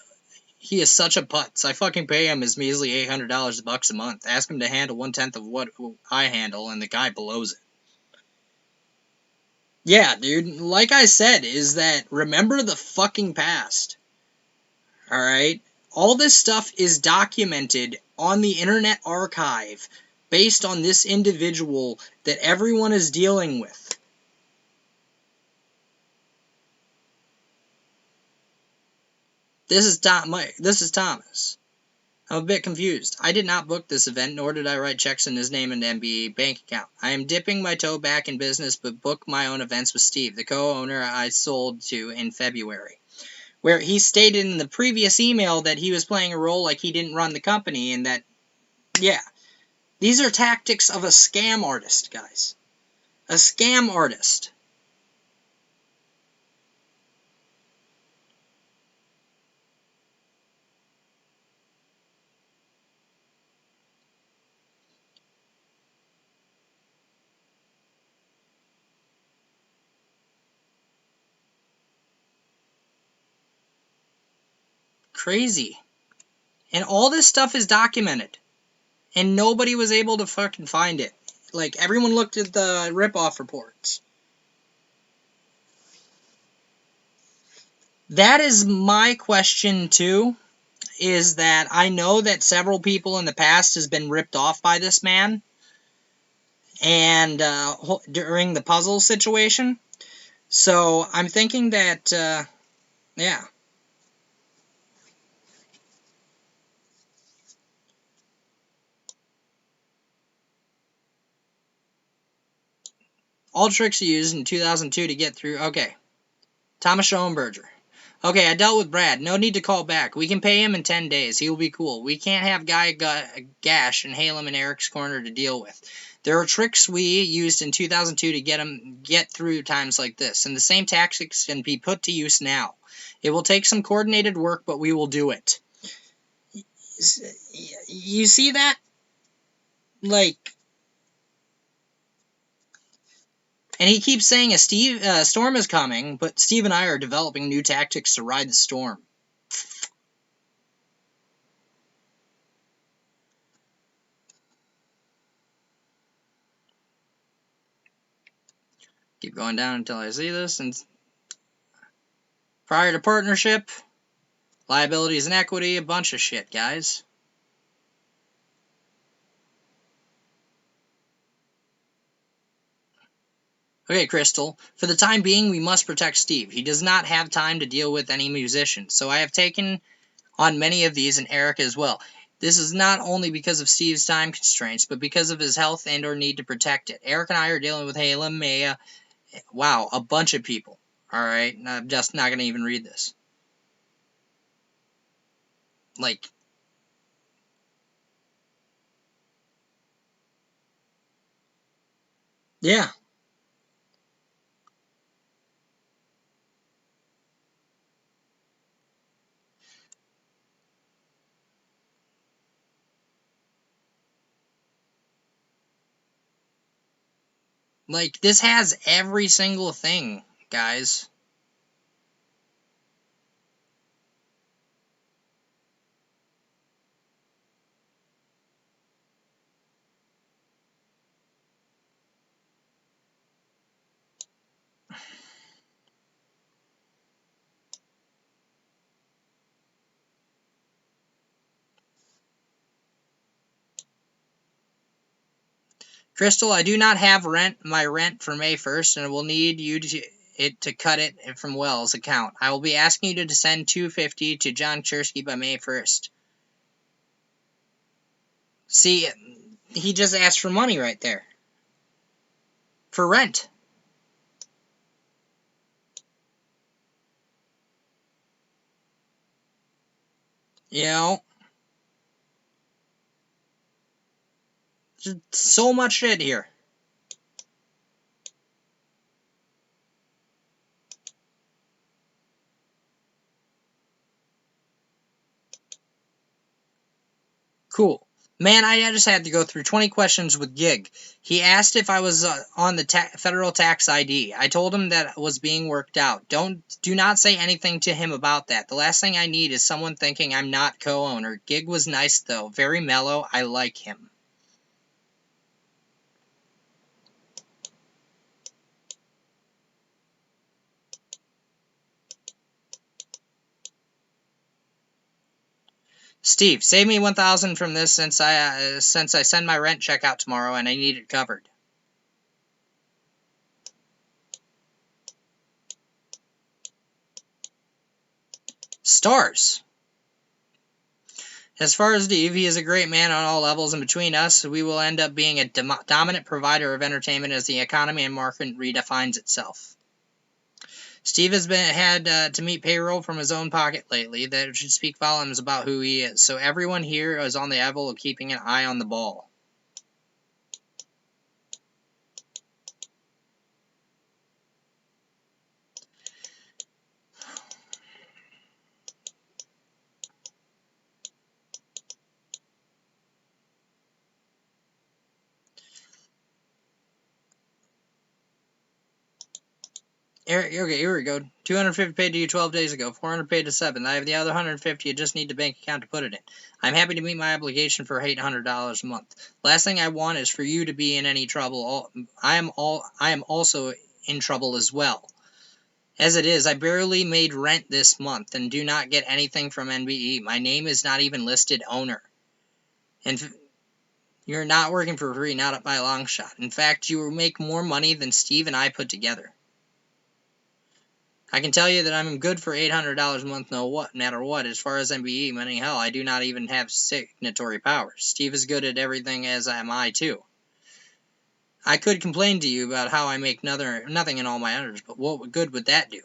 putz. I fucking pay him his measly $800 a month. Ask him to handle 1/10 of what I handle, and the guy blows it. Yeah, dude, like I said, is that remember the fucking past. Alright? All this stuff is documented on the Internet Archive based on this individual that everyone is dealing with. This is Thomas. I'm a bit confused. I did not book this event, nor did I write checks in his name and MBE bank account. I am dipping my toe back in business, but book my own events with Steve, the co-owner I sold to in February. Where he stated in the previous email that he was playing a role like he didn't run the company, and that, yeah. These are tactics of a scam artist, guys. A scam artist. crazy. And all this stuff is documented. And nobody was able to fucking find it. Like, everyone looked at the rip-off reports. That is my question, too, is that I know that several people in the past has been ripped off by this man. And during the puzzle situation. So, I'm thinking that, yeah. All tricks used in 2002 to get through. Okay. Thomas Schoenberger. Okay, I dealt with Brad. No need to call back. We can pay him in 10 days. He will be cool. We can't have Guy Gash and Halem in Eric's corner to deal with. There are tricks we used in 2002 to get through times like this, and the same tactics can be put to use now. It will take some coordinated work, but we will do it. You see that? Like... And he keeps saying a storm is coming, but Steve and I are developing new tactics to ride the storm. Keep going down until I see this. And prior to partnership, liabilities and equity, a bunch of shit, guys. Okay, Crystal. For the time being, we must protect Steve. He does not have time to deal with any musicians, so I have taken on many of these and Eric as well. This is not only because of Steve's time constraints, but because of his health and or need to protect it. Eric and I are dealing with Halem, Maya, wow, a bunch of people. Alright, I'm just not going to even read this. Like... yeah. Like, this has every single thing, guys. Crystal, I do not have my rent for May 1st, and will need you to cut it from Wells' account. I will be asking you to send $250 to John Chersky by May 1st. See, he just asked for money right there. For rent. You know? Just so much shit here. Cool. Man, I just had to go through 20 questions with Gig. He asked if I was on the federal tax ID. I told him that was being worked out. Do not say anything to him about that. The last thing I need is someone thinking I'm not co-owner. Gig was nice, though. Very mellow. I like him. Steve, save me $1,000 from this since I send my rent check out tomorrow and I need it covered. Stars. As far as Steve, he is a great man on all levels, and between us, we will end up being a dominant provider of entertainment as the economy and market redefines itself. Steve has had to meet payroll from his own pocket lately. That should speak volumes about who he is. So everyone here is on the level of keeping an eye on the ball. Okay, here we go. 250 paid to you 12 days ago. 400 paid to 7. I have the other 150. You just need the bank account to put it in. I'm happy to meet my obligation for $800 a month. Last thing I want is for you to be in any trouble. I am also in trouble as well. As it is, I barely made rent this month and do not get anything from NBE. My name is not even listed owner. And you're not working for free, not by a long shot. In fact, you will make more money than Steve and I put together. I can tell you that I'm good for $800 a month no matter what. As far as MBE money, hell, I do not even have signatory powers. Steve is good at everything, as am I too. I could complain to you about how I make nothing in all my others, but what good would that do?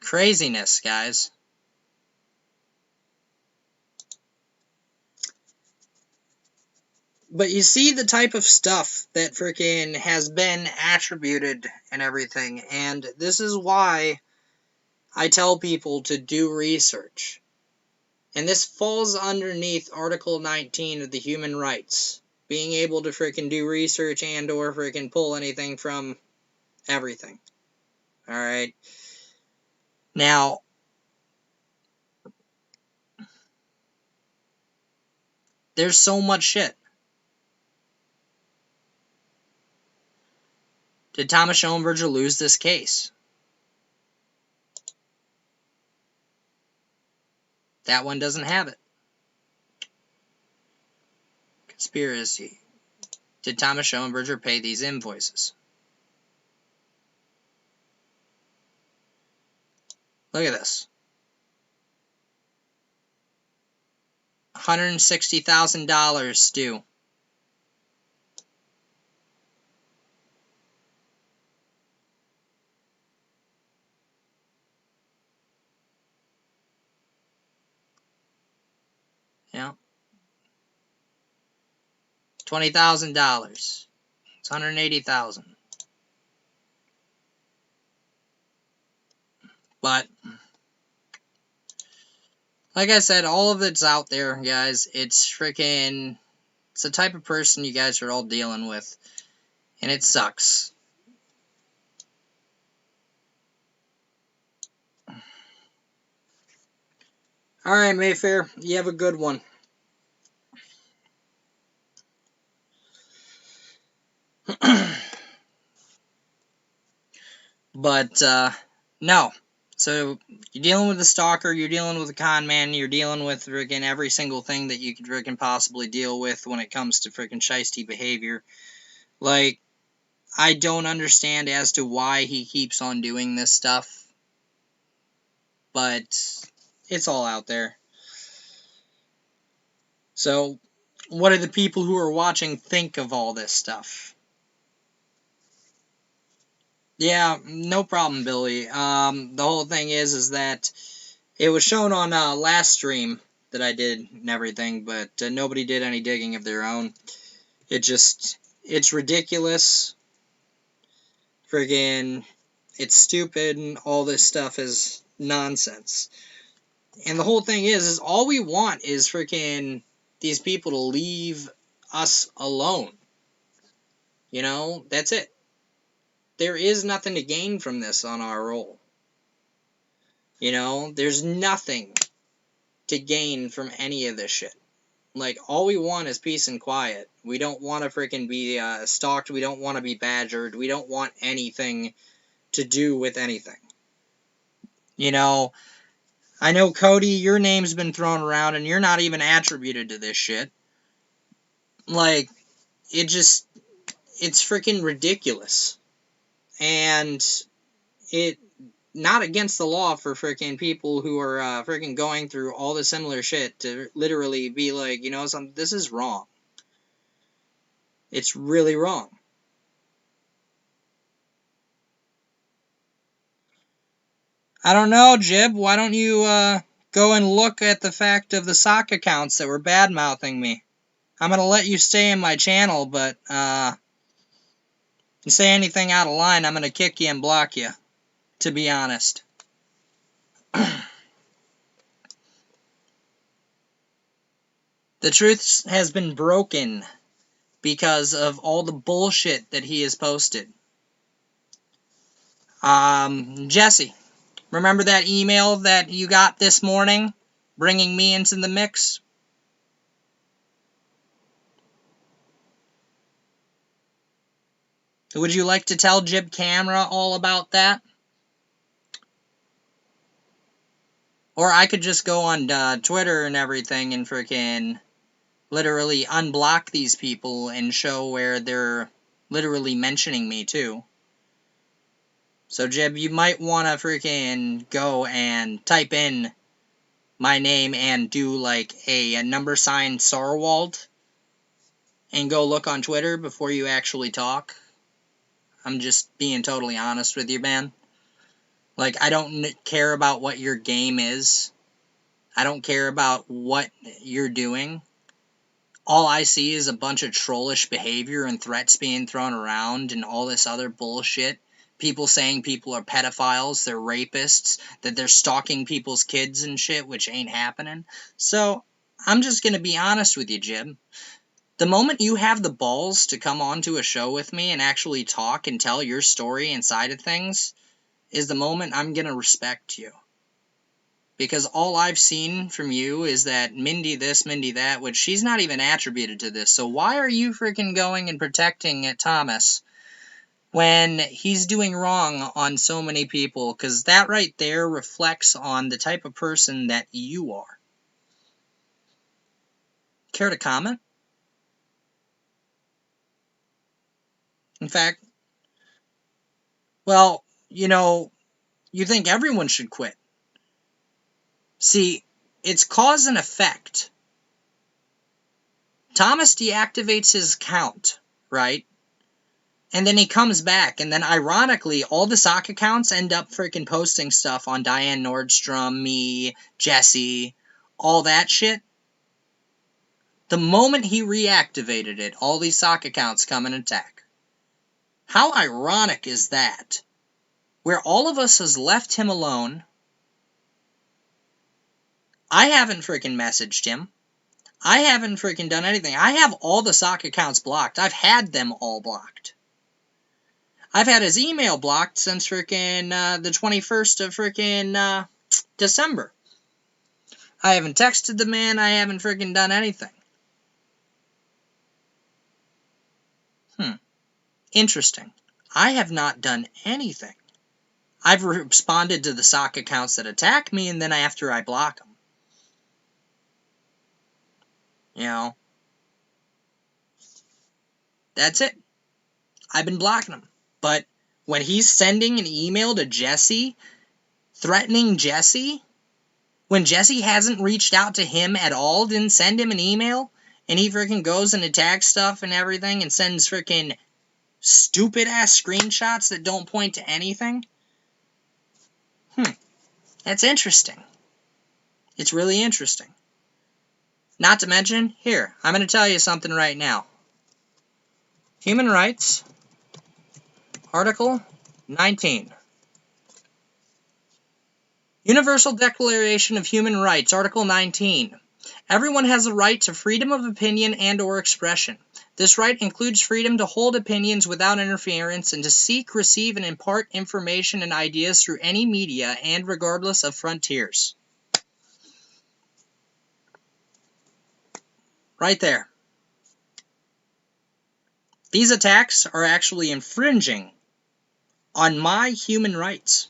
Craziness, guys. But you see the type of stuff that frickin' has been attributed and everything, and this is why I tell people to do research. And this falls underneath Article 19 of the Human Rights. Being able to frickin' do research and or frickin' pull anything from everything. Alright? Now, there's so much shit. Did Thomas Schoenberger lose this case? That one doesn't have it. Conspiracy. Did Thomas Schoenberger pay these invoices? Look at this. $160,000 due. Yeah. $20,000. It's $180,000. But like I said, all of it's out there, guys. It's the type of person you guys are all dealing with. And it sucks. Alright, Mayfair. You have a good one. But, no. So, you're dealing with a stalker, you're dealing with a con man, you're dealing with freaking every single thing that you could freaking possibly deal with when it comes to freaking shiesty behavior. Like, I don't understand as to why he keeps on doing this stuff. But, it's all out there. So, what do the people who are watching think of all this stuff? Yeah, no problem, Billy. The whole thing is that it was shown on last stream that I did and everything, but nobody did any digging of their own. It's ridiculous. Friggin', it's stupid, and all this stuff is nonsense. And the whole thing is all we want is freaking these people to leave us alone. You know, that's it. There is nothing to gain from this on our roll. You know, there's nothing to gain from any of this shit. Like, all we want is peace and quiet. We don't want to freaking be stalked. We don't want to be badgered. We don't want anything to do with anything. You know, I know, Cody, your name's been thrown around, and you're not even attributed to this shit. Like, it's freaking ridiculous. And it not against the law for freaking people who are freaking going through all the similar shit to literally be like, you know, this is wrong. It's really wrong. I don't know, Jib. Why don't you go and look at the fact of the sock accounts that were bad-mouthing me? I'm going to let you stay in my channel, but you say anything out of line, I'm going to kick you and block you, to be honest. The truth has been broken because of all the bullshit that he has posted. Jesse, remember that email that you got this morning bringing me into the mix? Would you like to tell Jib Camera all about that? Or I could just go on Twitter and everything and freaking literally unblock these people and show where they're literally mentioning me too. So Jib, you might want to freaking go and type in my name and do like a number sign Sarwald and go look on Twitter before you actually talk. I'm just being totally honest with you, man. Like, I don't care about what your game is. I don't care about what you're doing. All I see is a bunch of trollish behavior and threats being thrown around and all this other bullshit. People saying people are pedophiles, they're rapists, that they're stalking people's kids and shit, which ain't happening. So, I'm just gonna be honest with you, Jib. The moment you have the balls to come onto a show with me and actually talk and tell your story and side of things is the moment I'm gonna respect you. Because all I've seen from you is that Mindy this, Mindy that, which she's not even attributed to this. So why are you freaking going and protecting Thomas when he's doing wrong on so many people? Because that right there reflects on the type of person that you are. Care to comment? In fact, well, you know, you think everyone should quit. See, it's cause and effect. Thomas deactivates his account, right? And then he comes back, and then ironically, all the sock accounts end up freaking posting stuff on Diane Nordstrom, me, Jesse, all that shit. The moment he reactivated it, all these sock accounts come and attack. How ironic is that? Where all of us has left him alone. I haven't freaking messaged him. I haven't freaking done anything. I have all the sock accounts blocked. I've had them all blocked. I've had his email blocked since freaking the 21st of freaking December. I haven't texted the man. I haven't freaking done anything. Interesting. I have not done anything. I've responded to the sock accounts that attack me, and then after I block them. You know. That's it. I've been blocking him. But when he's sending an email to Jesse, threatening Jesse, when Jesse hasn't reached out to him at all, didn't send him an email, and he freaking goes and attacks stuff and everything and sends freaking stupid-ass screenshots that don't point to anything? That's interesting. It's really interesting. Not to mention, here, I'm going to tell you something right now. Human Rights, Article 19. Universal Declaration of Human Rights, Article 19. Everyone has a right to freedom of opinion and/or expression. This right includes freedom to hold opinions without interference and to seek, receive, and impart information and ideas through any media and regardless of frontiers. Right there. These attacks are actually infringing on my human rights.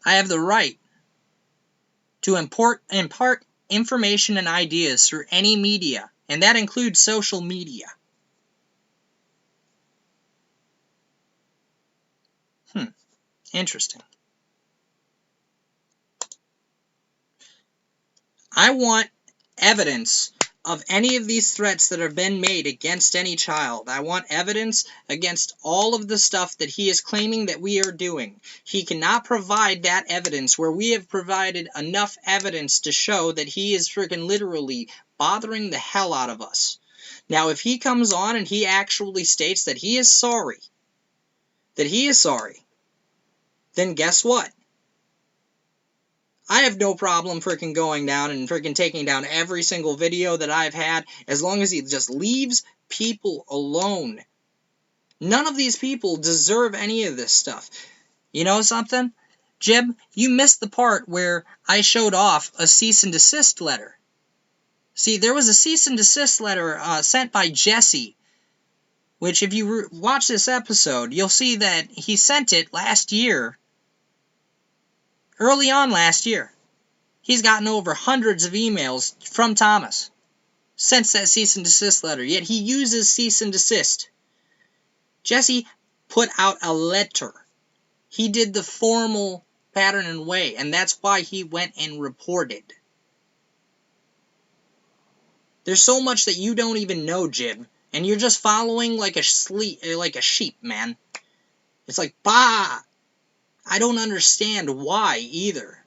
I have the right to impart information and ideas through any media, and that includes social media. Interesting. I want evidence of any of these threats that have been made against any child. I want evidence against all of the stuff that he is claiming that we are doing. He cannot provide that evidence where we have provided enough evidence to show that he is freaking literally bothering the hell out of us. Now, if he comes on and he actually states that he is sorry, then guess what? I have no problem freaking going down and freaking taking down every single video that I've had, as long as he just leaves people alone. None of these people deserve any of this stuff. You know something? Jib, you missed the part where I showed off a cease and desist letter. See, there was a cease and desist letter sent by Jesse, which if you watch this episode, you'll see that he sent it last year. Early on last year. He's gotten over hundreds of emails from Thomas since that cease and desist letter, yet he uses cease and desist. Jesse put out a letter. He did the formal pattern and way, and that's why he went and reported. There's so much that you don't even know, Jib, and you're just following like a sheep, man. It's like, bah! I don't understand why, either.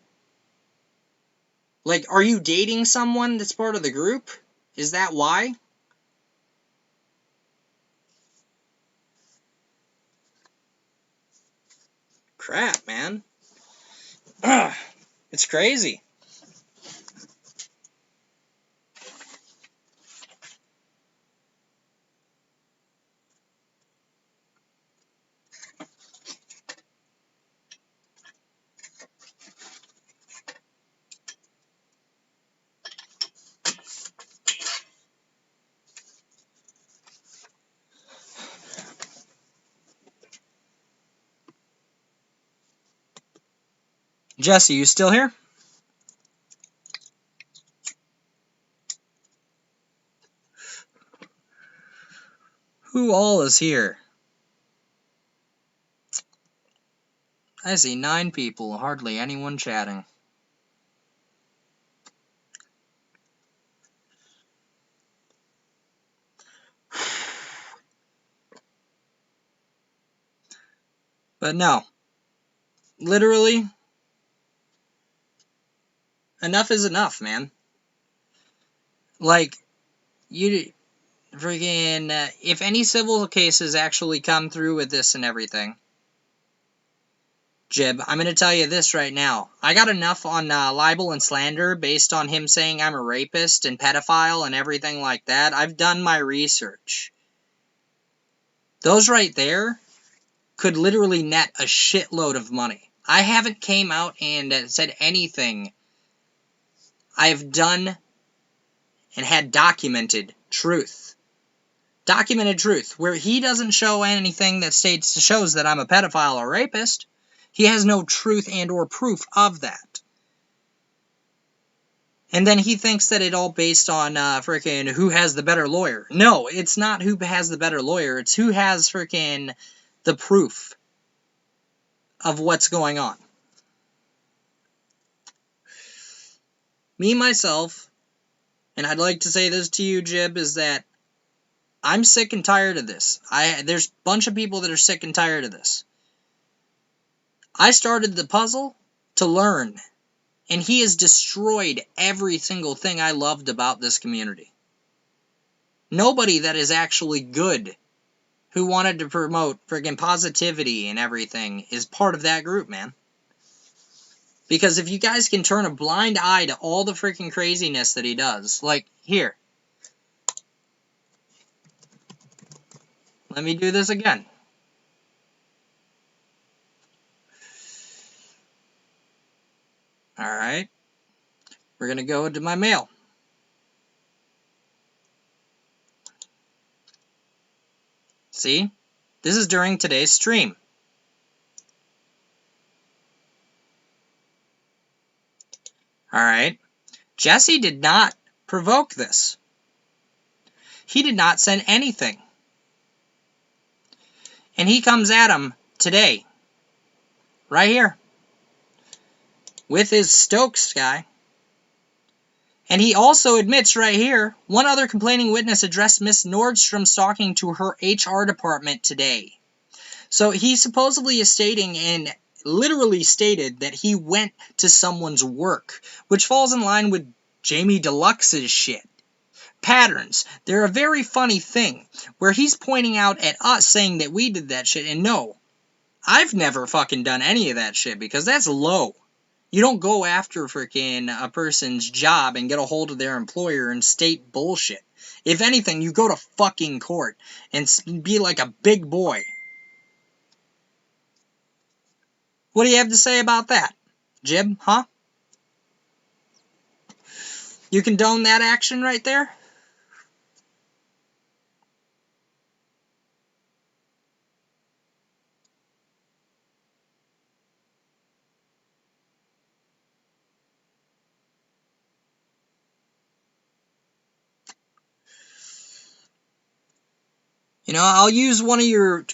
Like, are you dating someone that's part of the group? Is that why? Crap, man. Ugh, it's crazy. Jesse, you still here? Who all is here? I see 9 people, hardly anyone chatting. But no. Literally, enough is enough, man. Like, you freaking, if any civil cases actually come through with this and everything, Jib, I'm going to tell you this right now. I got enough on libel and slander based on him saying I'm a rapist and pedophile and everything like that. I've done my research. Those right there could literally net a shitload of money. I haven't came out and said anything. I've done and had documented truth. Documented truth, where he doesn't show anything that shows that I'm a pedophile or rapist. He has no truth and or proof of that. And then he thinks that it all based on freaking who has the better lawyer. No, it's not who has the better lawyer. It's who has freaking the proof of what's going on. Me, myself, and I'd like to say this to you, Jib, is that I'm sick and tired of this. There's a bunch of people that are sick and tired of this. I started the puzzle to learn, and he has destroyed every single thing I loved about this community. Nobody that is actually good, who wanted to promote friggin' positivity and everything, is part of that group, man. Because if you guys can turn a blind eye to all the freaking craziness that he does, like, here. Let me do this again. Alright. We're going to go into my mail. See? This is during today's stream. Alright. Jesse did not provoke this. He did not send anything. And he comes at him today. Right here. With his Stokes guy. And he also admits right here, one other complaining witness addressed Miss Nordstrom stalking to her HR department today. So he supposedly is stating and literally stated that he went to someone's work, which falls in line with Jamie Deluxe's shit. Patterns. They're a very funny thing, where he's pointing out at us saying that we did that shit, and no, I've never fucking done any of that shit, because that's low. You don't go after freaking a person's job and get a hold of their employer and state bullshit. If anything, you go to fucking court and be like a big boy. What do you have to say about that, Jib, huh? You condone that action right there? You know, I'll use one of your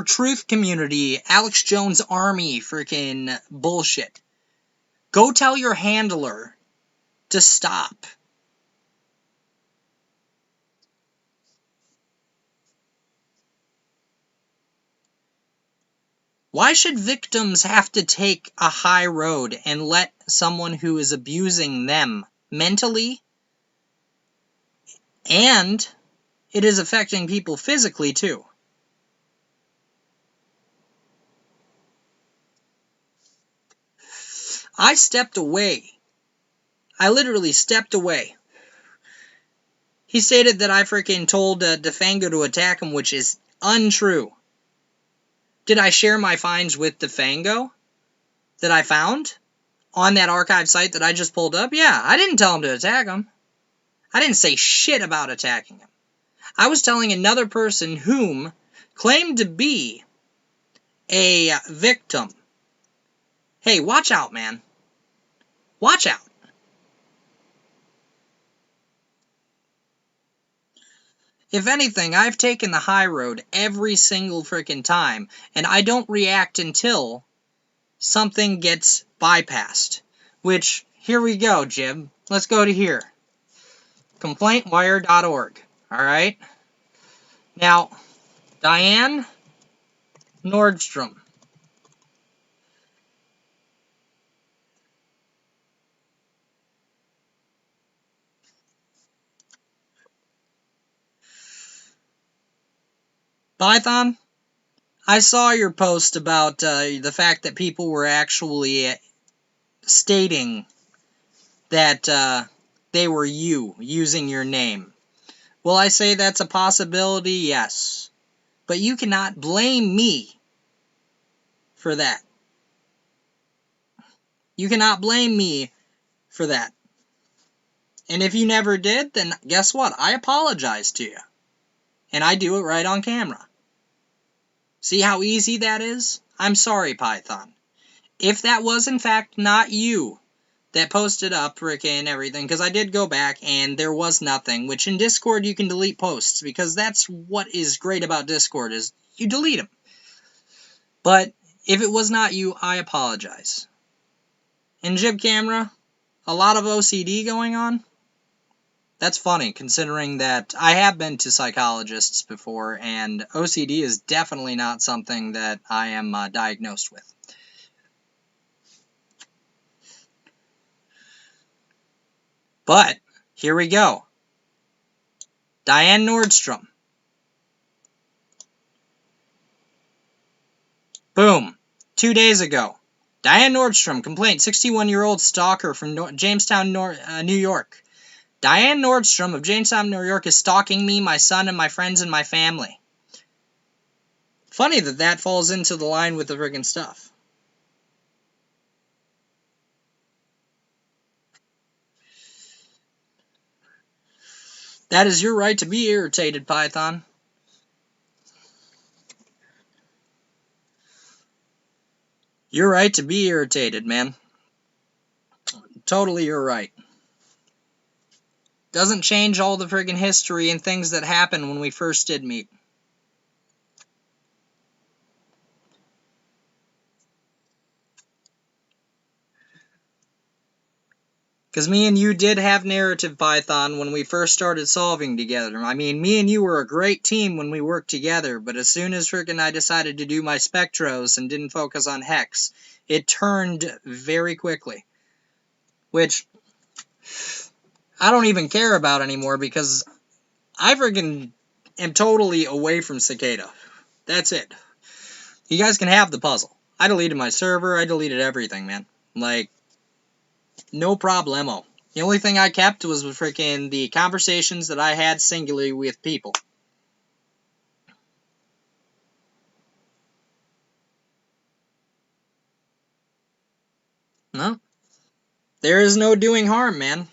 truth community, Alex Jones Army freaking bullshit. Go tell your handler to stop. Why should victims have to take a high road and let someone who is abusing them mentally, and it is affecting people physically too? I stepped away. I literally stepped away. He stated that I freaking told Defango to attack him, which is untrue. Did I share my finds with Defango that I found on that archive site that I just pulled up? Yeah, I didn't tell him to attack him. I didn't say shit about attacking him. I was telling another person whom claimed to be a victim, hey, watch out, man. Watch out. If anything, I've taken the high road every single freaking time, and I don't react until something gets bypassed. Which, here we go, Jib. Let's go to here. Complaintwire.org. Alright? Now, Diane Nordstrom. Python, I saw your post about the fact that people were actually stating that they were you, using your name. Will I say that's a possibility? Yes. But you cannot blame me for that. You cannot blame me for that. And if you never did, then guess what? I apologize to you. And I do it right on camera. See how easy that is? I'm sorry, Python. If that was in fact not you that posted up Rick and everything, because I did go back and there was nothing, which in Discord you can delete posts, because that's what is great about Discord, is you delete them. But if it was not you, I apologize. In Jib Camera, a lot of OCD going on. That's funny, considering that I have been to psychologists before, and OCD is definitely not something that I am diagnosed with. But, here we go. Diane Nordstrom. Boom. 2 days ago. Diane Nordstrom, complaint, 61-year-old stalker from Jamestown, New York. Diane Nordstrom of Jamestown, New York is stalking me, my son, and my friends and my family. Funny that that falls into the line with the friggin' stuff. That is your right to be irritated, Python. Your right to be irritated, man. Totally your right. Doesn't change all the friggin' history and things that happened when we first did meet. Because me and you did have narrative, Python, when we first started solving together. I mean, me and you were a great team when we worked together, but as soon as friggin' I decided to do my Spectros and didn't focus on Hex, it turned very quickly. Which I don't even care about anymore, because I friggin' am totally away from Cicada. That's it. You guys can have the puzzle. I deleted my server, I deleted everything, man. Like, no problemo. The only thing I kept was freaking the conversations that I had singularly with people. No. There is no doing harm, man.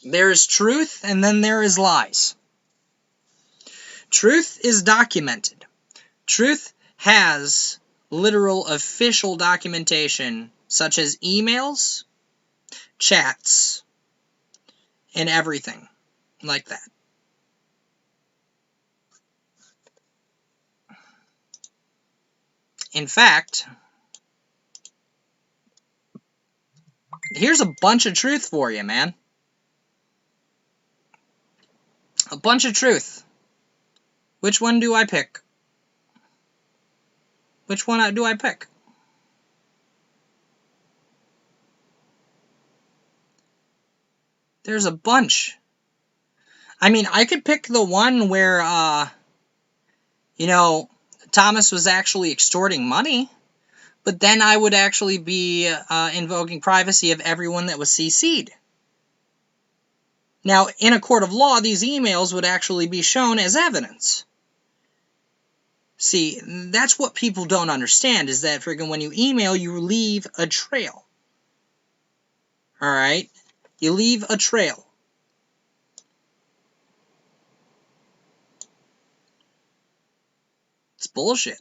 There is truth, and then there is lies. Truth is documented. Truth has literal official documentation, such as emails, chats, and everything like that. In fact, here's a bunch of truth for you, man. A bunch of truth. Which one do I pick? Which one do I pick? There's a bunch. I mean, I could pick the one where, Thomas was actually extorting money, but then I would actually be invoking privacy of everyone that was CC'd. Now, in a court of law, these emails would actually be shown as evidence. See, that's what people don't understand, is that friggin' when you email, you leave a trail. Alright? You leave a trail. It's bullshit.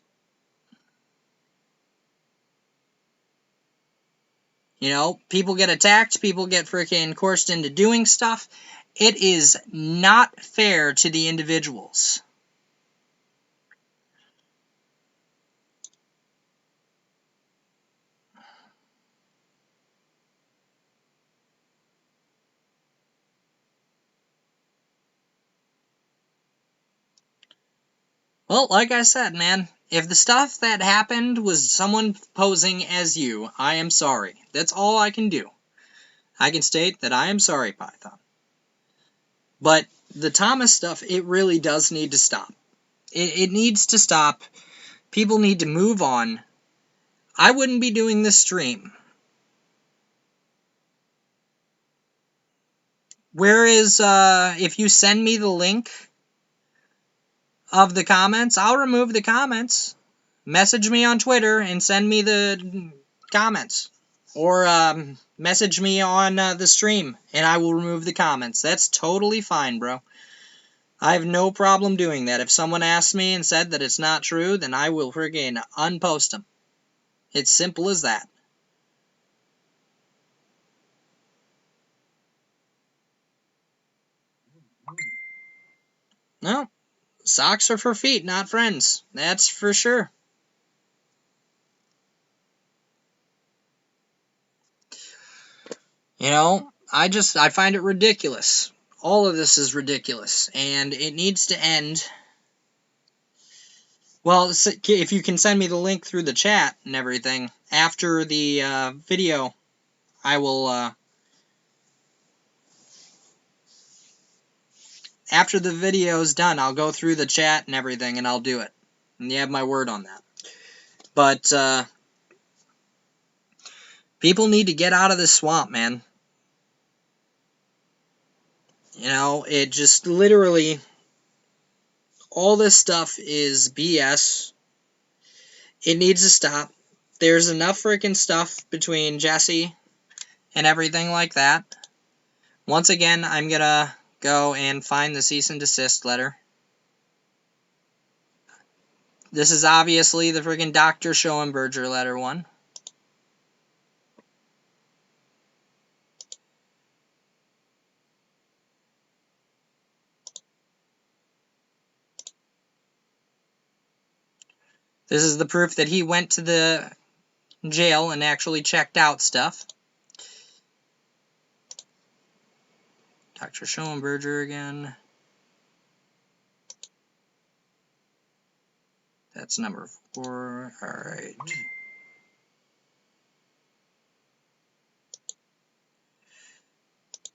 People get attacked, people get freaking coerced into doing stuff. It is not fair to the individuals. Well, like I said, man, if the stuff that happened was someone posing as you, I am sorry. That's all I can do. I can state that I am sorry, Python. But the Thomas stuff, it really does need to stop. It needs to stop. People need to move on. I wouldn't be doing this stream. Whereas, if you send me the link of the comments, I'll remove the comments. Message me on Twitter and send me the comments. Or message me on the stream and I will remove the comments. That's totally fine, bro. I have no problem doing that. If someone asks me and said that it's not true, then I will friggin' unpost them. It's simple as that. No. Socks are for feet, not friends. That's for sure. I find it ridiculous. All of this is ridiculous, and it needs to end. Well, if you can send me the link through the chat and everything, after the video, I will, after the video's done, I'll go through the chat and everything, and I'll do it. And you have my word on that. But, people need to get out of this swamp, man. It just literally, all this stuff is BS. It needs to stop. There's enough freaking stuff between Jesse and everything like that. Once again, I'm gonna go and find the cease and desist letter. This is obviously the freaking Dr. Schoenberger letter one. This is the proof that he went to the jail and actually checked out stuff. Dr. Schoenberger again. That's number 4. Alright.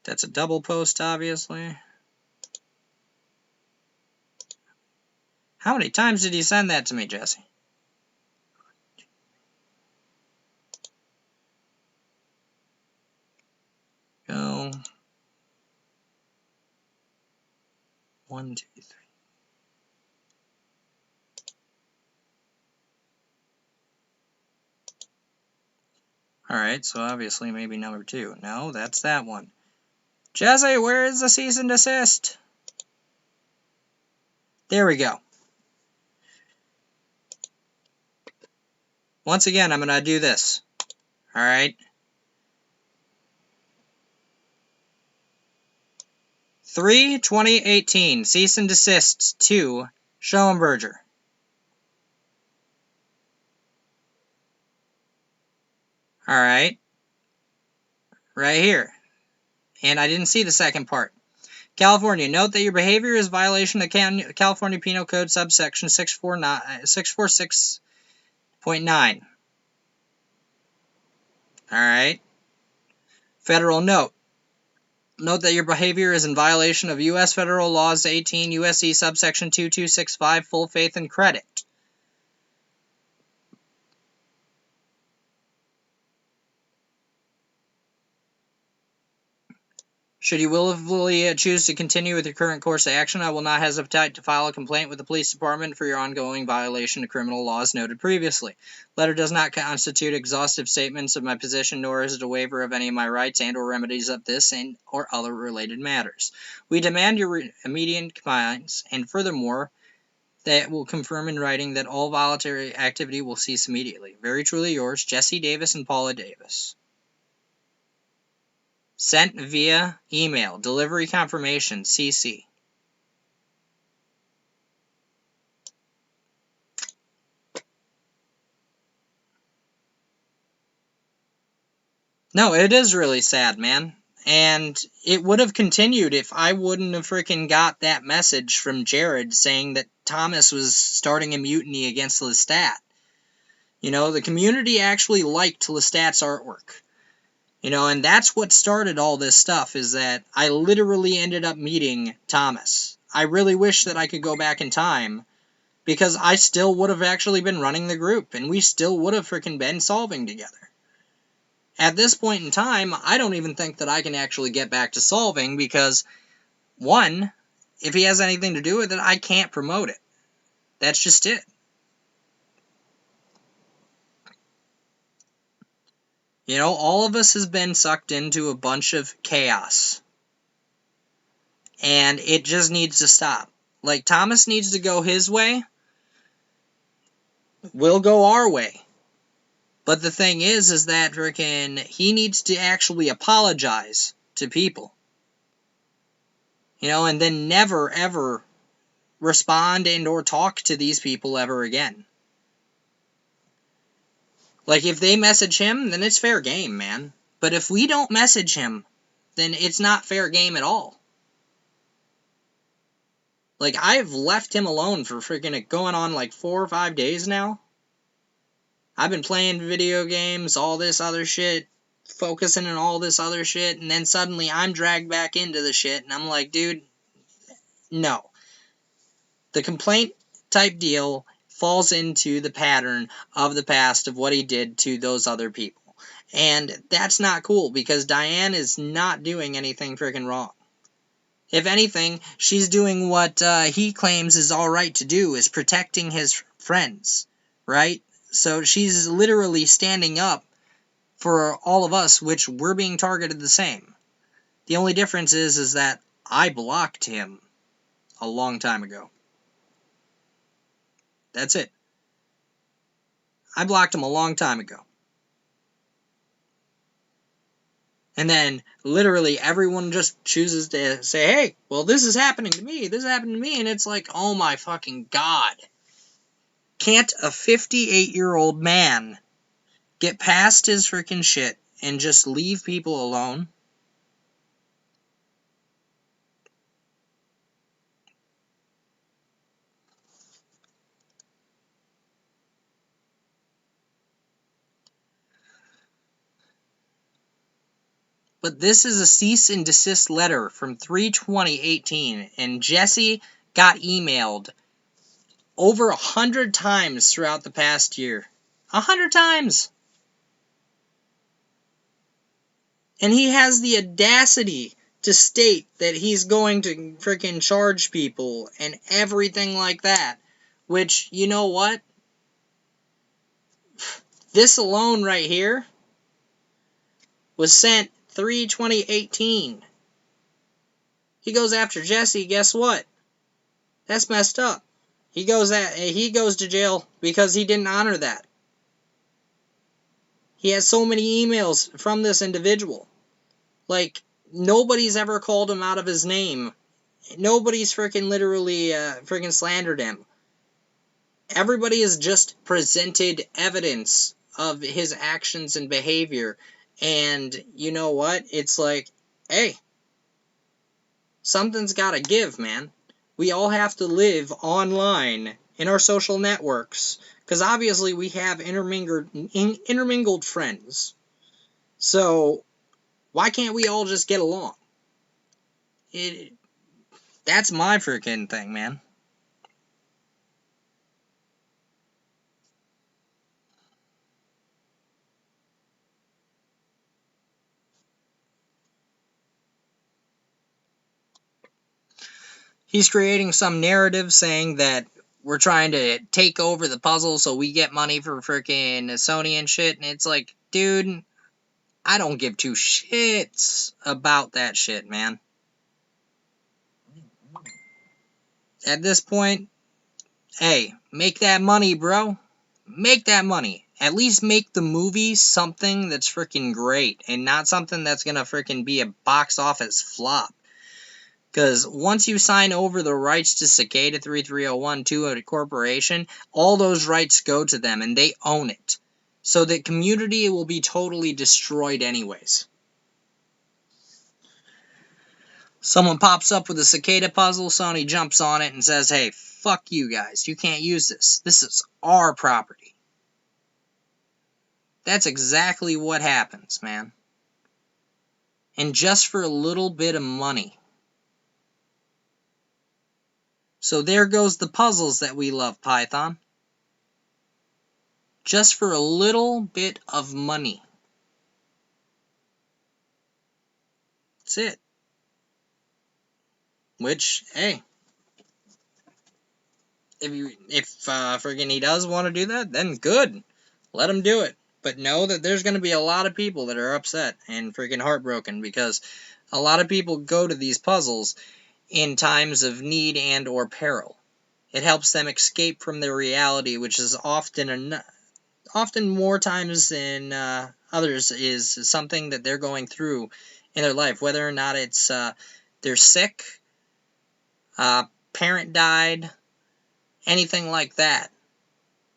That's a double post, obviously. How many times did you send that to me, Jesse? 1, 2, 3. Alright, so obviously maybe number 2. No, that's that one. Jesse, where is the cease and desist? There we go. Once again, I'm going to do this. Alright. 3/2018, cease and desist to Schoenberger. Alright. Right here. And I didn't see the second part. California, note that your behavior is violation of California Penal Code subsection 646.9. Alright. Federal note. Note that your behavior is in violation of U.S. Federal Laws 18 U.S.C. subsection 2265, full faith and credit. Should you willfully choose to continue with your current course of action, I will not hesitate to file a complaint with the police department for your ongoing violation of criminal laws noted previously. Letter does not constitute exhaustive statements of my position, nor is it a waiver of any of my rights and or remedies of this and or other related matters. We demand your immediate compliance, and furthermore, that will confirm in writing that all voluntary activity will cease immediately. Very truly yours, Jesse Davis and Paula Davis. Sent via email. Delivery confirmation. CC. No, it is really sad, man. And it would have continued if I wouldn't have freaking got that message from Jared saying that Thomas was starting a mutiny against Lestat. You know, the community actually liked Lestat's artwork. You know, and that's what started all this stuff, is that I literally ended up meeting Thomas. I really wish that I could go back in time, because I still would have actually been running the group, and we still would have freaking been solving together. At this point in time, I don't even think that I can actually get back to solving, because, one, if he has anything to do with it, I can't promote it. That's just it. You know, all of us has been sucked into a bunch of chaos. And it just needs to stop. Like, Thomas needs to go his way. We'll go our way. But the thing is that frickin' he needs to actually apologize to people. You know, and then never, ever respond and or talk to these people ever again. Like, if they message him, then it's fair game, man. But if we don't message him, then it's not fair game at all. Like, I've left him alone for freaking going on like 4 or 5 days now. I've been playing video games, all this other shit, focusing on all this other shit, and then suddenly I'm dragged back into the shit, and I'm like, dude, no. The complaint type deal falls into the pattern of the past of what he did to those other people. And that's not cool, because Diane is not doing anything freaking wrong. If anything, she's doing what he claims is alright to do, is protecting his friends, right? So she's literally standing up for all of us, which we're being targeted the same. The only difference is that I blocked him a long time ago. That's it. I blocked him a long time ago. And then, literally, everyone just chooses to say, hey, well, this is happening to me, this is happening to me, and it's like, oh my fucking god. Can't a 58-year-old man get past his freaking shit and just leave people alone? But this is a cease and desist letter from 3/2018, and Jesse got emailed over 100 times throughout the past year. 100 times! And he has the audacity to state that he's going to freaking charge people and everything like that. Which, you know what? This alone right here was sent 3/20/18. He goes after Jesse, guess what? That's messed up. He goes to jail because he didn't honor that. He has so many emails from this individual. Like, nobody's ever called him out of his name. Nobody's freaking literally freaking slandered him. Everybody has just presented evidence of his actions and behavior. And you know what? It's like, hey, something's gotta give, man. We all have to live online in our social networks. Because obviously we have intermingled friends. So, why can't we all just get along? That's my freaking thing, man. He's creating some narrative saying that we're trying to take over the puzzle so we get money for freaking Sony and shit. And it's like, dude, I don't give two shits about that shit, man. At this point, hey, make that money, bro. Make that money. At least make the movie something that's freaking great and not something that's gonna freaking be a box office flop. Because once you sign over the rights to Cicada 3301 to a corporation, all those rights go to them and they own it. So the community will be totally destroyed anyways. Someone pops up with a Cicada puzzle, Sony jumps on it and says, hey, fuck you guys, you can't use this. This is our property. That's exactly what happens, man. And just for a little bit of money. So there goes the puzzles that we love, Python. Just for a little bit of money. That's it. Which, hey, if friggin' he does want to do that, then good. Let him do it. But know that there's going to be a lot of people that are upset and freaking heartbroken because a lot of people go to these puzzles in times of need and or peril. It helps them escape from their reality, which is often more times than others is something that they're going through in their life, whether or not it's they're sick, parent died, anything like that.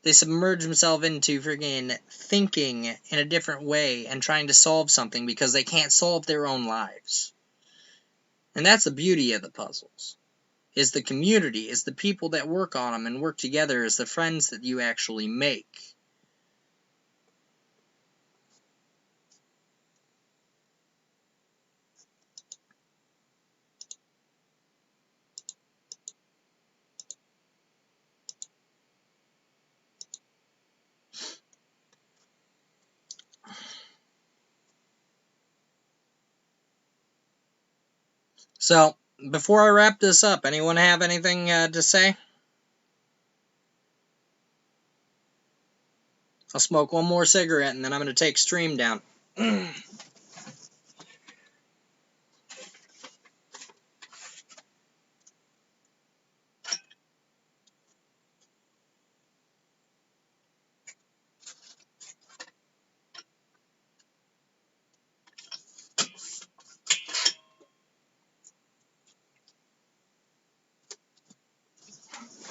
They submerge themselves into freaking thinking in a different way and trying to solve something because they can't solve their own lives. And that's the beauty of the puzzles. Is the community, is the people that work on them and work together, is the friends that you actually make. So, before I wrap this up, anyone have anything to say? I'll smoke one more cigarette and then I'm going to take stream down.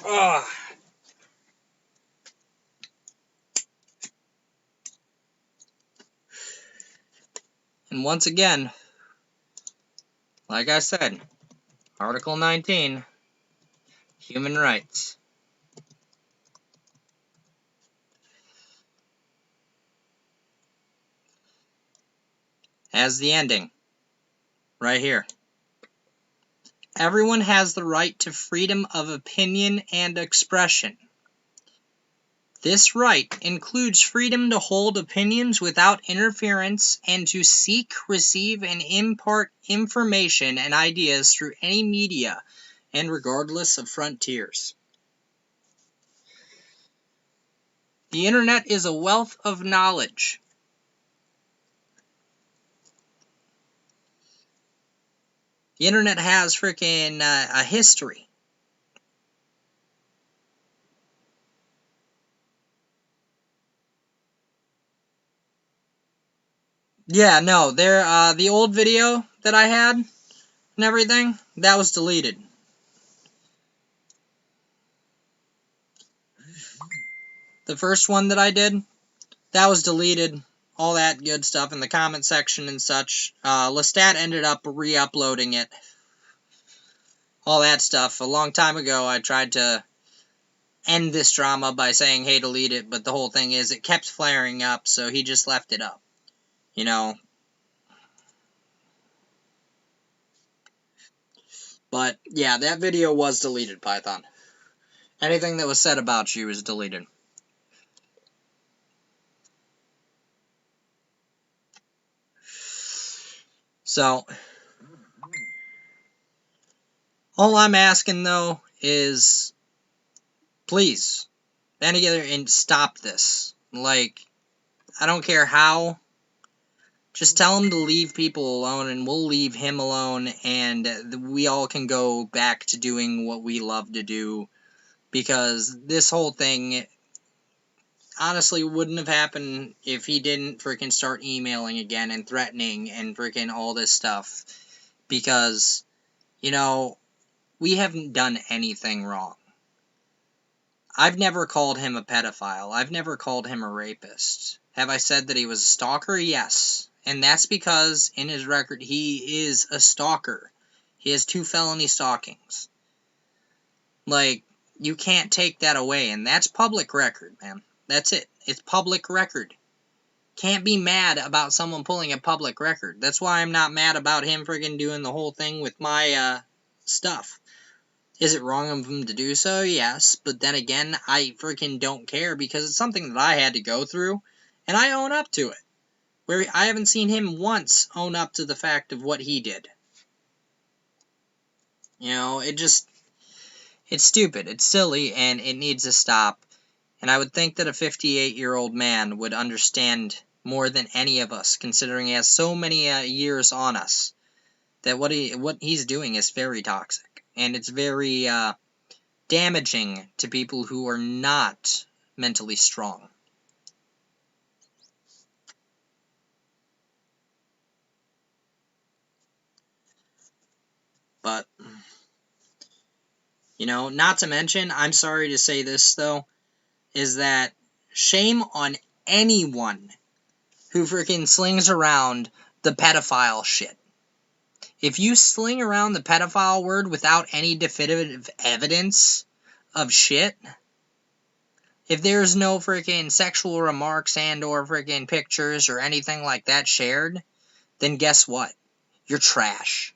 Oh. And once again, like I said, Article 19, human rights. Has the ending, right here. Everyone has the right to freedom of opinion and expression. This right includes freedom to hold opinions without interference and to seek, receive, and impart information and ideas through any media and regardless of frontiers. The internet is a wealth of knowledge. The internet has freaking a history. Yeah, no, the old video that I had and everything, that was deleted. The first one that I did, that was deleted. All that good stuff in the comment section and such. Lestat ended up re-uploading it. All that stuff. A long time ago, I tried to end this drama by saying, hey, delete it, but the whole thing is it kept flaring up, so he just left it up. You know. But, yeah, that video was deleted, Python. Anything that was said about you was deleted. So, all I'm asking, though, is, please, band together and stop this. Like, I don't care how. Just tell him to leave people alone, and we'll leave him alone, and we all can go back to doing what we love to do, because this whole thing honestly wouldn't have happened if he didn't freaking start emailing again and threatening and freaking all this stuff, because, you know, we haven't done anything wrong. I've never called him a pedophile. I've never called him a rapist. Have I said that he was a stalker? Yes. And that's because, in his record, he is a stalker. He has 2 felony stalkings. Like, you can't take that away, and that's public record, man. That's it. It's public record. Can't be mad about someone pulling a public record. That's why I'm not mad about him friggin' doing the whole thing with my, stuff. Is it wrong of him to do so? Yes. But then again, I freaking don't care, because it's something that I had to go through, and I own up to it. Where I haven't seen him once own up to the fact of what he did. You know, it's stupid, it's silly, and it needs to stop. And I would think that a 58-year-old man would understand more than any of us, considering he has so many years on us, that what he's doing is very toxic. And it's very damaging to people who are not mentally strong. But, you know, not to mention, I'm sorry to say this, though, is that shame on anyone who freaking slings around the pedophile shit. If you sling around the pedophile word without any definitive evidence of shit, if there's no freaking sexual remarks and or freaking pictures or anything like that shared, then guess what? You're trash.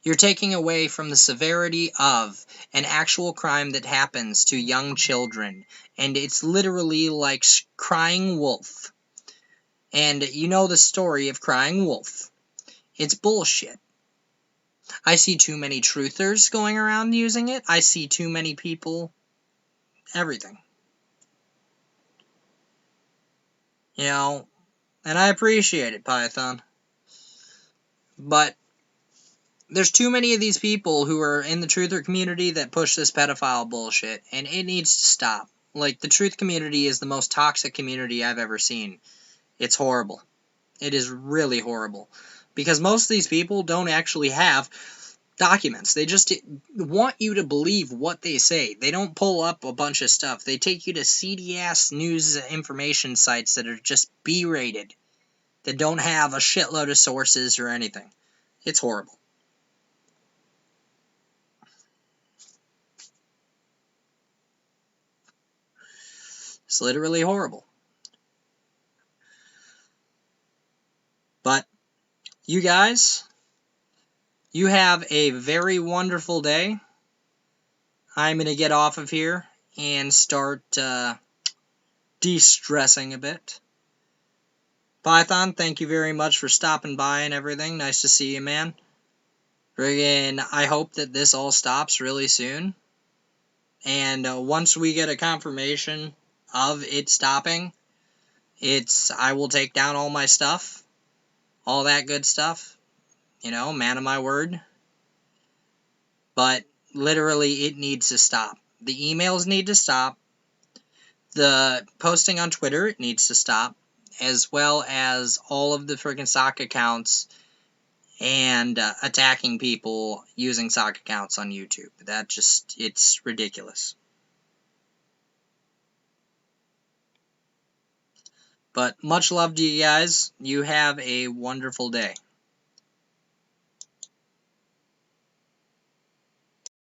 You're taking away from the severity of an actual crime that happens to young children. And it's literally like Crying Wolf. And you know the story of Crying Wolf. It's bullshit. I see too many truthers going around using it. I see too many people. Everything. You know, and I appreciate it, Python. But there's too many of these people who are in the truther community that push this pedophile bullshit, and it needs to stop. Like, the truth community is the most toxic community I've ever seen. It's horrible. It is really horrible. Because most of these people don't actually have documents. They just want you to believe what they say. They don't pull up a bunch of stuff. They take you to seedy-ass news information sites that are just B-rated, that don't have a shitload of sources or anything. It's horrible. It's literally horrible. But, you guys, you have a very wonderful day. I'm going to get off of here and start de-stressing a bit. Python, thank you very much for stopping by and everything. Nice to see you, man. Friggin', I hope that this all stops really soon. And once we get a confirmation of it stopping, I will take down all my stuff. All that good stuff. You know, man of my word. But literally, it needs to stop. The emails need to stop. The posting on Twitter, it needs to stop. As well as all of the freaking sock accounts and attacking people using sock accounts on YouTube. It's ridiculous. But much love to you guys. You have a wonderful day.